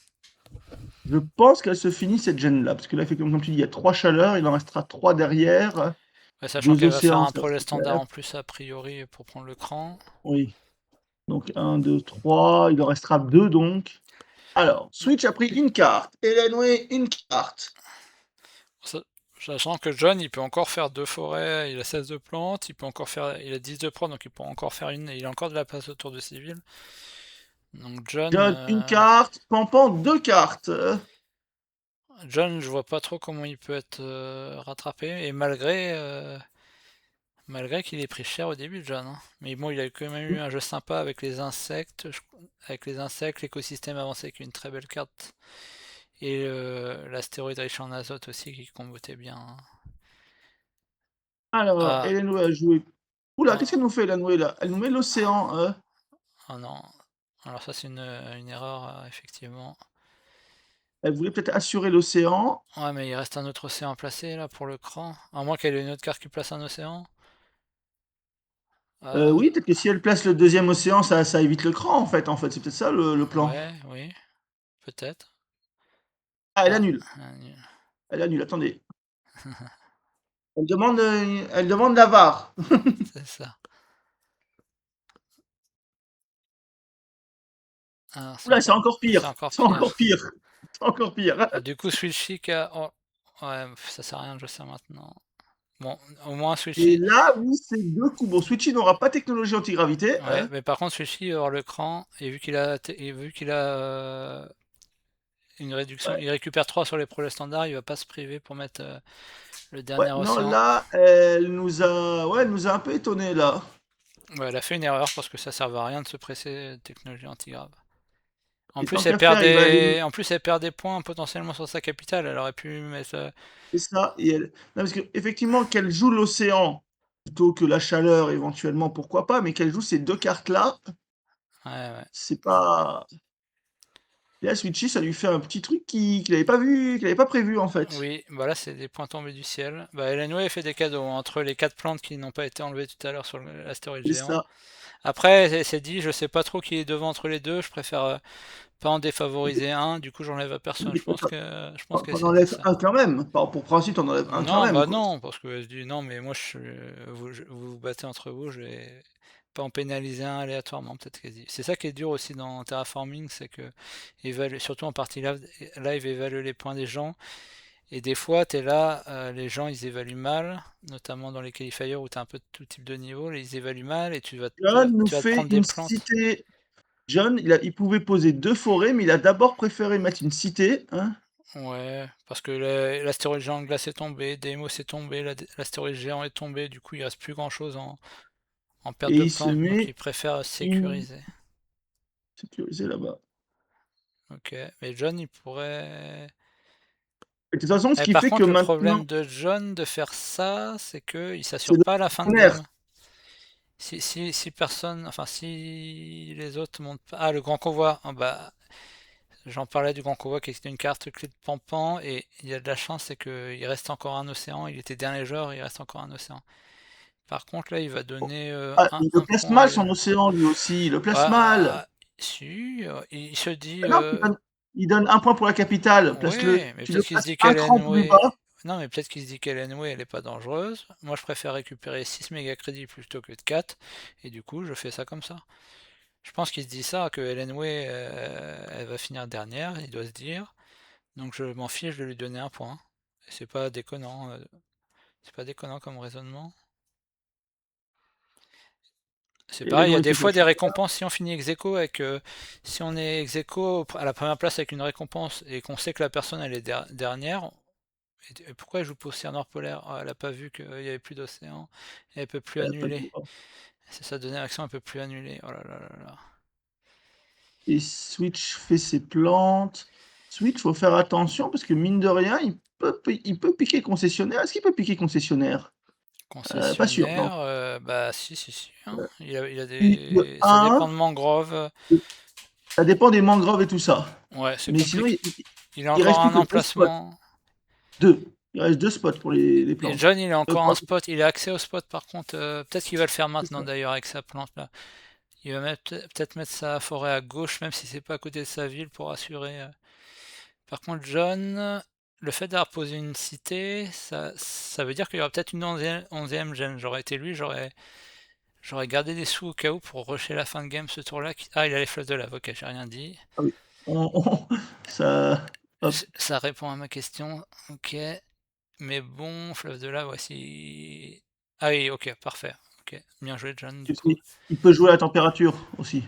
B: Je pense qu'elle se finit cette gêne-là, parce que là, effectivement, comme tu dis, il y a 3 chaleurs, il en restera 3 derrière,
A: Ouais, sachant
B: 2
A: qu'elle va faire
B: océans,
A: un
B: ça
A: projet
B: c'est
A: standard
B: clair.
A: en plus, a priori, pour prendre le cran.
B: Oui, donc 1, 2, 3, il en restera 2 donc. Alors, Switch a pris une carte, Elenway une carte.
A: Sachant que John, il peut encore faire 2 forêts, il a 16 de plantes, il a 10 de prod, donc il peut encore faire une, et il a encore de la place autour de ses villes. Donc John,
B: John, une carte, Pampan, 2 cartes.
A: John, je vois pas trop comment il peut être rattrapé, et malgré qu'il ait pris cher au début, John, hein. Mais bon, il a quand même eu un jeu sympa avec les insectes, l'écosystème avancé avec une très belle carte, et l'astéroïde riche en azote aussi qui combotait bien, hein.
B: Alors,
A: Ah,
B: Elenway a joué. Oula, qu'est-ce qu'elle
A: oh,
B: nous fait, Elenway, là? Elle nous met l'océan.
A: oh non. Alors ça c'est une erreur, effectivement.
B: Elle voulait peut-être assurer l'océan.
A: Ouais, mais il reste un autre océan placé là pour le cran. À moins qu'elle ait une autre carte qui place un océan.
B: Oui,
A: Ah,
B: peut-être que si elle place le deuxième océan, ça évite le cran, en fait. C'est peut-être ça le plan.
A: ouais, oui, peut-être.
B: Ah, elle
A: Ah,
B: annule.
A: nul.
B: Elle annule, attendez. Elle demande la VAR.
A: C'est ça. Ah,
B: Oula, c'est encore
A: c'est
B: pire.
A: encore
B: C'est encore
A: pire.
B: pire. C'est encore pire.
A: Ah, du coup, Switchy a. Oh, ouais, ça sert à rien de jouer ça maintenant. Bon, au moins
B: Et
A: Switchy.
B: là, oui, c'est 2 coups. Bon, Switchy n'aura pas technologie antigravité.
A: Ouais, mais par contre, Switchy aura le cran. Et vu qu'il a une réduction,
B: Ouais.
A: il récupère 3 sur les projets standards, il va pas se priver pour mettre le
B: Ouais,
A: dernier
B: non,
A: océan.
B: là, elle nous a un peu étonné là.
A: Ouais, elle a fait une erreur parce que ça servait à rien de se presser de technologie antigrave. En
B: Et tant
A: plus, elle
B: qu'à
A: perd
B: faire, il va aller
A: en plus, elle perd des points potentiellement sur sa capitale. Elle aurait pu mettre.
B: c'est ça et elle non, parce qu'effectivement qu'elle joue l'océan plutôt que la chaleur éventuellement, pourquoi pas, mais qu'elle joue ces 2 cartes-là,
A: Ouais, ouais.
B: c'est pas et là, Switchy, ça lui fait un petit truc qu'il avait pas vu, qu'il avait pas prévu, en fait.
A: Oui, bah là, c'est des points tombés du ciel. Bah, Elenway fait des cadeaux entre les 4 plantes qui n'ont pas été enlevées tout à l'heure sur l'astéroïde
B: C'est
A: géant.
B: ça.
A: Après, c'est dit, je sais pas trop qui est devant entre les deux. Je préfère pas en défavoriser un. Du coup, j'enlève à personne.
B: Mais
A: Je pense qu'elle
B: tu en
A: s'est dit
B: enlèves
A: ça.
B: un quand même. Pour principe, tu en enlèves un quand
A: Non,
B: même,
A: bah
B: quoi.
A: non, parce que je dis non, mais moi, vous vous battez entre vous, je vais pas en pénaliser un aléatoirement, peut-être qu'elle dit. C'est ça qui est dur aussi dans Terraforming, c'est que surtout en partie live, évalue les points des gens. Et des fois, tu es là, les gens ils évaluent mal, notamment dans les qualifiers où tu as un peu de tout type de niveau, ils évaluent mal et
B: John nous
A: tu vas te
B: fait
A: prendre des
B: une
A: plantes.
B: cité. John, il pouvait poser 2 forêts, mais il a d'abord préféré mettre une cité, hein,
A: Ouais, parce que l'astéroïde géant glace est tombé, Deimos est tombé, l'astéroïde géant est tombé, du coup il reste plus grand chose en perte
B: et
A: de
B: il se
A: plantes, donc
B: met
A: il préfère
B: une
A: sécuriser.
B: sécurisée là-bas.
A: Ok, mais John il pourrait.
B: Et de toute façon, ce
A: Et
B: qui
A: par
B: fait que
A: contre, le
B: maintenant,
A: problème de John de faire ça, c'est que il
B: c'est
A: s'assure
B: le
A: pas à la fin de
B: partenaire.
A: game. Si personne, enfin si les autres montent pas. Ah, le grand convoi, ah bah j'en parlais du grand convoi qui était une carte clé de Pampan et il y a de la chance, c'est qu'il reste encore un océan. Il était dernier joueur, il reste encore un océan. Par contre, là, il va donner
B: Ah, il le
A: un
B: place
A: point à
B: mal
A: elle.
B: son océan, lui aussi, il le place mal.
A: Ah, si, il se dit.
B: Ah non, il donne 1 point pour la capitale, place-le.
A: Ouais, mais
B: Tu le
A: peut-être qu'il se
B: places
A: dit
B: un
A: qu'elle
B: cran plus bas.
A: Non, mais peut-être qu'il se dit qu'Elenway, elle est pas dangereuse. Moi, je préfère récupérer 6 méga crédits plutôt que de 4. Et du coup, je fais ça comme ça. Je pense qu'il se dit ça, que Elenway, elle va finir dernière, il doit se dire. Donc je m'en fiche de lui donner un point. Et c'est pas déconnant. C'est pas déconnant comme raisonnement. C'est
B: Et les
A: pareil, il y a
B: noix, il
A: des
B: fait de la
A: fois des
B: chaleur.
A: récompenses si on finit ex aequo avec si on est ex aequo à la première place avec une récompense et qu'on sait que la personne elle est dernière, et pourquoi elle joue pas Océan Nord polaire? Ah, elle a pas vu qu'il y avait plus d'océan, elle peut plus
B: Elle a pas le
A: annuler.
B: droit.
A: C'est sa dernière action, elle peut plus annuler. Oh là là là là.
B: Et Switch fait ses plantes. Switch, faut faire attention parce que mine de rien, il peut piquer concessionnaire. Est-ce qu'il peut piquer concessionnaire? Pas sûr, non.
A: Concessionnaire, bah si si si, hein. Il a
B: De
A: des. Ça dépend
B: 1,
A: de Mangrove.
B: ça dépend des mangroves et tout ça.
A: Ouais, c'est
B: Mais sinon,
A: compliqué. Il a
B: il
A: encore
B: reste plus
A: un
B: que 2 spots.
A: emplacement.
B: 2. Il reste 2 spots pour les
A: Et
B: plantes.
A: John, il a encore un
B: 3,
A: spot, il a accès au spot par contre. Peut-être qu'il va le faire
B: c'est
A: maintenant
B: ça.
A: d'ailleurs avec sa plante là. Il va peut-être mettre sa forêt à gauche, même si c'est pas à côté de sa ville pour assurer. Par contre, John, le fait d'avoir posé une cité, ça veut dire qu'il y aura peut-être une onzième gemme. J'aurais été lui, j'aurais gardé des sous au cas où pour rusher la fin de game ce tour-là. Ah, il a les fleuves de lave, ok, j'ai rien dit.
B: Ah oui. Ça hop,
A: Ça répond à ma question, ok. Mais bon, fleuve de lave, voici. Ah oui, ok, parfait. Ok, bien joué, John, du coup.
B: il peut jouer à la température aussi.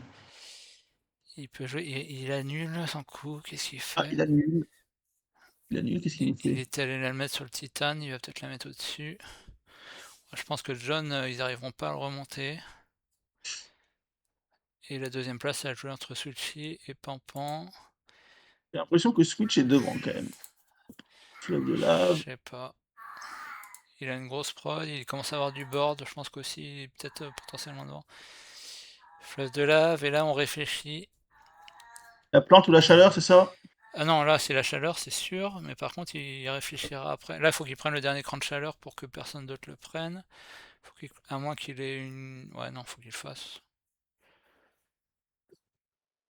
A: Il peut jouer, il annule son coup, qu'est-ce qu'il
B: Ah,
A: fait?
B: il annule, qu'est-ce qu'il nous
A: Il
B: fait?
A: est allé la mettre sur le titane, il va peut-être la mettre au-dessus. Je pense que John, ils arriveront pas à le remonter. Et la deuxième place, elle a joué entre Sulchi et Pampan.
B: J'ai l'impression que Switch est devant quand même. Fleuve de
A: Je
B: lave.
A: sais pas. Il a une grosse prod, il commence à avoir du board, je pense qu'aussi, il est peut-être potentiellement devant. Fleuve de lave, et là on réfléchit.
B: La plante ou la chaleur, c'est ça?
A: Ah non, là c'est la chaleur, c'est sûr, mais par contre il réfléchira après. Là il faut qu'il prenne le dernier cran de chaleur pour que personne d'autre le prenne. À moins qu'il ait une. Ouais, non, faut qu'il le fasse.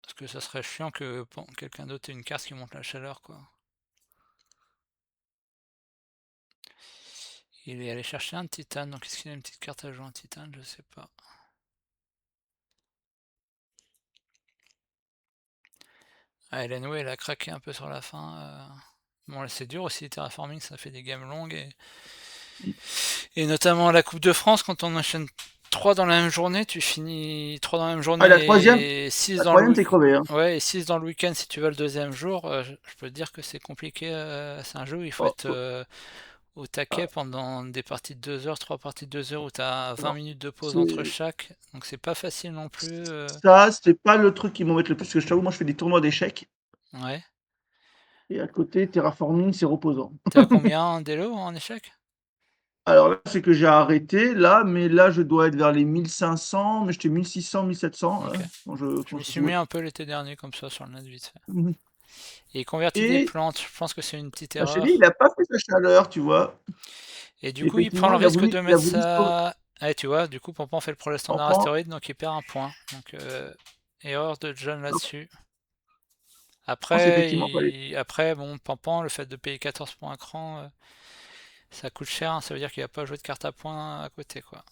A: Parce que ça serait chiant que quelqu'un d'autre ait une carte qui monte la chaleur, quoi. Il est allé chercher un titane, donc est-ce qu'il a une petite carte à jouer en titane? Je sais pas. Ah, Elenway, elle a craqué un peu sur la fin. Bon, là, c'est dur aussi, Terraforming, ça fait des games longues. Et notamment la Coupe de France, quand on enchaîne 3 dans la même journée, tu finis 3 dans la même
B: Ah,
A: journée et 6
B: la
A: dans le
B: troisième, t'es crevé, hein.
A: ouais, et 6 dans le week-end si tu vas le deuxième jour. Je peux te dire que c'est compliqué. C'est un jeu où il faut
B: Oh,
A: être au taquet pendant des parties de 2 heures, 3 parties de 2 heures où t'as 20
B: Alors,
A: minutes de pause entre
B: c'est
A: chaque, donc c'est pas facile non plus.
B: ça, c'est pas le truc qui m'embête le plus, parce que je t'avoue, moi, je fais des tournois d'échecs
A: Ouais.
B: et à côté, terraforming, c'est reposant.
A: T'es à combien en Delo en échec?
B: Alors là, c'est que j'ai arrêté là, mais là, je dois être vers les 1 500, mais j'étais 1 600, 1 700,
A: Ok. Je
B: quand
A: m'y
B: je
A: suis mis
B: jouais.
A: un peu l'été dernier comme ça sur le net vite fait.
B: Mmh mh.
A: Et il convertit des
B: Et
A: plantes, je pense que c'est une petite
B: bah, chez lui, il
A: erreur.
B: a pas fait sa chaleur, tu vois?
A: Et du coup, il prend
B: Effectivement,
A: le risque de
B: il a
A: mettre
B: voulu sauver
A: ça. Ouais, tu vois, du coup, Pampan fait le projet standard
B: Pampan.
A: astéroïde, donc il perd un point. Donc, erreur de John
B: Je
A: là-dessus.
B: pense
A: Après,
B: effectivement fallait
A: Après, bon, Pampan, le fait de payer 14 points à cran, ça coûte cher, hein, ça veut dire qu'il va pas jouer de carte à points à côté, quoi.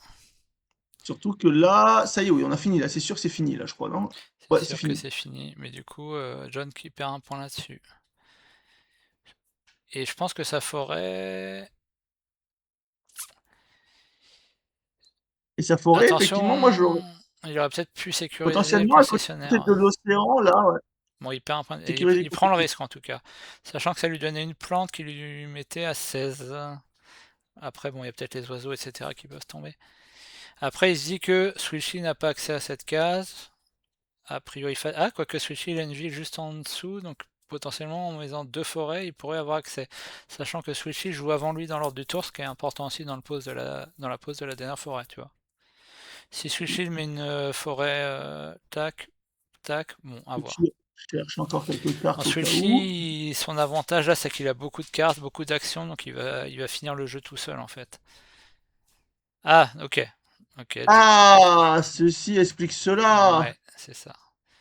B: surtout que là, ça y est, oui, on a fini là, c'est sûr, c'est fini là, je crois, non?
A: C'est
B: Ouais, c'est
A: sûr que
B: fini.
A: c'est fini, mais du coup, John qui perd un point là-dessus. Et je pense que sa forêt.
B: Et sa forêt, effectivement, moi, je l'aurais
A: Attention, il aurait peut-être pu sécuriser le
B: potentiellement à côté de
A: concessionnaire.
B: l'océan, là, ouais,
A: Bon, il perd un point. Et
B: sécuriser
A: il
B: le
A: prend le
B: côté.
A: risque en tout cas. Sachant que ça lui donnait une plante qui lui mettait à 16. Après, bon, il y a peut-être les oiseaux, etc. qui peuvent tomber. Après, il se dit que Switchy n'a pas accès à cette case. A priori, ah, quoique Switchy, il a une ville juste en dessous, donc potentiellement en mettant deux forêts, il pourrait avoir accès. Sachant que Switchy joue avant lui dans l'ordre du tour, ce qui est important aussi dans, dans la pose de la dernière forêt, tu vois. Si Switchy met une forêt, tac, tac, bon, à voir.
B: Je cherche encore quelques cartes au
A: Ensuite,
B: cas où.
A: Shi, son avantage là, c'est qu'il a beaucoup de cartes, beaucoup d'actions, donc il va finir le jeu tout seul en fait. Ah, ok. Ok,
B: Ah! Ceci explique cela!
A: ouais, c'est ça.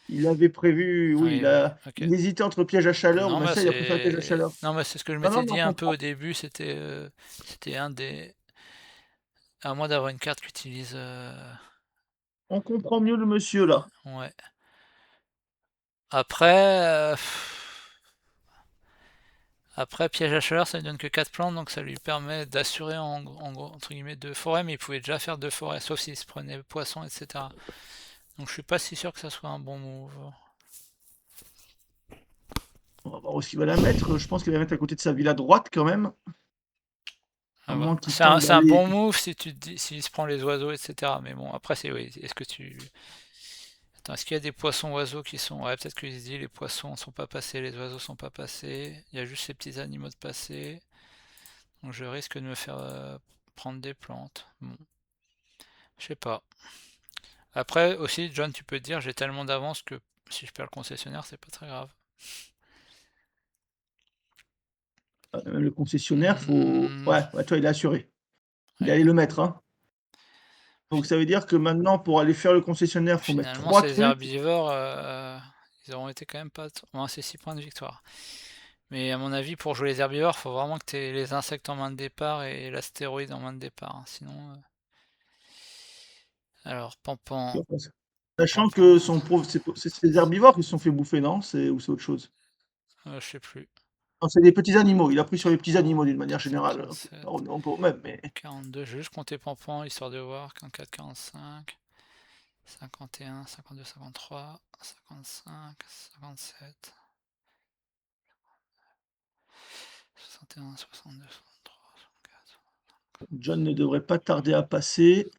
B: Il avait prévu, oui,
A: Oui, oui, ok.
B: il hésitait entre piège à chaleur ou
A: Non,
B: massacre, il a préféré piège à chaleur.
A: c'est ce que je
B: Non, non,
A: m'étais
B: mais on
A: dit un peu
B: comprend.
A: au début, c'était un des. À moins d'avoir une carte qui utilise.
B: On comprend mieux le monsieur là.
A: Ouais. Après, après, piège à chaleur, ça lui donne que 4 plantes, donc ça lui permet d'assurer en gros, entre guillemets, deux forêts, mais il pouvait déjà faire deux forêts, sauf s'il se prenait poisson, etc. Donc je suis pas si sûr que ça soit un bon move.
B: On va voir où est-ce qu'il va la mettre. Je pense qu'il va la mettre à côté de sa ville à droite quand même, à
A: À
B: moins
A: voir.
B: qu'il
A: C'est
B: tente
A: un, c'est un
B: d'aller
A: bon move si tu te dis, s'il se prend les oiseaux, etc. Mais bon, après, c'est oui. Est-ce que tu. Attends, est-ce qu'il y a des poissons oiseaux qui sont. Ouais, peut-être qu'il se dit les poissons sont pas passés, les oiseaux sont pas passés. Il y a juste ces petits animaux de passer. Donc je risque de me faire prendre des plantes. Bon, je sais pas. Après aussi, John, tu peux te dire, j'ai tellement d'avance que si je perds le concessionnaire, c'est pas très grave.
B: le concessionnaire, faut
A: Hmm,
B: ouais, ouais, toi, il est assuré. Il
A: ouais.
B: allait le mettre, hein. Donc ça veut dire que maintenant pour aller faire le concessionnaire, faut mettre
A: Finalement,
B: 3
A: ces
B: trucs.
A: herbivores, ils auront été quand même pas. Bon, c'est 6 points de victoire. Mais à mon avis, pour jouer les herbivores, faut vraiment que tu aies les insectes en main de départ et l'astéroïde en main de départ, hein. Sinon. Alors, Pampan.
B: Sachant
A: Pampan.
B: que son pauvre c'est ses herbivores qui se sont fait bouffer, non? C'est autre chose?
A: Je sais plus.
B: Non, c'est des petits animaux, il a pris sur les petits animaux d'une manière générale,
A: 137.
B: on est un peu au même, mais
A: 42. Je vais juste compter Pampan histoire de voir. 44, 45. 51, 52, 53. 55, 57. 61, 62, 63, 64.
B: John ne devrait pas tarder à passer.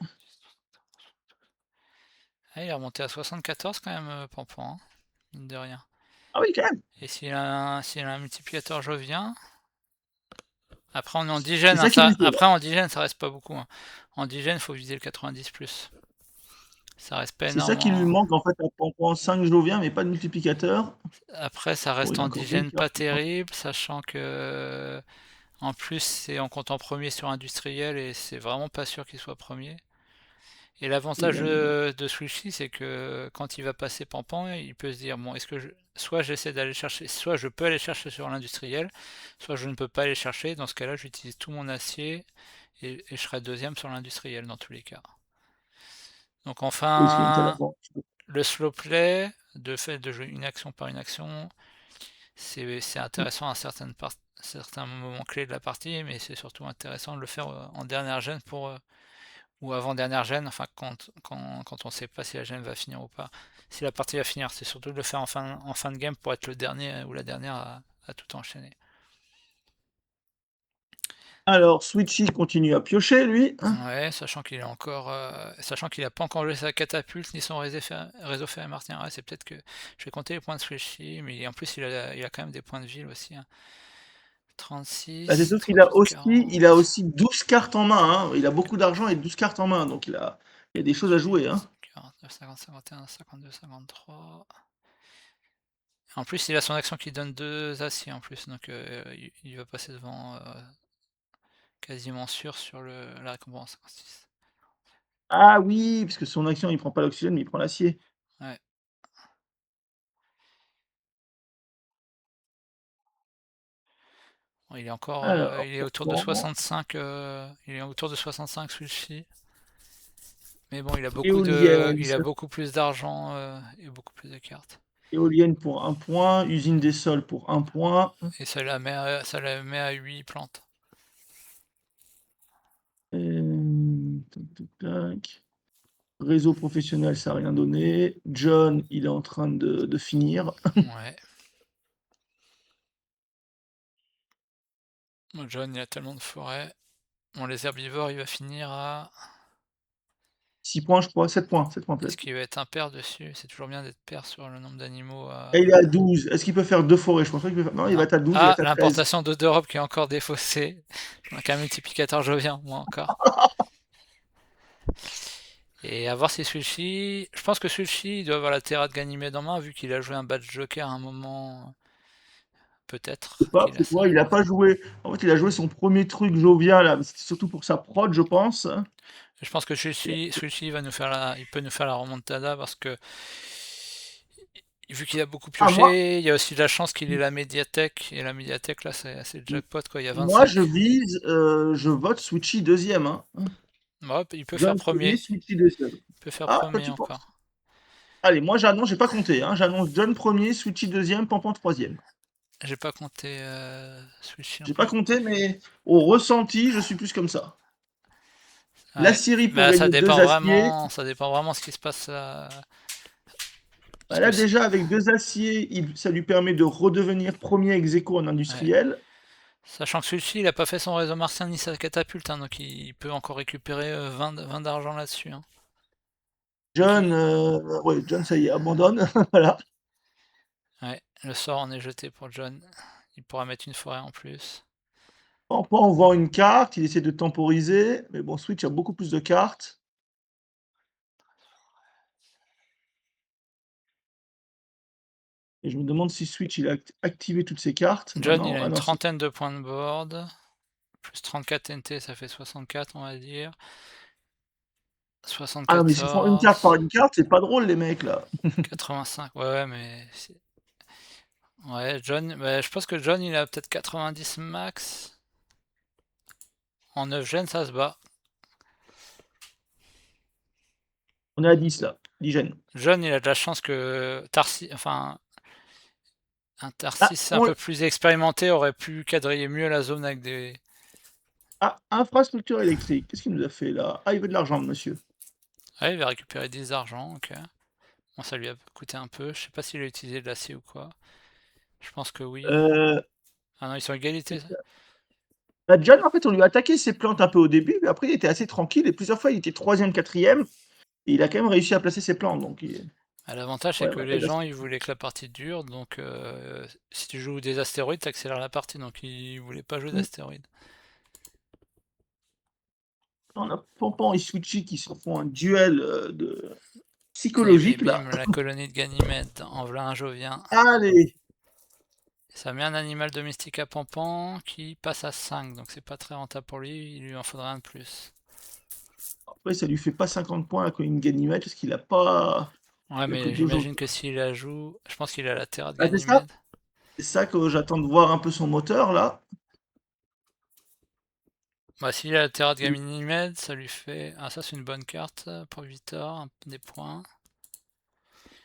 A: Ah, il est remonté à 74 quand même, Pampan, hein, mine de rien.
B: Ah oui, quand même!
A: Et s'il a un multiplicateur jovien. Après, on est en
B: C'est
A: digène, hein,
B: ça qui lui
A: après en digène, ça reste pas beaucoup, hein. En digène, il faut viser le 90 plus. Ça reste pas
B: c'est ça
A: énorme.
B: qui lui manque en fait on prend 5 Joviens mais pas de multiplicateur.
A: Après, ça
B: Bon,
A: reste
B: il a
A: en
B: encore 2
A: digène pas
B: cartes, je pense.
A: terrible, sachant que en plus, c'est en comptant premier sur industriel et c'est vraiment pas sûr qu'il soit premier. Et
B: Oui,
A: l'avantage
B: là, il
A: de Sushi, c'est que quand il va passer Pampan, il peut se dire, bon, est-ce que soit j'essaie d'aller chercher, soit je peux aller chercher sur l'industriel, soit je ne peux pas aller chercher. Dans ce cas-là, j'utilise tout mon acier et je serai deuxième sur l'industriel dans tous les cas. Donc
B: oui, c'est une telle
A: enfin,
B: avantage.
A: le slow play, de fait de jouer une action par une action, c'est intéressant à certains moments clés de la partie, mais c'est surtout intéressant de le faire en dernière gêne ou avant-dernière gêne, enfin quand on sait pas si la gêne va finir ou pas. Si la partie va finir, c'est surtout de le faire en fin de game pour être le dernier ou la dernière à tout enchaîner.
B: Alors, Switchy continue à piocher, lui, hein.
A: Ouais, sachant qu'il est encore, sachant qu'il a pas encore joué sa catapulte ni son réseau ferré martien. Ouais, c'est peut-être que je vais compter les points de Switchy, mais en plus il a quand même des points de ville aussi, hein.
B: Bah, c'est
A: 36,
B: sûr qu'il
A: 32,
B: a aussi il a
A: 40,
B: aussi 12 cartes en main, hein. Il a beaucoup d'argent et 12 cartes en main, donc il y a des choses à jouer, hein.
A: 49, 50, 51, 52, 53. En plus, il a son action qui donne 2 aciers en plus, donc il va passer devant, quasiment sûr sur la récompense 56.
B: Ah oui, parce que son action, il prend pas l'oxygène, mais il prend l'acier.
A: Ouais. Bon, il est encore,
B: Alors,
A: il est autour de
B: pourtant,
A: 65, il est autour de 65 celui-ci. Mais bon,
B: éolienne,
A: il a beaucoup plus d'argent et beaucoup plus de cartes.
B: éolienne pour 1 point, usine des sols pour 1 point.
A: Et ça la met à 8 plantes.
B: Tac, tac, tac. Réseau professionnel, ça a rien donné. John, il est en train de finir.
A: Ouais. Bon, John, il a tellement de forêts. Bon, les herbivores, il va finir à.
B: 6 points, je crois, 7 points, 7 points
A: Est-ce
B: peut-être.
A: qu'il va être impair dessus? C'est toujours bien d'être pair sur le nombre d'animaux
B: Et il est à 12. Est-ce qu'il peut faire 2 forêts? Je pense pas qu'il peut faire. Non, il va
A: Non.
B: être à 12, il va
A: Ah,
B: être à 13.
A: l'importation d'Europe qui est encore défaussée. Donc un multiplicateur joviens, moi encore. Et à voir si Sushi. Je pense que Sushi il doit avoir la Terra de Ganymède en main, vu qu'il a joué un badge joker à un moment.
B: Je sais
A: Peut-être
B: pas,
A: qu'il a
B: c'est
A: ça.
B: quoi, il a pas joué. En fait, il a joué son premier truc jovial là, mais c'était surtout pour sa prod, je pense.
A: Je pense que Sushi va nous faire il peut nous faire la remontada parce que vu qu'il a beaucoup
B: Ah moi
A: pioché, il y a aussi de la chance qu'il ait la médiathèque. Et la médiathèque là, c'est le jackpot quoi. Il y a
B: moi
A: 25.
B: je vise, je vote Switchy deuxième, hein.
A: Ouais, il peut faire
B: John premier,
A: premier.
B: Switchy deuxième.
A: Il peut faire
B: Ah, toi
A: premier
B: tu penses?
A: encore.
B: Allez, moi j'annonce, j'ai pas compté, hein, j'annonce John premier, Switchy deuxième, Pampan troisième.
A: J'ai pas compté Sushi non
B: J'ai pas
A: plus.
B: compté, mais au ressenti, je suis plus comme ça. La
A: Ouais.
B: Syrie pour
A: Bah
B: gagner 2 aciers.
A: ça dépend vraiment ce qui se passe
B: Bah
A: parce que
B: là déjà avec 2 aciers, ça lui permet de redevenir premier ex aequo en
A: ouais.
B: industriel.
A: Sachant que celui-ci, il a pas fait son réseau martien ni sa catapulte, hein, donc il peut encore récupérer 20 d'argent là-dessus, hein. Vu
B: John, ouais, John ça y est, abandonne, voilà.
A: Ouais, le sort en est jeté pour John. Il pourra mettre une forêt en plus.
B: Pampan vend une carte, il essaie de temporiser, mais bon, Switch a beaucoup plus de cartes. Et je me demande si Switch il a activé toutes ses cartes
A: John, il
B: maintenant.
A: a
B: Ah
A: une
B: non, c'est
A: trentaine de points de board. Plus 34 NT, ça fait 64, on va dire.
B: ah non, mais s'ils font une carte
A: 74,
B: par une carte, c'est pas drôle les mecs là.
A: 85. Ouais, ouais, mais. Ouais, John. Bah, je pense que John, il a peut-être 90 max. En 9 gènes, ça se bat.
B: On est à 10 là, 10 gènes.
A: John, il a de la chance que Tarsi. Enfin, un
B: Ah,
A: Tarsis un peu plus expérimenté aurait pu quadriller mieux la zone avec des.
B: infrastructure électrique. Qu'est-ce qu'il nous a fait là? Ah, il veut de l'argent, le monsieur.
A: Ouais, il va récupérer 10 d'argent, ok. Bon, ça lui a coûté un peu. Je sais pas s'il a utilisé de l'acier ou quoi. Je pense que oui.
B: Euh,
A: Ah non, ils sont égalité.
B: Bah, John, en fait, on lui a attaqué ses plantes un peu au début, mais après il était assez tranquille et plusieurs fois il était troisième, quatrième, et il a quand même réussi à placer ses plantes. Donc,
A: Ah, l'avantage, c'est
B: ouais,
A: que les gens, ils voulaient que la partie dure. Donc, si tu joues des astéroïdes, t'accélères la partie. Donc, ils voulaient pas jouer d'astéroïdes.
B: on a Pampan et Switchy qui se font un duel
A: Et bim,
B: psychologique là.
A: bim, la colonie de Ganymède. En voilà un jovien.
B: Allez,
A: Ça met un animal domestique à Pampan qui passe à 5. Donc, c'est pas très rentable pour lui. Il lui en faudra un de plus.
B: après ça lui fait pas 50 points la colline Ganymède parce qu'il a pas,
A: Ouais,
B: il a que
A: mais
B: deux
A: j'imagine
B: jokers.
A: que s'il la joue. Je pense qu'il a la Terra de
B: Ah,
A: Ganymède.
B: c'est ça que j'attends de voir un peu son moteur là.
A: Bah, s'il a la Terra de Ganymède, ça lui fait. Ah, ça, c'est une bonne carte pour Victor. Des points.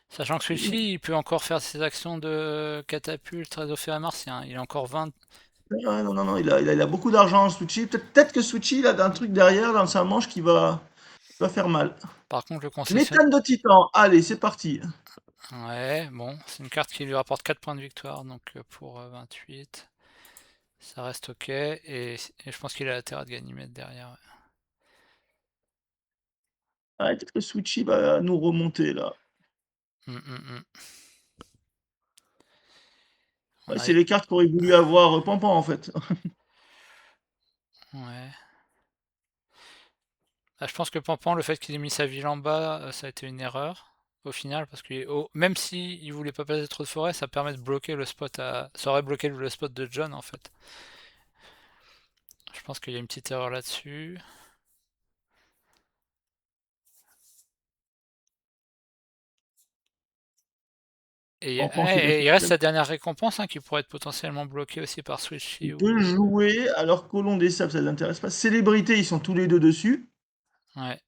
A: Sachant que
B: Oui.
A: celui-ci, il peut encore faire ses actions de catapulte, réseau ferré martien. Il a encore 20.
B: Ouais, non, non, non, il a beaucoup d'argent, Switchy. Peut-être que Switchy, il a un truc derrière dans sa manche qui va faire mal.
A: Par contre, le concessionnaire.
B: Méthane de titan. Allez, c'est parti.
A: Ouais, bon, c'est une carte qui lui rapporte 4 points de victoire, donc pour 28. Ça reste ok, et je pense qu'il a intérêt de Ganymède derrière. Ouais.
B: Ah, peut-être que Switchy va nous remonter là.
A: Hum, hum, hum. On
B: Ouais,
A: a...
B: c'est les cartes qu'aurait voulu avoir Pampan en fait.
A: Ouais. Ah, je pense que Pampan, le fait qu'il ait mis sa ville en bas, ça a été une erreur au final, parce que même si il voulait pas passer trop de forêt, ça permet de bloquer le spot à. Ça aurait bloqué le spot de John en fait. Je pense qu'il y a une petite erreur là-dessus.
B: Pampan qui reste
A: Il reste sa dernière récompense hein, qui pourrait être potentiellement bloquée aussi par Switchy
B: il peut
A: ou.
B: jouer alors Colomb des Sables, ça ne l'intéresse pas. Célébrité, ils sont tous les deux dessus.
A: Ouais.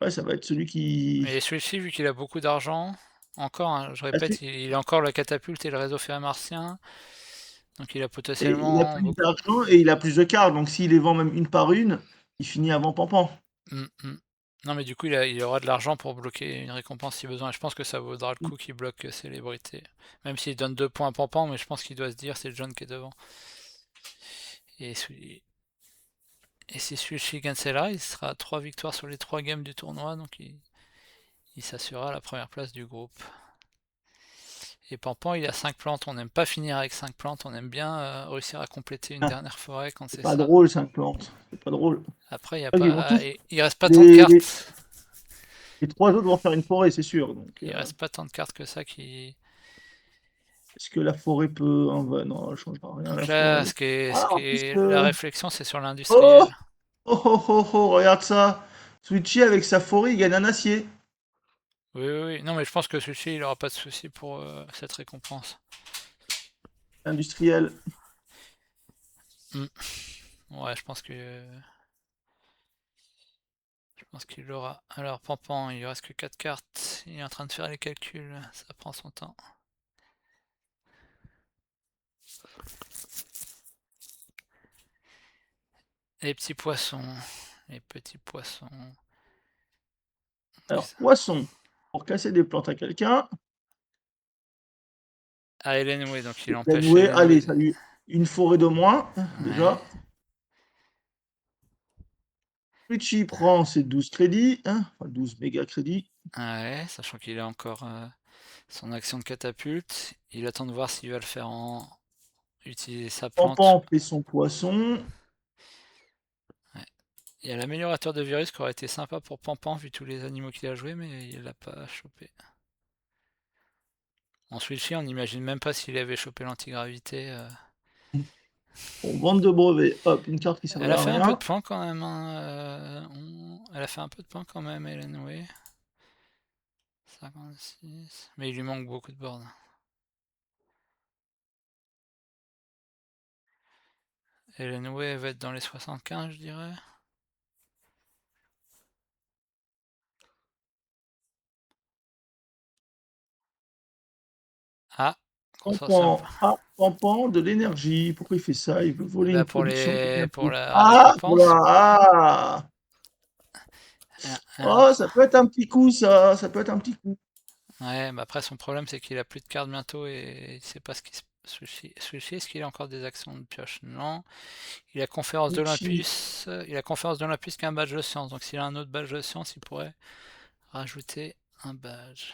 B: Ouais, ça va être celui qui.
A: Et Switchy, vu qu'il a beaucoup d'argent, encore, hein, je
B: Ah,
A: répète, il a encore la catapulte et le réseau ferré martien, donc il a
B: et il a
A: potentiellement
B: plus
A: beaucoup.
B: d'argent et il a plus de cartes, donc s'il les vend même une par une, il finit avant Pampan.
A: Non, mais du coup, il aura de l'argent pour bloquer une récompense si besoin. Et je pense que ça vaudra le coup qu'il bloque Célébrité. Même s'il donne 2 points à Pampan, mais je pense qu'il doit se dire c'est John qui est devant. Et, et si celui-ci gagne celle-là, il sera à 3 victoires sur les 3 games du tournoi, donc il s'assurera la première place du groupe. Et Pampan, il a 5 plantes. On n'aime pas finir avec 5 plantes, on aime bien réussir à compléter une
B: Ah,
A: dernière forêt quand
B: c'est
A: c'est
B: pas
A: ça.
B: drôle, 5 plantes. C'est pas drôle.
A: Après, il y a
B: Donc, ils vont
A: pas,
B: tous.
A: il reste pas tant de
B: Les, les,
A: cartes.
B: les trois autres vont faire une forêt, c'est sûr. Donc,
A: Il reste pas tant de cartes que ça qui.
B: est-ce que la forêt peut. Ah, bah, non, elle ne changera rien,
A: Donc
B: la
A: là,
B: forêt.
A: ce
B: Ah,
A: qui
B: en plus.
A: est la réflexion, c'est sur
B: Oh!
A: l'industriel.
B: Oh, oh, oh, oh, regarde ça. Switchy avec sa forêt, il gagne un acier.
A: Oui, oui, oui. Non, mais je pense que celui-ci, il aura pas de souci pour cette récompense.
B: Industriel.
A: Hmm. Ouais, je pense qu'il l'aura. Alors, Pampan, il lui reste que 4 cartes. Il est en train de faire les calculs. Ça prend son temps. Les petits poissons. Les petits poissons.
B: Alors, poisson. Pour casser des plantes à quelqu'un.
A: Ah, Elenway, donc il empêche
B: Glenway, allez,
A: Elenway.
B: salut. Une forêt de moins,
A: Ouais.
B: déjà. Richie prend ses 12 crédits, hein, enfin 12 méga crédits.
A: Ouais, sachant qu'il a encore son action de catapulte. Il attend de voir s'il va le faire en utiliser sa plante.
B: Pampan fait son poisson.
A: Ouais. Il y a l'améliorateur de virus qui aurait été sympa pour Pampan vu tous les animaux qu'il a joué, mais il l'a pas chopé. En Switchy, on n'imagine même pas s'il avait chopé l'antigravité.
B: Bon, vente de brevets, hop, une carte qui
A: Elle
B: servait
A: a
B: à
A: fait un peu de
B: rien.
A: points quand même. Hein, Elle a fait un peu de points quand même, Hélène Way. 56. Mais il lui manque beaucoup de bornes. Hélène Way, elle va être dans les 75, je dirais. Ah, consortium.
B: Pampan, ah, Pampan, de l'énergie. Pourquoi il fait ça? Il veut voler
A: Bah
B: une production quelqu'un
A: pour
B: d'autre.
A: la
B: Ah,
A: récompense.
B: voilà, ah!
A: Un-
B: Oh, ça peut être un petit coup, ça peut être un petit coup.
A: Ouais, bah après son problème c'est qu'il a plus de cartes bientôt et il sait pas ce qui se. Sushi, est-ce qu'il a encore des actions de pioche? Non. Il a conférence
B: Richie,
A: d'Olympus. Il a conférence d'Olympus qui a un badge de science. Donc s'il a un autre badge de science, il pourrait rajouter un badge.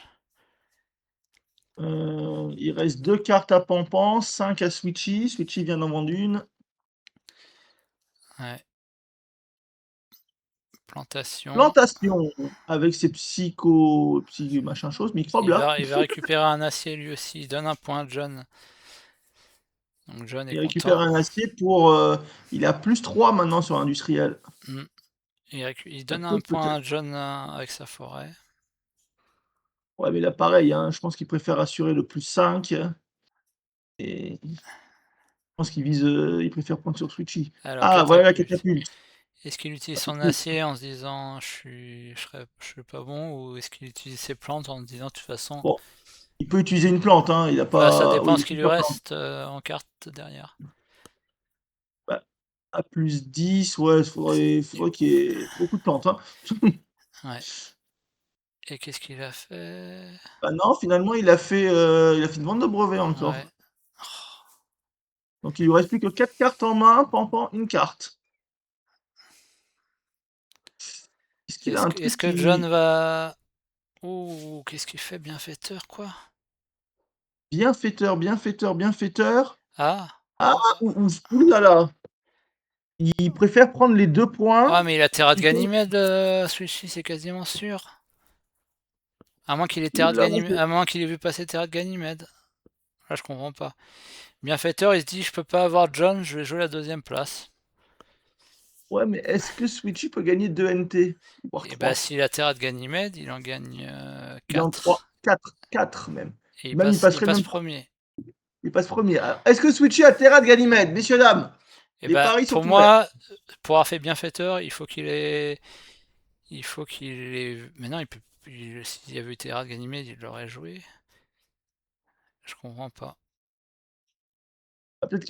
B: il reste 2 cartes à Pampan, 5 à Switchy. Switchy vient d'en vendre une.
A: Ouais. Plantation.
B: Plantation, avec ses machin chose, microbes là.
A: Il va récupérer un acier lui aussi. Il donne un point à John. Donc John est
B: Il récupère
A: content.
B: un acier pour. Il a plus 3 maintenant sur industriel.
A: Hmm. Il
B: Ça
A: donne un
B: peut
A: point
B: peut-être.
A: à John avec sa forêt.
B: Ouais, mais là, pareil, hein, je pense qu'il préfère assurer le plus 5. Et je pense qu'il vise. Il préfère prendre sur Switchy.
A: Alors,
B: Ah, voilà la
A: catapulte.
B: catapulte.
A: Est-ce qu'il utilise
B: Ça fait
A: son
B: trop.
A: acier en se disant je suis pas bon, ou est-ce qu'il utilise ses plantes en se disant de toute façon.
B: Bon, il peut utiliser une plante, hein. Il a
A: Bah ça
B: pas. Oui,
A: dépend
B: il a
A: ce qui lui
B: plusieurs plantes.
A: reste en carte derrière.
B: Bah, à plus 10, ouais, faudrait qu'il y ait beaucoup de plantes, hein.
A: Ouais. Et qu'est-ce qu'il a fait?
B: Bah non, finalement, il a fait une vente de brevets
A: Ouais.
B: encore. Donc il lui reste plus que 4 cartes en main, Pampan, une carte. Est-ce qu'il a un
A: Est-ce
B: truc
A: que John
B: qui...
A: va... Ouh, qu'est-ce qu'il fait, bienfaiteur, quoi?
B: Bienfaiteur, bienfaiteur, bienfaiteur.
A: Ah!
B: Ah, ouh là là. Il préfère prendre les 2 points
A: Ah, mais il a Terra de
B: plutôt...
A: Ganymède, Switchy, c'est quasiment sûr. À moins qu'il ait
B: Ouh
A: Terra de
B: là,
A: Ganymède, à moins qu'il ait vu passer Terra de Ganymède. Là, je comprends pas. Bienfaiteur, il se dit, je peux pas avoir John, je vais jouer la deuxième place.
B: ouais, mais est-ce que Switchy peut gagner 2 NT? Voire
A: Et bah,
B: 3.
A: s'il a Terra de Ganymède, il en gagne
B: Il est en 3,
A: 4.
B: 4, 4 même.
A: Et
B: Même il
A: il
B: passerait
A: passe
B: même pas.
A: premier.
B: Il passe premier. Alors, est-ce que Switchy a Terra de Ganymède, messieurs, dames?
A: Et
B: Les
A: bah,
B: paris
A: pour
B: sont ouverts.
A: moi, pour avoir fait bienfaiteur, il faut qu'il ait. Il faut qu'il ait. Mais non, il peut. S'il y avait eu Terra de Ganymède, il l'aurait joué. Je comprends pas.
B: Ah, peut-être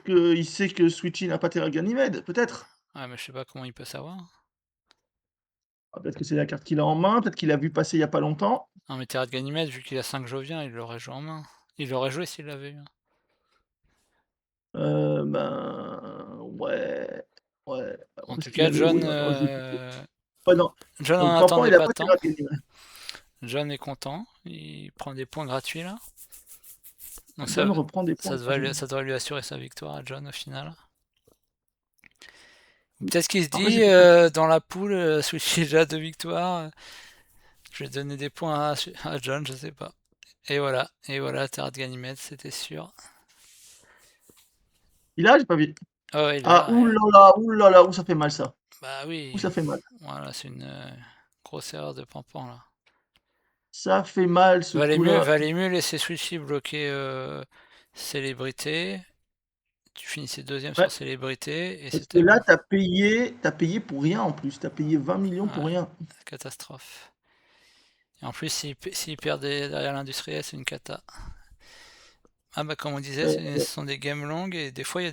B: qu'il sait que Switchy n'a pas Terra de Ganymède, peut-être.
A: Ouais, mais je sais pas comment il peut savoir.
B: Ah, peut-être que c'est la carte qu'il a en main, peut-être qu'il l'a vu passer il y a pas longtemps.
A: Non, mais Terra de Ganymède, vu qu'il a 5 Joviens, il l'aurait joué en main. Il l'aurait joué s'il l'avait eu.
B: Ben, ouais, ouais,
A: En
B: parce
A: tout
B: qu'il
A: cas,
B: avait, oui,
A: John,
B: non, ouais, non.
A: John
B: Donc
A: en
B: Pampan,
A: attendait
B: il a
A: pas
B: pas
A: tant.
B: Terra de Ganymède.
A: John est content. Il prend des points gratuits là. Donc
B: John reprend des points gratuits.
A: ça devrait lui assurer sa victoire à John au final. Peut-être qu'il se
B: Après,
A: dit
B: c'était pas...
A: dans la poule, Switch est déjà 2 victoires. Je vais donner des points à John, je sais pas. Et voilà, Terra de Ganymède, c'était sûr.
B: Il a, j'ai pas vu.
A: Oh, il
B: Ah,
A: a.
B: ouh là là, ouh, ça fait mal ça.
A: Bah
B: Ouh,
A: oui,
B: ça fait mal.
A: voilà, c'est une grosse erreur de Pampan là.
B: Ça fait mal ce coup-là.
A: Valait mieux laisser Switchy bloquer Célébrité. Tu finissais deuxième
B: Ouais,
A: sur Célébrité et
B: parce que
A: c'était
B: là,
A: bon.
B: t'as payé pour rien en plus. T'as payé 20 millions pour
A: Ouais,
B: rien.
A: catastrophe. Et en plus, s'il perd derrière l'industriel, c'est une cata. Ah bah comme on disait, ce
B: Euh,
A: sont des games longues et des fois il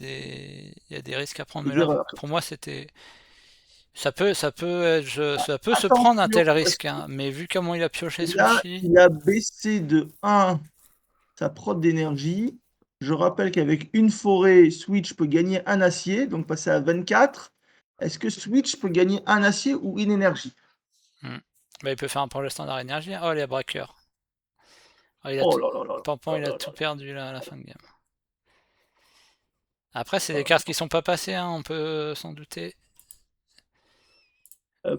A: y a des risques à prendre. Mais
B: des
A: là,
B: erreurs.
A: pour moi, c'était. Ça peut se prendre un
B: Attention,
A: tel
B: parce
A: risque,
B: que
A: hein. Mais vu comment il a pioché
B: là,
A: Switchy,
B: il a baissé de 1 sa prod d'énergie. Je rappelle qu'avec une forêt, Switch peut gagner un acier, donc passer à 24. Est-ce que Switch peut gagner un acier ou une énergie?
A: hmm, bah, il peut faire un pour le standard énergie. Oh, les braqueurs. Oh,
B: Oh là là là
A: Pampan,
B: là
A: il
B: là
A: a
B: là
A: tout
B: là.
A: perdu là à la fin de game. Après, c'est des
B: Oh
A: cartes qui sont pas passées, hein, on peut s'en douter.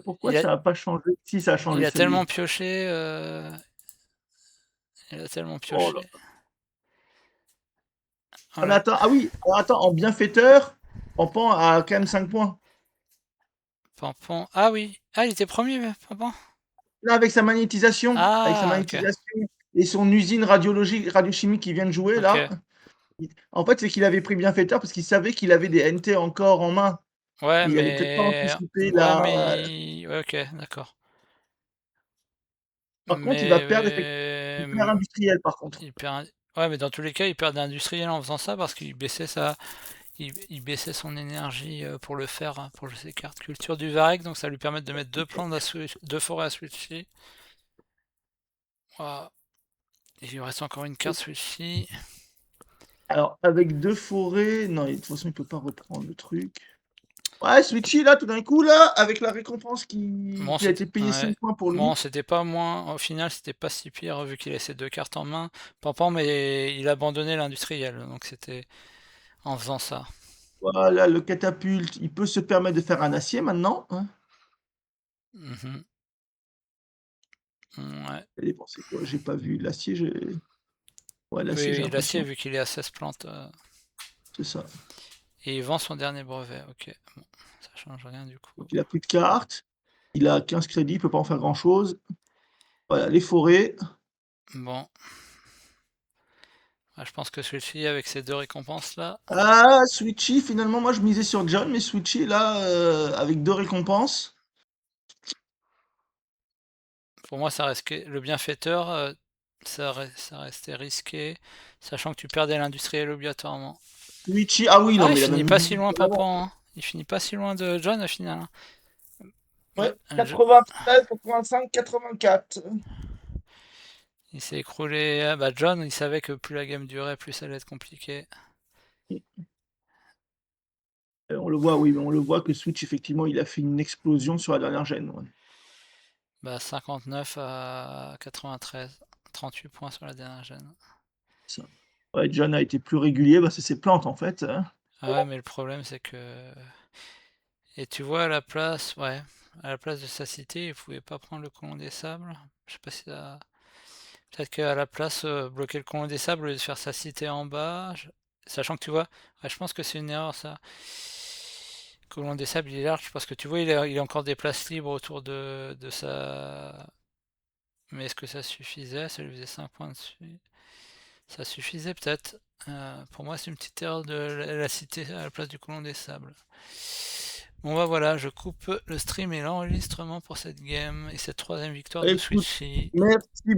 B: pourquoi
A: Il a,
B: ça n'a pas changé? Si, ça a
A: il
B: changé,
A: a
B: ça y
A: tellement
B: est.
A: pioché. Il a tellement
B: Oh là.
A: pioché. Oh
B: Ah mais
A: là,
B: attends, ah oui, alors attends, en bienfaiteur, Pampan a quand même 5 points.
A: Pampan. Ah oui. Ah, il était premier, Pampan.
B: Là, avec sa
A: Ah, ok.
B: magnétisation et son usine radiologique, radiochimique qui vient de jouer, là,
A: Ok.
B: en fait, c'est qu'il avait pris bienfaiteur parce qu'il savait qu'il avait des NT encore en main.
A: Ouais,
B: Mais il avait peut-être pas
A: mais.
B: anticipé
A: Ouais,
B: la...
A: mais. Ouais, ok, d'accord.
B: Par contre, il va perdre
A: Mais.
B: il perd industriel, par contre.
A: Il perd. Ouais, mais dans tous les cas, il perd d'industriel en faisant ça parce qu'il baissait il baissait son énergie pour le faire, hein, pour ses cartes culture du Vareg, donc ça lui permet de mettre 2 forêts à switcher. Voilà. Il lui reste encore une carte switchy.
B: Alors, avec 2 forêts, non, de toute façon, il peut pas reprendre le truc. Ouais, Switchy, là, tout d'un coup, là, avec la récompense
A: Bon,
B: qui a été payé 5 points pour lui.
A: bon, c'était pas moins. Au final, c'était pas si pire vu qu'il a ces 2 cartes en main. Pampan, mais il a abandonné l'industriel, donc c'était en faisant ça.
B: Voilà, le catapulte, il peut se permettre de faire un acier maintenant, hein.
A: Mhm. Ouais.
B: Il a dépensé quoi? J'ai pas vu. L'acier, j'ai... Ouais,
A: Oui,
B: l'acier, j'ai
A: oui, l'acier,
B: l'impression.
A: vu qu'il est à 16 plantes.
B: C'est ça.
A: Et il vend son dernier brevet. Ok, bon, ça change rien du coup.
B: Donc il a plus de cartes. Il a 15 crédits, il peut pas en faire grand-chose. Voilà, les forêts.
A: Bon, ah, je pense que celui-ci, avec ces 2 récompenses-là,
B: Ah, Switchy, finalement, moi, je misais sur John, mais Switchy, là, avec 2 récompenses.
A: pour moi, ça risquait. Le bienfaiteur, ça restait risqué, sachant que tu perdais l'industriel obligatoirement.
B: Switchy, ah oui, non,
A: Ah, il
B: mais il a
A: finit
B: même
A: pas
B: 10
A: si loin,
B: victoires d'avance.
A: Pampan, hein. Il finit pas si loin de John au final, hein.
B: Ouais,
A: Je-
B: 93, 85, 84.
A: Il s'est écroulé. Ah, bah, John, il savait que plus la game durait, plus ça allait être compliqué.
B: On le voit, oui, mais on le voit que Switch, effectivement, il a fait une explosion sur la dernière gène, ouais.
A: Bah, 59 à 93, 38 points sur la dernière gêne.
B: Ça. Ouais, John a été plus régulier, bah, c'est ses plantes, en fait, hein.
A: Ah ouais, mais le problème, c'est que et tu vois, à la place de sa cité, il pouvait pas prendre le colon des sables. Je sais pas si ça peut-être qu'à la place, bloquer le colon des sables au lieu de faire sa cité en bas, sachant que tu vois? Ouais, je pense que c'est une erreur ça. Colon des sables, il est large parce que tu vois, il a encore des places libres autour de sa mais est-ce que ça suffisait? Ça lui faisait 5 points dessus. Ça suffisait peut-être. Pour moi, c'est une petite erreur de la cité à la place du colon des sables. Bon bah voilà, je coupe le stream et l'enregistrement pour cette game et cette troisième victoire de
B: Écoute,
A: Switchy.
B: merci